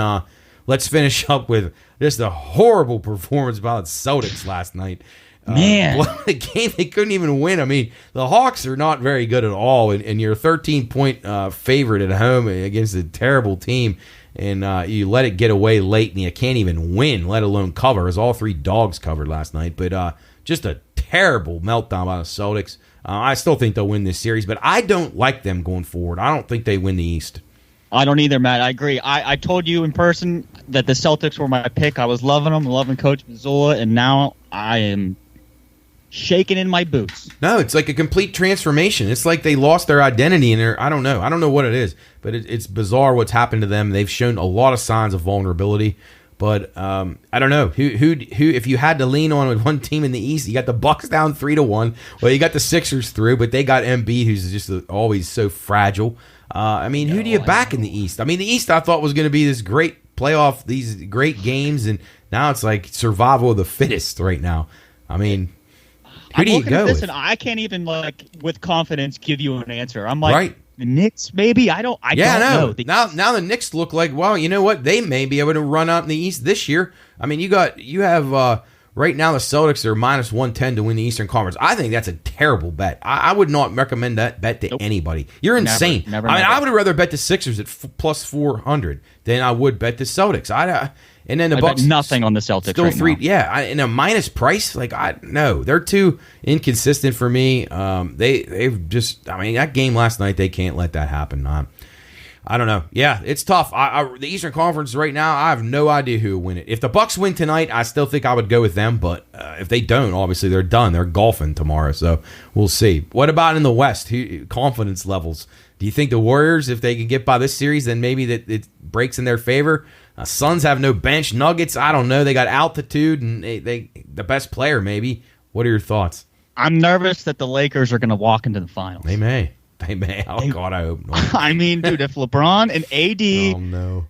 let's finish up with just a horrible performance by the Celtics last night. Man. The game they couldn't even win. I mean, the Hawks are not very good at all, and you're a 13-point favorite at home against a terrible team. and you let it get away late, and you can't even win, let alone cover, as all 3 dogs covered last night. But just a terrible meltdown by the Celtics. I still think they'll win this series, but I don't like them going forward. I don't think they win the East. I don't either, Matt. I agree. I told you in person that the Celtics were my pick. I was loving them, loving Coach Mazzulla, and now I am shaking in my boots. No, it's like a complete transformation. It's like they lost their identity, and I don't know what it is, but it's bizarre what's happened to them. They've shown a lot of signs of vulnerability, but I don't know who if you had to lean on with one team in the East, you got the Bucks down 3-1. Well, you got the Sixers through, but they got Embiid, who's just always so fragile. Who do you back in the East? I mean, the East I thought was going to be this great playoff, these great games, and now it's like survival of the fittest right now. I mean, who do you go with? And I can't even with confidence give you an answer. I'm like, right. The Knicks, maybe? I don't know. Now the Knicks look like, well, you know what? They may be able to run out in the East this year. I mean, you have right now the Celtics are minus 110 to win the Eastern Conference. I think that's a terrible bet. I would not recommend that bet to anybody. You're insane. Never. I would rather bet the Sixers at plus 400 than I would bet the Celtics. And then the Bucks bet nothing on the Celtics still right 3. now. Yeah, in a minus price, no, they're too inconsistent for me. They've just, I mean, that game last night, they can't let that happen. I don't know. Yeah, it's tough. The Eastern Conference right now, I have no idea who will win it. If the Bucks win tonight, I still think I would go with them. But if they don't, obviously they're done. They're golfing tomorrow, so we'll see. What about in the West? Confidence levels. Do you think the Warriors, if they can get by this series, then maybe that it breaks in their favor? Suns have no bench. Nuggets, I don't know. They got altitude and they the best player maybe. What are your thoughts? I'm nervous that the Lakers are going to walk into the finals. They may. Oh, God, I hope not. I mean, dude, if LeBron and AD, oh, no,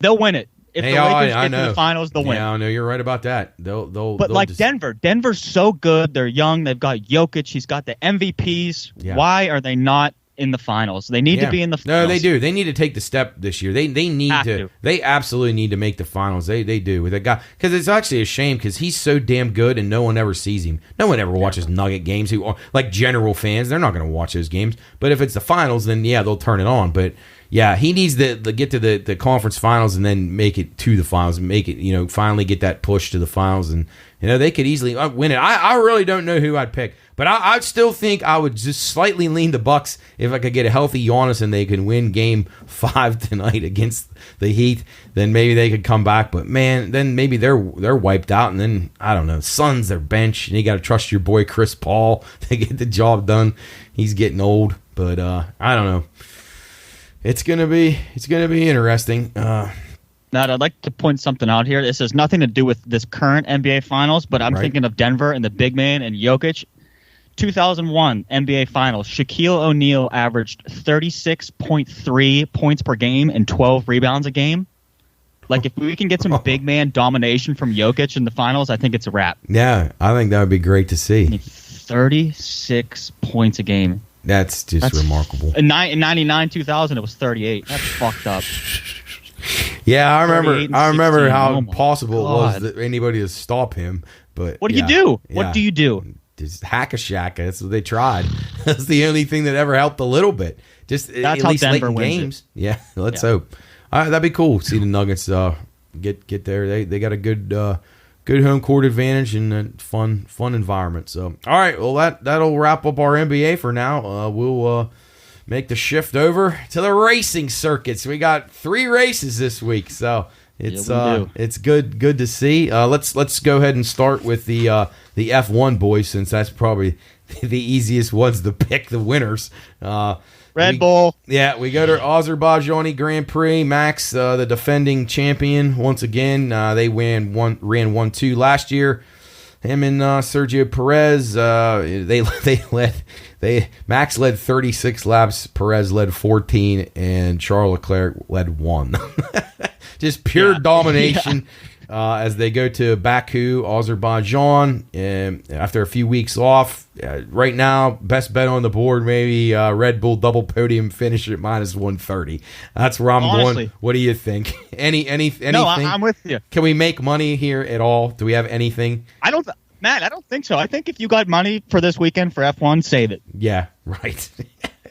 they'll win it. If the Lakers get to the finals, they'll win. Yeah, I know. You're right about that. But Denver's so good. They're young. They've got Jokic. He's got the MVPs. Yeah. Why are they not in the finals? They need to be in the finals. No, they do. They need to take the step this year. They need to. They absolutely need to make the finals. They do with a guy, because it's actually a shame because he's so damn good and no one ever sees him. No one ever watches Nugget games. Who are like general fans, they're not going to watch those games. But if it's the finals, then yeah, they'll turn it on. But yeah, he needs to get to the conference finals and then make it to the finals and make it, finally get that push to the finals. And they could easily win it. I really don't know who I'd pick. But I still think I would just slightly lean the Bucks if I could get a healthy Giannis and they can win Game 5 tonight against the Heat. Then maybe they could come back. But man, then maybe they're wiped out. And then I don't know. Suns, their bench, and you got to trust your boy Chris Paul to get the job done. He's getting old. But I don't know. It's gonna be interesting. Now, I'd like to point something out here. This has nothing to do with this current NBA Finals, but I'm thinking of Denver and the big man and Jokic. 2001 NBA Finals, Shaquille O'Neal averaged 36.3 points per game and 12 rebounds a game. Like, if we can get some big man domination from Jokic in the finals, I think it's a wrap. Yeah, I think that would be great to see. 36 points a game. That's remarkable. In 99, 2000, it was 38. That's fucked up. Yeah, I remember how impossible it was that anybody to stop him. But what do you do? What do you do? Just hack a shack. That's what they tried. That's the only thing that ever helped a little bit. Just that's at least Denver late in games. It. Yeah, let's hope. All right, that'd be cool. See the Nuggets get there. They got a good home court advantage and a fun environment. So, all right, well that'll wrap up our NBA for now. We'll make the shift over to the racing circuits. We got 3 races this week, so it's good to see. Let's go ahead and start with the F1 boys, since that's probably the easiest ones to pick the winners. Red Bull. Yeah, we go to Azerbaijani Grand Prix. Max, the defending champion, once again. They ran 1-2 last year. Him and Sergio Perez, Max led 36 laps, Perez led 14, and Charles Leclerc led 1. Just pure domination. As they go to Baku, Azerbaijan, and after a few weeks off. Right now, best bet on the board, maybe Red Bull double podium finish at minus 130. That's where I'm going. What do you think? Anything? No, I'm with you. Can we make money here at all? Do we have anything? Matt, I don't think so. I think if you got money for this weekend for F1, save it. Yeah, right.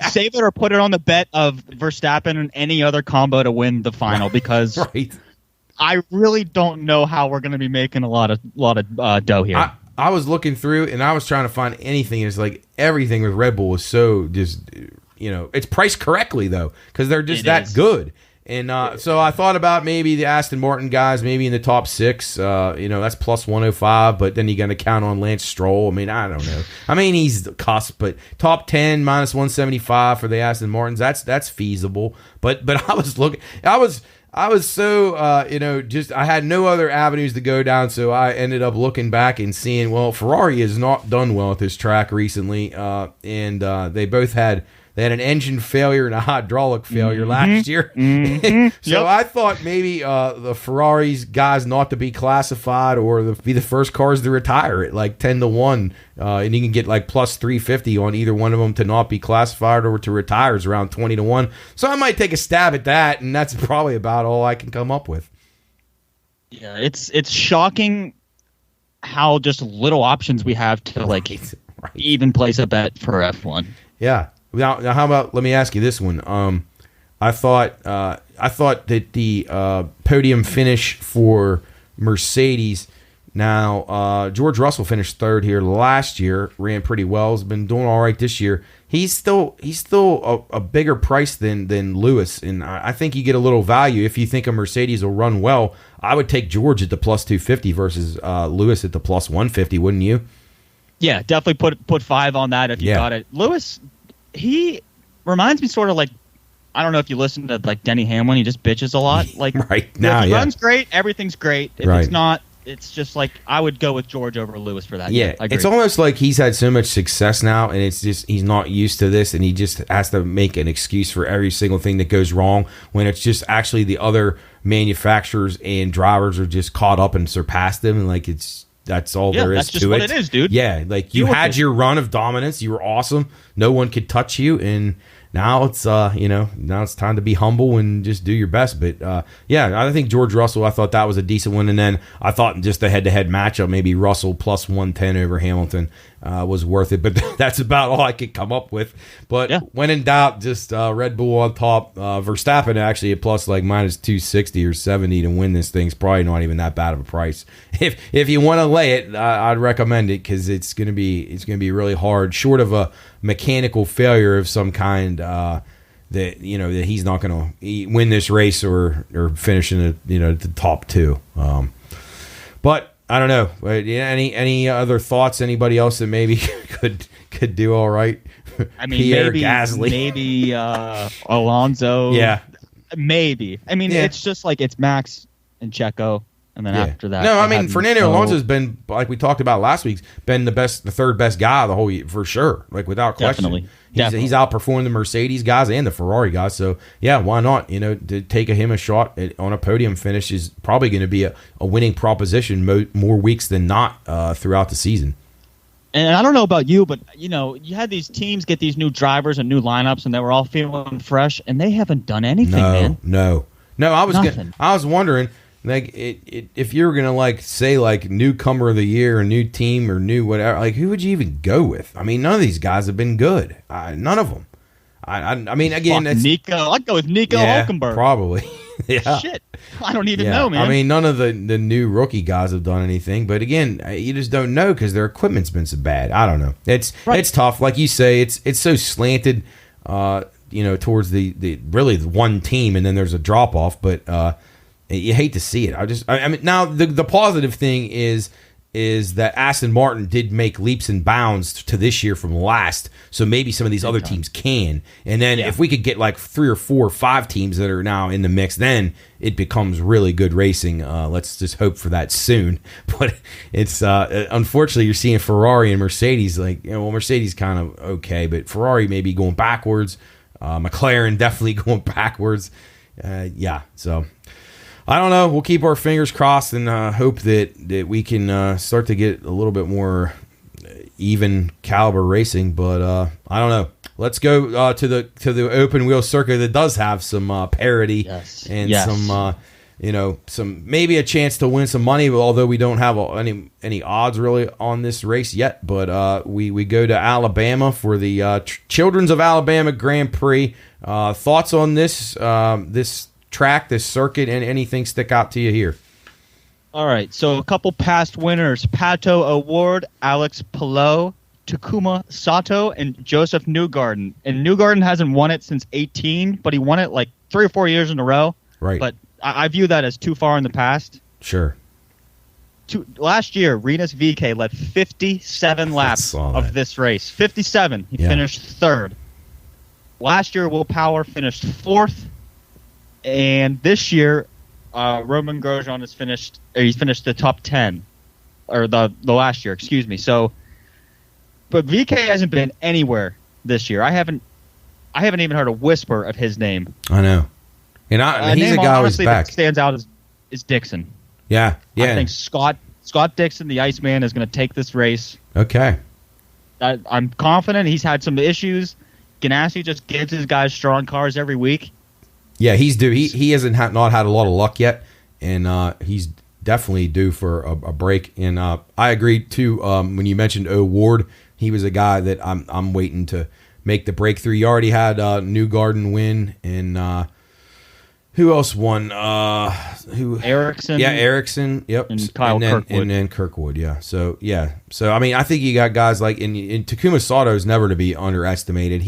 Save it or put it on the bet of Verstappen and any other combo to win the final because right. I really don't know how we're going to be making a lot of dough here. I was looking through and I was trying to find anything. It's like everything with Red Bull is so just, it's priced correctly though because they're just good. And so I thought about maybe the Aston Martin guys, maybe in the top 6. That's plus 105, but then you're going to count on Lance Stroll. I mean, I don't know. I mean, he's the cusp, but top 10 minus 175 for the Aston Martins. That's feasible. But I was looking. I was so I had no other avenues to go down, so I ended up looking back and seeing. Well, Ferrari has not done well at this track recently, and they both had. They had an engine failure and a hydraulic failure last year. So I thought maybe the Ferrari's guys not to be classified or be the first cars to retire at like 10-1. And you can get like plus 350 on either one of them to not be classified or to retire is around 20-1. So I might take a stab at that, and that's probably about all I can come up with. Yeah, it's shocking how just little options we have to even place a bet for F1. Yeah. Now, how about? Let me ask you this one. I thought that the podium finish for Mercedes. Now, George Russell finished 3rd here last year. Ran pretty well. Has been doing all right this year. He's still a bigger price than Lewis, and I think you get a little value if you think a Mercedes will run well. I would take George at the plus 250 versus Lewis at the plus 150, wouldn't you? Yeah, definitely put 5 on that if you got it. Lewis. He reminds me sort of like, I don't know if you listen to like Denny Hamlin. He just bitches a lot. Like right now, if he runs great, everything's great. If right. it's not, it's just like I would go with George over Lewis for that. Yeah, it's almost like he's had so much success now, and it's just he's not used to this, and he just has to make an excuse for every single thing that goes wrong. When it's just actually the other manufacturers and drivers are just caught up and surpassed them, and like that's all there is that's just to what it. It is, dude. Yeah, like you had your run of dominance, you were awesome. No one could touch you, and now it's now it's time to be humble and just do your best. But I think George Russell, I thought that was a decent one, and then I thought just a head-to-head matchup, maybe Russell plus 110 over Hamilton was worth it. But that's about all I could come up with. But when in doubt, just Red Bull on top. Verstappen actually at plus like minus 260 or 70 to win this thing's probably not even that bad of a price. If you want to lay it, I'd recommend it because it's gonna be really hard, short of a mechanical failure of some kind. That he's not going to win this race or finish in the top 2. But I don't know. Any other thoughts? Anybody else that maybe could do all right? I mean, Pierre Gasly, maybe Alonso. Yeah, maybe. I mean, it's just like it's Max and Checo. And then after that, no, I mean Fernando Alonso's been, like we talked about last week, been the 3rd best guy of the whole year for sure, like without question. Definitely. He's outperformed the Mercedes guys and the Ferrari guys. So yeah, why not? To take him a shot on a podium finish is probably going to be a winning proposition more weeks than not throughout the season. And I don't know about you, but you had these teams get these new drivers and new lineups, and they were all feeling fresh, and they haven't done anything, man. No. I was wondering. Like if you were gonna like say like newcomer of the year, or new team, or new whatever, like who would you even go with? I mean, none of these guys have been good. None of them. I mean, again, it's Nico. I'd go with Nico Hülkenberg. Probably. Yeah. Shit, I don't even know, man. I mean, none of the new rookie guys have done anything. But again, you just don't know because their equipment's been so bad. I don't know. It's tough, like you say. It's so slanted, towards the really the one team, and then there's a drop off, but. You hate to see it. I mean, now the positive thing is that Aston Martin did make leaps and bounds to this year from last, so maybe some of these other teams can. And then if we could get like 3 or 4 or 5 teams that are now in the mix, then it becomes really good racing. Let's just hope for that soon. But it's unfortunately you're seeing Ferrari and Mercedes Mercedes kind of okay, but Ferrari maybe going backwards. McLaren definitely going backwards. So. I don't know. We'll keep our fingers crossed and hope that we can start to get a little bit more even caliber racing. But I don't know. Let's go to the open wheel circuit that does have some parity and some some maybe a chance to win some money, although we don't have any odds really on this race yet. But we go to Alabama for the Children's of Alabama Grand Prix. Thoughts on this track, this circuit, and anything stick out to you here? All right, so a couple past winners: Pato O'Ward, Alex Palou, Takuma Sato, and Joseph Newgarden. And Newgarden hasn't won it since 2018, but he won it like 3 or 4 years in a row. Right. But I view that as too far in the past. Sure. Last year, Rinus VeeKay led 57 laps of this race. 57. He finished third. Last year, Will Power finished fourth. And this year, Roman Grosjean has finished the top 10. Or the last year, excuse me. So, but VeeKay hasn't been anywhere this year. I haven't even heard a whisper of his name. I know. And he's a guy who's back. That stands out is Dixon. Yeah. I think Scott Dixon, the Iceman, is going to take this race. Okay. I'm confident. He's had some issues. Ganassi just gives his guys strong cars every week. Yeah, he's due. He hasn't not had a lot of luck yet, and he's definitely due for a break. And I agree too. When you mentioned O'Ward, he was a guy that I'm waiting to make the breakthrough. You already had Newgarden win, and who else won? Ericsson. Yeah, Ericsson. Yep. And Kirkwood. And then Kirkwood, yeah. So, I mean, I think you got guys like, and Takuma Sato is never to be underestimated.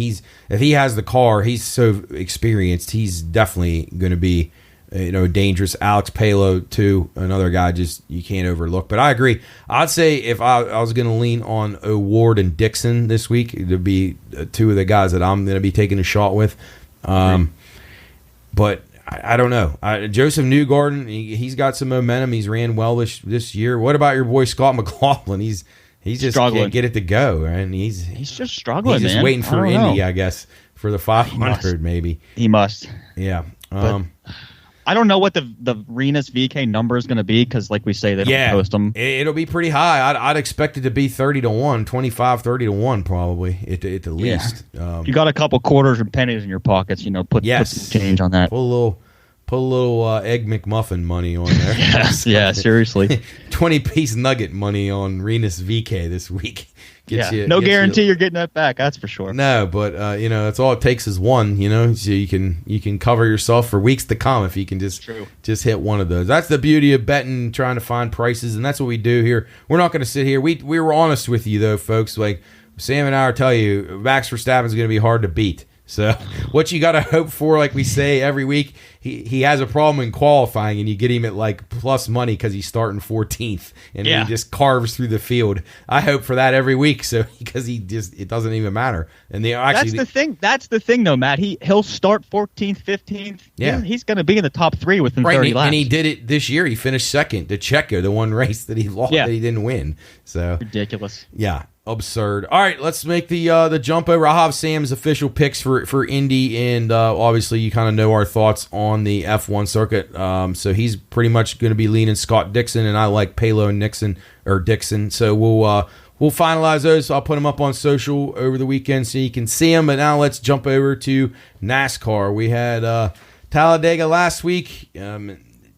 If he has the car, he's so experienced, he's definitely going to be, dangerous. Alex Palou, too, another guy just you can't overlook. But I agree. I'd say if I was going to lean on O'Ward and Dixon this week, it would be two of the guys that I'm going to be taking a shot with. But I don't know. Joseph Newgarden, he's got some momentum. He's ran well this year. What about your boy Scott McLaughlin? He's just struggling. Can't get it to go, right? And he's just struggling. He's just waiting for Indy, I guess, for the 500 maybe. He must. Yeah. I don't know what the Rinus VeeKay number is going to be because, like we say, they don't post them. It'll be pretty high. I'd expect it to be 30-1, 25-30-1 probably at the least. You got a couple quarters and pennies in your pockets, put some change on that. Put a little Egg McMuffin money on there. Yeah, seriously. 20-piece nugget money on Rinus VeeKay this week. No guarantee you're getting that back. That's for sure. No, but that's all it takes is one. So you can cover yourself for weeks to come if you can just hit one of those. That's the beauty of betting, trying to find prices, and that's what we do here. We're not going to sit here. We were honest with you though, folks. Like Sam and I are telling you, Max Verstappen is going to be hard to beat. So what you got to hope for, like we say every week, he has a problem in qualifying, and you get him at like plus money because he's starting 14th, and he just carves through the field. I hope for that every week, so because it doesn't even matter. And that's the thing. That's the thing, though, Matt. He'll start 14th, 15th. Yeah, he's going to be in the top 3 within 30 laps. And he did it this year. He finished second to Checo, the one race that he lost that he didn't win. So ridiculous. Yeah. Absurd. All right, let's make the jump over. I'll have Sam's official picks for Indy, and obviously you kind of know our thoughts on the F1 circuit. So he's pretty much going to be leaning Scott Dixon, and I like Palou and Dixon. So we'll finalize those. So I'll put them up on social over the weekend so you can see them. But now let's jump over to NASCAR. We had Talladega last week.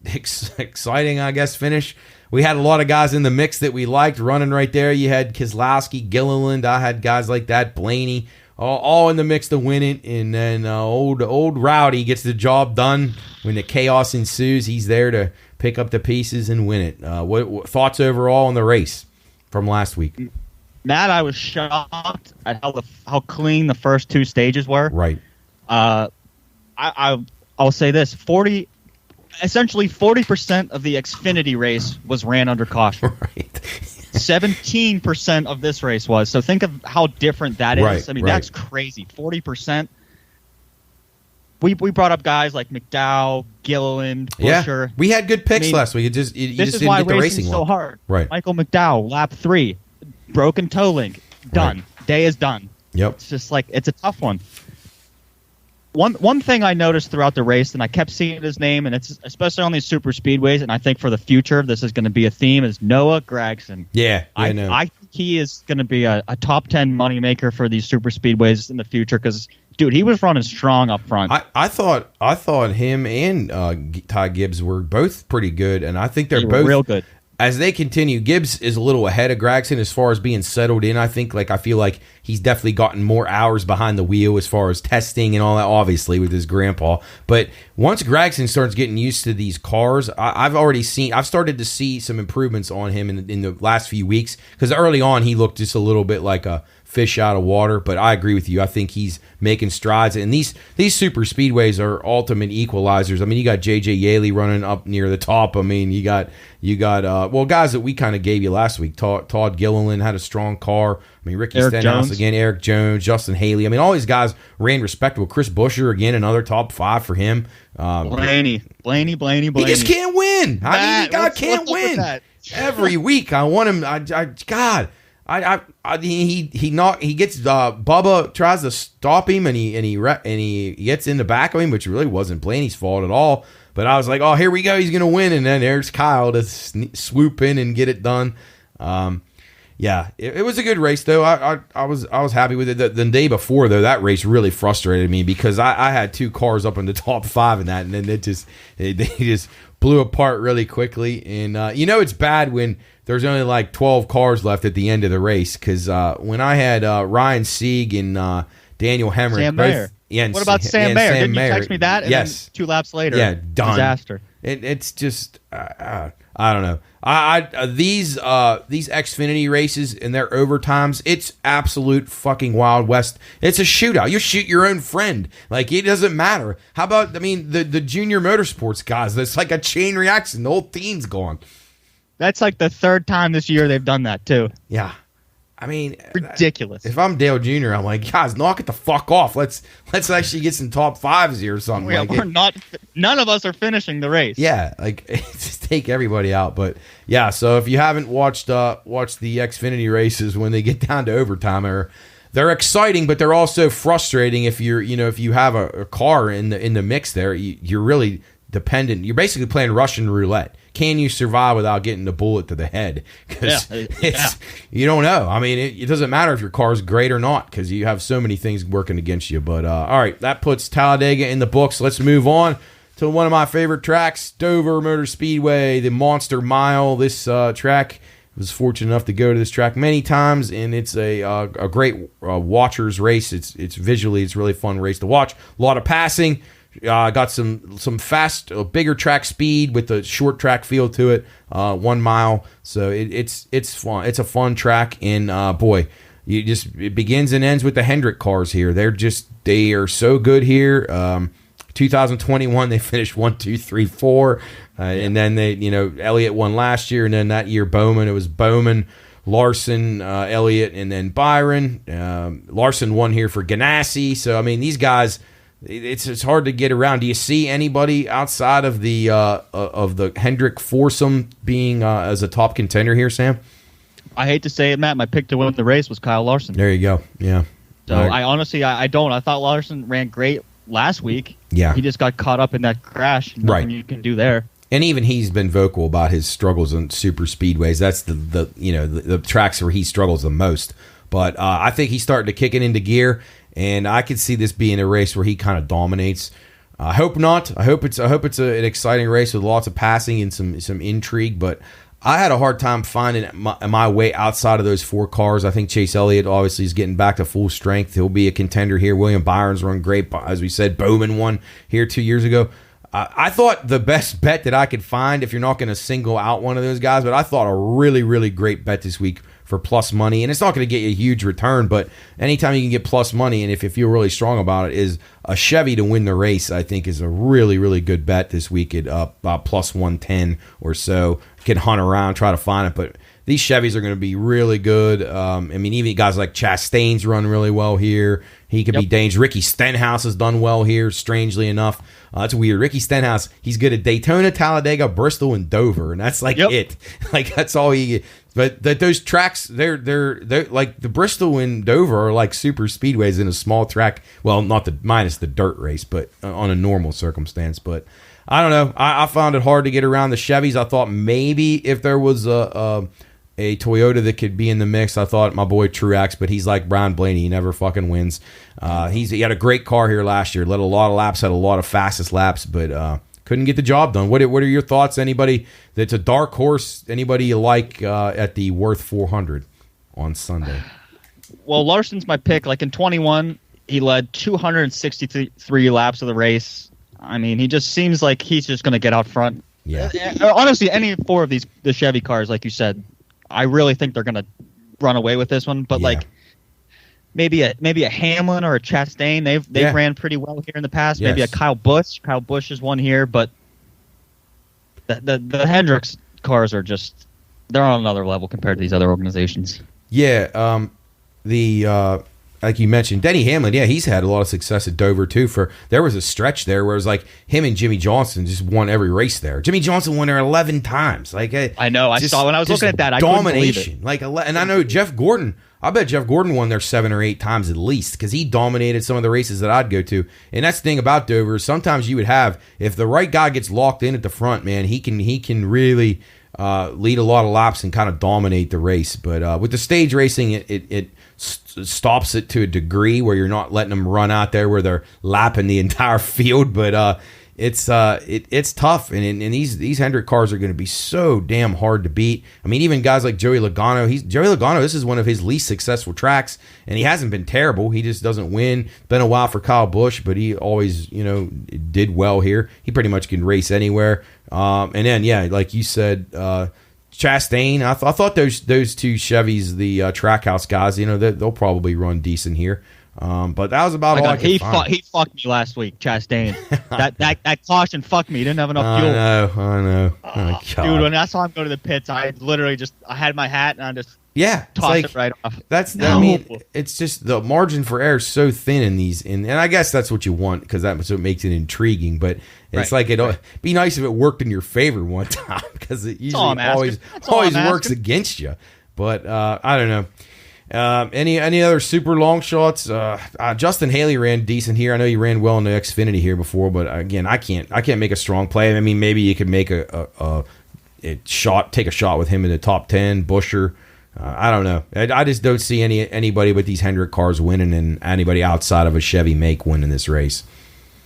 Exciting, I guess, finish. We had a lot of guys in the mix that we liked running right there. You had Keselowski, Gilliland. I had guys like that, Blaney, all in the mix to win it. And then old Rowdy gets the job done. When the chaos ensues, he's there to pick up the pieces and win it. What thoughts overall on the race from last week? Matt, I was shocked at how clean the first 2 stages were. Right. I'll say this: essentially 40% of the Xfinity race was ran under caution. Right. 17% of this race was. So think of how different that is. Right, I mean, that's crazy. 40%. We brought up guys like McDowell, Gilliland, Buescher. Yeah, we had good picks last week. You just didn't get the racing so hard. Right. Michael McDowell, lap 3, broken toe link, done. Right. Day is done. Yep. It's just like it's a tough one. One thing I noticed throughout the race, and I kept seeing his name, and it's especially on these super speedways, and I think for the future this is going to be a theme, is Noah Gragson. Yeah, I think he is going to be a top 10 moneymaker for these super speedways in the future because Dude, he was running strong up front. I thought him and Ty Gibbs were both pretty good, and I think they're both real good. As they continue. Gibbs is a little ahead of Gregson as far as being settled in. I feel like he's definitely gotten more hours behind the wheel as far as testing and all that, obviously with his grandpa. But once Gregson starts getting used to these cars, I've started to see some improvements on him in the last few weeks, because early on he looked just a little bit like a fish out of water. But I agree with you. I think he's making strides, and these super speedways are ultimate equalizers. I mean, you got JJ Yaley running up near the top. I mean, you got guys that we kind of gave you last week. Todd Gilliland had a strong car. I mean, Ricky Stenhouse again, Eric Jones, Justin Haley. I mean, all these guys ran respectable. Chris Buescher again, another top 5 for him. Blaney. He just can't win. God can't win. Every week I want him. He gets Bubba tries to stop him, and he gets in the back of him, which really wasn't Blaney's fault at all. But I was like, oh, here we go, he's gonna win, and then there's Kyle to swoop in and get it done. Yeah, it was a good race though. I was happy with it. The day before though, that race really frustrated me because I had 2 cars up in the top 5 in that, and then they just blew apart really quickly. And it's bad when there's only like 12 cars left at the end of the race, because when I had Ryan Sieg and Daniel Hemrick, Sam Mayer. What about Sam Mayer? Didn't you text me that? And yes. Then 2 laps later, done. Disaster. It's just I don't know. These Xfinity races and their overtimes, it's absolute fucking Wild West. It's a shootout. You shoot your own friend. Like, it doesn't matter. How about, the junior motorsports guys? That's like a chain reaction. The whole team's gone. That's like the 3rd time this year they've done that too. Yeah. Ridiculous. If I'm Dale Jr., I'm like, guys, knock it the fuck off. Let's actually get some top 5s here or something. None of us are finishing the race. Yeah, like, just take everybody out. But yeah, so if you haven't watched the Xfinity races when they get down to overtime, they're exciting, but they're also frustrating if you have a car in the mix there. You're really dependent. You're basically playing Russian roulette. Can you survive without getting the bullet to the head? Because you don't know. I mean, it doesn't matter if your car's great or not, because you have so many things working against you. But all right, that puts Talladega in the books. Let's move on to one of my favorite tracks, Dover Motor Speedway, the Monster Mile. This track, I was fortunate enough to go to this track many times, and it's a great watcher's race. It's visually, it's a really fun race to watch. A lot of passing. Got some fast, bigger track speed with the short track feel to it. 1 mile, so it's fun. It's a fun track, and boy, it begins and ends with the Hendrick cars here. They are so good here. 2021 they finished 1, 2, 3, 4, and then Elliott won last year, and then that year Bowman. It was Bowman, Larson, Elliott, and then Byron. Larson won here for Ganassi. So these guys. It's hard to get around. Do you see anybody outside of the Hendrick foursome being as a top contender here, Sam? I hate to say it, Matt. My pick to win the race was Kyle Larson. There you go. Yeah. So I honestly don't. I thought Larson ran great last week. Yeah. He just got caught up in that crash. Nothing you can do there. And even he's been vocal about his struggles on super speedways. That's the tracks where he struggles the most. But I think he's starting to kick it into gear. And I could see this being a race where he kind of dominates. I hope not. I hope it's an exciting race with lots of passing and some intrigue. But I had a hard time finding my way outside of those 4 cars. I think Chase Elliott obviously is getting back to full strength. He'll be a contender here. William Byron's run great. As we said, Bowman won here 2 years ago. I thought the best bet that I could find, if you're not going to single out one of those guys, but I thought a really, really great bet this week for plus money, and it's not going to get you a huge return, but anytime you can get plus money, and if you feel really strong about it, is a Chevy to win the race. I think is a really, really good bet this week at about plus 110 or so. You can hunt around, try to find it, but these Chevys are going to be really good. Even guys like Chastain's run really well here. He could be dangerous. Ricky Stenhouse has done well here, strangely enough. That's weird. Ricky Stenhouse, he's good at Daytona, Talladega, Bristol, and Dover, and that's like it. Like, that's all he. But those tracks, they're like the Bristol and Dover are like super speedways in a small track. Well, not minus the dirt race, but on a normal circumstance. But I don't know. I found it hard to get around the Chevys. I thought maybe if there was a Toyota that could be in the mix. I thought my boy Truex, but he's like Brian Blaney. He never fucking wins. He had a great car here last year. Led a lot of laps, had a lot of fastest laps, but couldn't get the job done. What are your thoughts? Anybody that's a dark horse? Anybody you like at the Worth 400 on Sunday? Well, Larson's my pick. Like in 21, he led 263 laps of the race. I mean, he just seems like he's just going to get out front. Yeah. Honestly, any four of the Chevy cars, like you said, I really think they're going to run away with this one. But like maybe a Hamlin or a Chastain, they've ran pretty well here in the past. Maybe a Kyle Busch. Kyle Busch is one here, but the Hendricks cars are just they're on another level compared to these other organizations. Yeah. Like you mentioned, Denny Hamlin, he's had a lot of success at Dover too. There was a stretch there where it was like him and Jimmy Johnson just won every race there. Jimmy Johnson won there 11 times. Like I know, I saw when I was looking at that, I couldn't believe it. Like, and I know Jeff Gordon. I bet Jeff Gordon won there 7 or 8 times at least because he dominated some of the races that I'd go to. And that's the thing about Dover. Sometimes you would have, if the right guy gets locked in at the front, man, he can really lead a lot of laps and kind of dominate the race. But with the stage racing, it stops it to a degree where you're not letting them run out there where they're lapping the entire field. But it's tough, and these Hendrick cars are going to be so damn hard to beat. I mean, even guys like Joey Logano. This is one of his least successful tracks, and he hasn't been terrible. He just doesn't win. Been a while for Kyle Busch, but he always did well here. He pretty much can race anywhere. And then like you said, Chastain. I thought those two Chevys, the Trackhouse guys, they'll probably run decent here. But that was about all I could find. He fucked me last week, Chastain. that caution fucked me. He didn't have enough fuel. I know. Oh, dude, when I saw him go to the pits, I literally I had my hat and I just tossed it right off. I mean, it's just the margin for error is so thin in these, and I guess that's what you want because that's what makes it intriguing. But it's it'd be nice if it worked in your favor one time because it usually always works against you. But I don't know. Any other super long shots? Justin Haley ran decent here. I know he ran well in the Xfinity here before, but again, I can't make a strong play. I mean, maybe you could make take a shot with him in the top 10. Buescher, I don't know. I just don't see anybody but these Hendrick cars winning, and anybody outside of a Chevy make winning this race.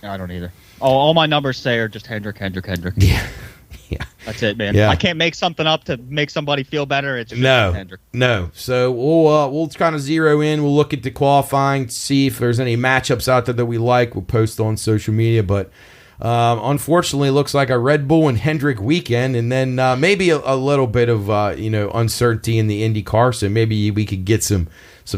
I don't either. All my numbers say are just Hendrick. Yeah. Yeah. That's it, man. Yeah. I can't make something up to make somebody feel better. It's just Hendrick. No. So we'll kind of zero in. We'll look at the qualifying, see if there's any matchups out there that we like. We'll post on social media. But unfortunately, it looks like a Red Bull and Hendrick weekend, and then maybe a little bit of uncertainty in the IndyCar. So maybe we could get some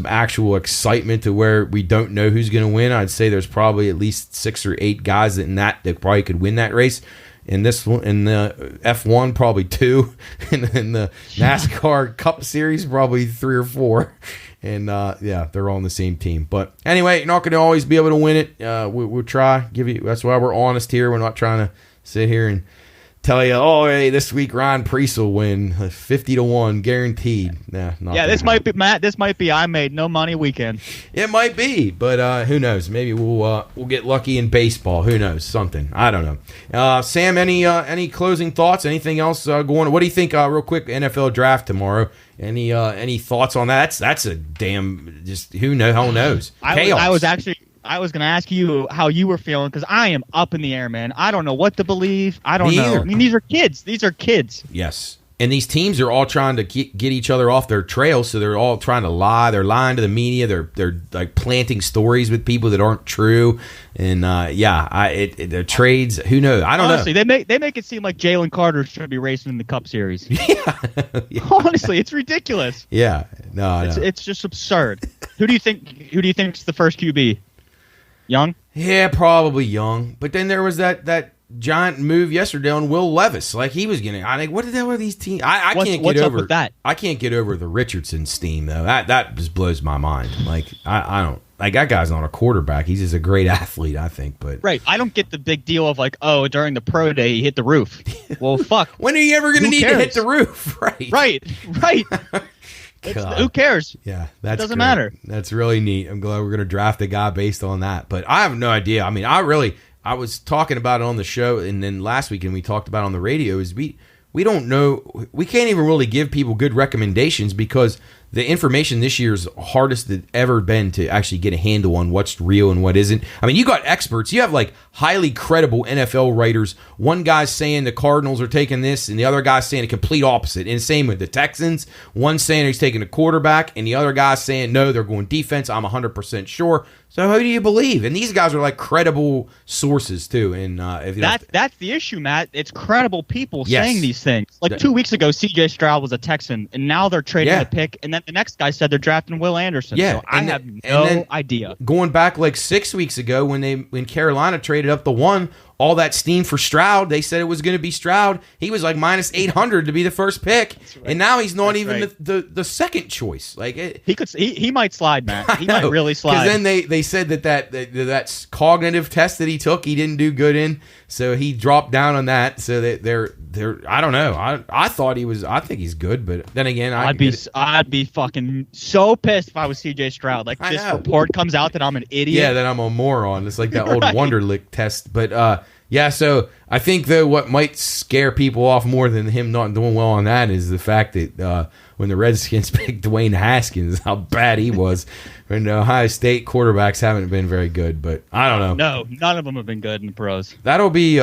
actual excitement to where we don't know who's going to win. I'd say there's probably at least 6 or 8 guys that probably could win that race. In this one, in the F1, probably 2. In the NASCAR Cup Series, probably 3 or 4. And they're all on the same team. But anyway, you're not going to always be able to win it. We'll try. That's why we're honest here. We're not trying to sit here and tell you, hey, this week Ryan Preece will win 50-1 guaranteed. This might be Matt. This might be I made no money weekend. It might be, but who knows? Maybe we'll get lucky in baseball. Who knows? Something. I don't know. Sam, any closing thoughts? Anything else going on? What do you think? Real quick, NFL draft tomorrow. Any thoughts on that? That's a damn just who knows. Chaos. I was going to ask you how you were feeling because I am up in the air, man. I don't know what to believe. I don't know. I mean, these are kids. Yes. And these teams are all trying to get each other off their trail, so they're all trying to lie. They're lying to the media. They're like planting stories with people that aren't true. And the trades. Who knows? I don't know. Honestly, they make it seem like Jalen Carter should be racing in the Cup Series. Yeah. Honestly, it's ridiculous. Yeah. No. It's just absurd. Who do you think is the first QB? Young? Yeah, probably Young. But then there was that giant move yesterday on Will Levis. Like he was getting. I think what the hell are these teams? I can't get over that. I can't get over the Richardson steam though. That just blows my mind. Like I don't like that guy's not a quarterback. He's just a great athlete, I think. But right, I don't get the big deal of like, during the pro day he hit the roof. Well, fuck. When are you ever going to need to hit the roof? Right. Who cares? Yeah, that doesn't matter. That's really neat. I'm glad we're going to draft a guy based on that. But I have no idea. I mean, I was talking about it on the show, and then last weekend we talked about it on the radio. Is we we don't know. We can't even really give people good recommendations because the information this year is hardest it's ever been to actually get a handle on what's real and what isn't. I mean, you got experts. You have like highly credible NFL writers. One guy's saying the Cardinals are taking this, and the other guy's saying the complete opposite. And same with the Texans. One saying he's taking a quarterback, and the other guy's saying no, they're going defense. I'm 100% sure. So who do you believe? And these guys are like credible sources too. And if that's the issue, Matt. It's credible people Yes. saying these things. Like 2 weeks ago, C.J. Stroud was a Texan, and now they're trading the pick. And then the next guy said they're drafting Will Anderson. Yeah, so I have no idea. Going back like 6 weeks ago when Carolina traded up the one, all that steam for Stroud, they said it was going to be Stroud. He was like minus 800 to be the first pick, right. And now he's not even the second choice. Like he might slide, Matt. He might really slide. Because then they said that cognitive test that he took, he didn't do good in, so he dropped down on that. So they're I don't know. I thought he was. I think he's good, but then again, I'd be fucking so pissed if I was CJ Stroud. Like this report comes out that I'm an idiot. Yeah, that I'm a moron. It's like that old Wonderlic test. But yeah, so I think though what might scare people off more than him not doing well on that is the fact that when the Redskins picked Dwayne Haskins, how bad he was. And Ohio State quarterbacks haven't been very good, but I don't know. No, none of them have been good in the pros. That'll be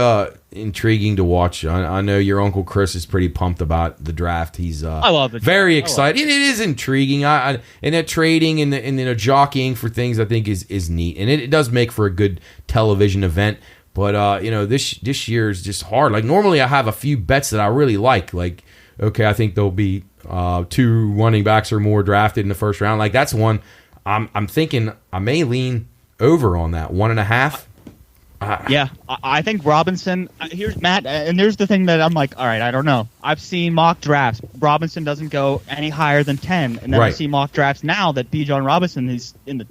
intriguing to watch. I know your Uncle Chris is pretty pumped about the draft. He's I love it. Very excited. It is intriguing. And that trading and the jockeying for things I think is neat, and it does make for a good television event. But this year is just hard. Like normally I have a few bets that I really like. Like okay, I think there'll be 2 running backs or more drafted in the first round. Like that's one. I'm thinking I may lean over on that 1.5. Yeah, I think Robinson. Here's Matt, and here's the thing that I'm like, all right, I don't know. I've seen mock drafts. Robinson doesn't go any higher than 10, and then I see mock drafts now that Bijan Robinson is in the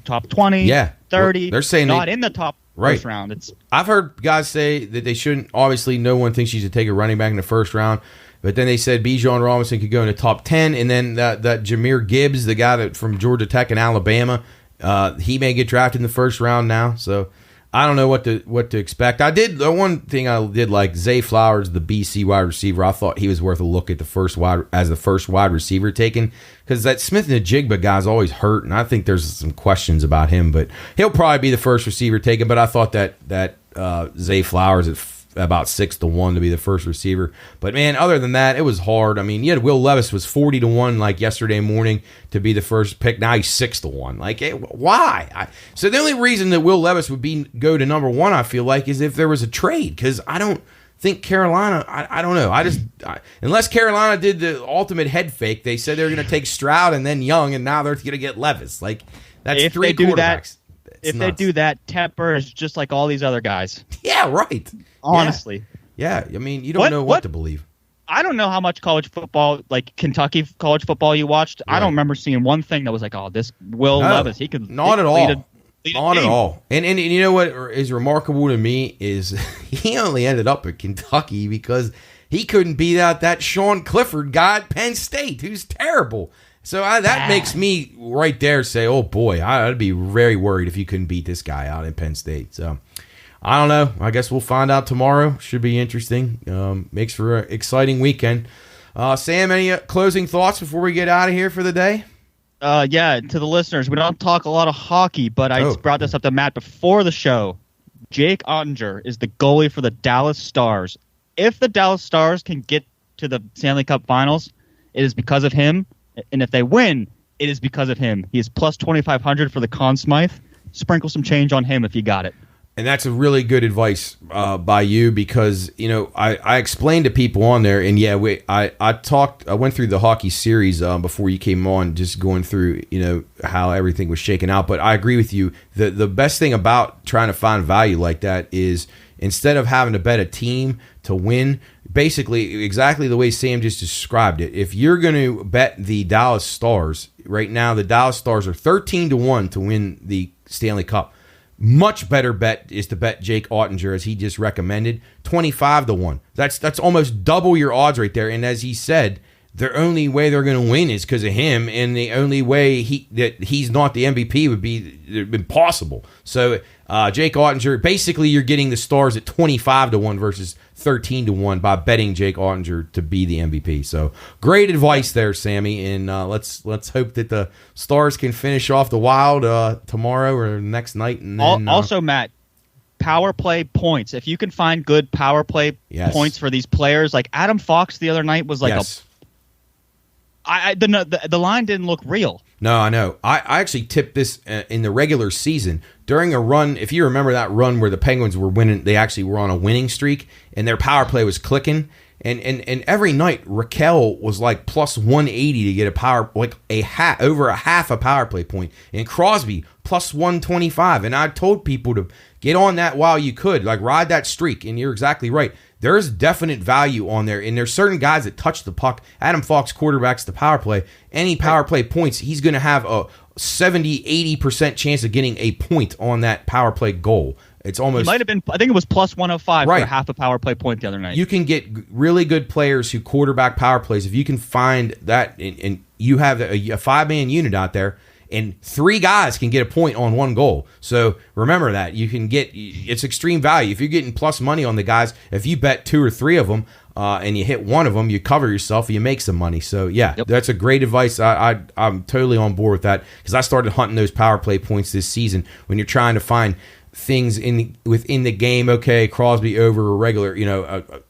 top 20, 30. They're saying not in the top first round. I've heard guys say that they shouldn't. Obviously, no one thinks you should take a running back in the first round. But then they said Bijan Robinson could go in the top 10, and then that Jahmyr Gibbs, the guy from Georgia Tech and Alabama, he may get drafted in the first round now. So I don't know what to expect. The one thing I did like Zay Flowers, the BC wide receiver. I thought he was worth a look at the first wide receiver taken because that Smith and Jigba guy's always hurt, and I think there's some questions about him. But he'll probably be the first receiver taken. But I thought that Zay Flowers at about 6-1 to be the first receiver. But man, other than that, it was hard. I mean, you had Will Levis was 40-1 like yesterday morning to be the first pick. Now he's 6-1. Like, why? So the only reason that Will Levis would go to number 1, I feel like, is if there was a trade. Because I don't think Carolina. I don't know. Unless Carolina did the ultimate head fake, they said they were going to take Stroud and then Young, and now they're going to get Levis. Like that's if 3 quarterbacks. They do that, Tepper is just like all these other guys. Yeah, right. Honestly. Yeah, I mean, you don't know what to believe. I don't know how much college football, like Kentucky college football, you watched. Right. I don't remember seeing one thing that was like, oh, this Will Levis, he could not at all. Not at all. And you know what is remarkable to me is he only ended up at Kentucky because he couldn't beat out that Sean Clifford guy at Penn State, who's terrible. So that makes me right there say, oh boy, I'd be very worried if you couldn't beat this guy out in Penn State. So I don't know. I guess we'll find out tomorrow. Should be interesting. Makes for an exciting weekend. Sam, any closing thoughts before we get out of here for the day? Yeah, to the listeners, we don't talk a lot of hockey, but I brought this up to Matt before the show. Jake Ottinger is the goalie for the Dallas Stars. If the Dallas Stars can get to the Stanley Cup Finals, it is because of him. And if they win, it is because of him. He is plus 2,500 for the Conn Smythe. Sprinkle some change on him if you got it. And that's a really good advice by you because, I explained to people on there, and I went through the hockey series before you came on, just going through, how everything was shaken out. But I agree with you. The best thing about trying to find value like that is instead of having to bet a team to win, basically exactly the way Sam just described it. If you're going to bet the Dallas Stars, right now the Dallas Stars are 13-1 to win the Stanley Cup. Much better bet is to bet Jake Ottinger, as he just recommended, 25-1. That's almost double your odds right there. And as he said, the only way they're going to win is because of him, and the only way he's not the MVP would be impossible. So Jake Ottinger, basically you're getting the Stars at 25-1 versus 13-1 by betting Jake Ottinger to be the MVP. So great advice there, Sammy, and let's hope that the Stars can finish off the Wild tomorrow or next night. And then, also, Matt, power play points. If you can find good power play points for these players, like Adam Fox the other night was like the line didn't look real. No, I know. I actually tipped this in the regular season during a run. If you remember that run where the Penguins were winning, they actually were on a winning streak, and their power play was clicking. And every night Raquel was like plus 180 to get a power, like over a half a power play point, and Crosby plus 125. And I told people to get on that while you could, like ride that streak. And you're exactly right. There's definite value on there, and there's certain guys that touch the puck. Adam Fox quarterbacks the power play. Any power play points, he's going to have a 70-80% chance of getting a point on that power play goal. It's almost. It might have been. I think it was plus 105 for half a power play point the other night. You can get really good players who quarterback power plays if you can find that, and you have a 5-man unit out there. And 3 guys can get a point on 1 goal. So remember that. You can get, it's extreme value. If you're getting plus money on the guys, if you bet 2 or 3 of them and you hit 1 of them, you cover yourself and you make some money. So yeah, That's a great advice. I'm totally on board with that, because I started hunting those power play points this season when you're trying to find things within the game. Okay, Crosby over a regular,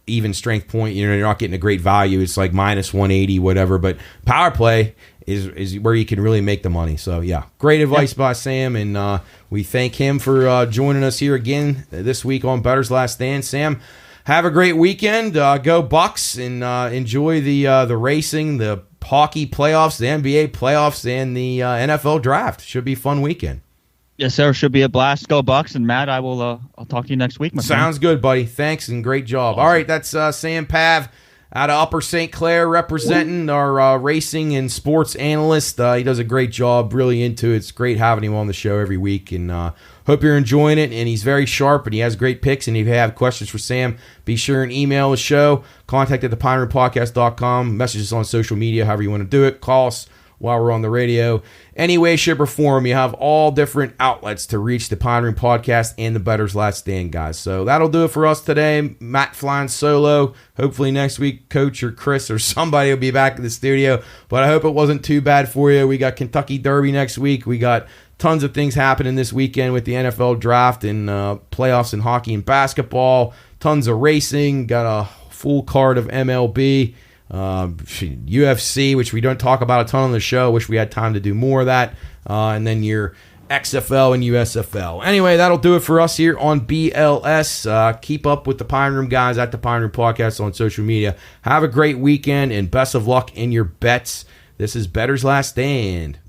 even strength point. You're not getting a great value. It's like minus 180, whatever. But power play is where you can really make the money. So yeah, great advice by Sam, and we thank him for joining us here again this week on Bettor's Last Stand. Sam, have a great weekend. Go Bucks, and enjoy the racing, the hockey playoffs, the NBA playoffs, and the NFL draft. Should be a fun weekend. Yes, sir. Should be a blast. Go Bucks. And Matt, I'll talk to you next week. Sounds good, buddy. Thanks, and great job. Awesome. All right, that's Sam Pav out of Upper St. Clair, representing our racing and sports analyst. He does a great job, really into it. It's great having him on the show every week, and hope you're enjoying it. And he's very sharp, and he has great picks. And if you have questions for Sam, be sure and email the show, contact at thepineroodpodcast.com, message us on social media, however you want to do it, call us while we're on the radio. Any way, shape, or form, you have all different outlets to reach the Pine Room Podcast and the Bettor's Last Stand, guys. So that'll do it for us today. Matt flying solo. Hopefully next week, Coach or Chris or somebody will be back in the studio. But I hope it wasn't too bad for you. We got Kentucky Derby next week. We got tons of things happening this weekend with the NFL draft and playoffs in hockey and basketball. Tons of racing. Got a full card of MLB. UFC, which we don't talk about a ton on the show. Wish we had time to do more of that. And then your XFL and USFL. Anyway, that'll do it for us here on BLS. Keep up with the Pine Room guys at the Pine Room Podcast on social media. Have a great weekend, and best of luck in your bets. This is Bettor's Last Stand.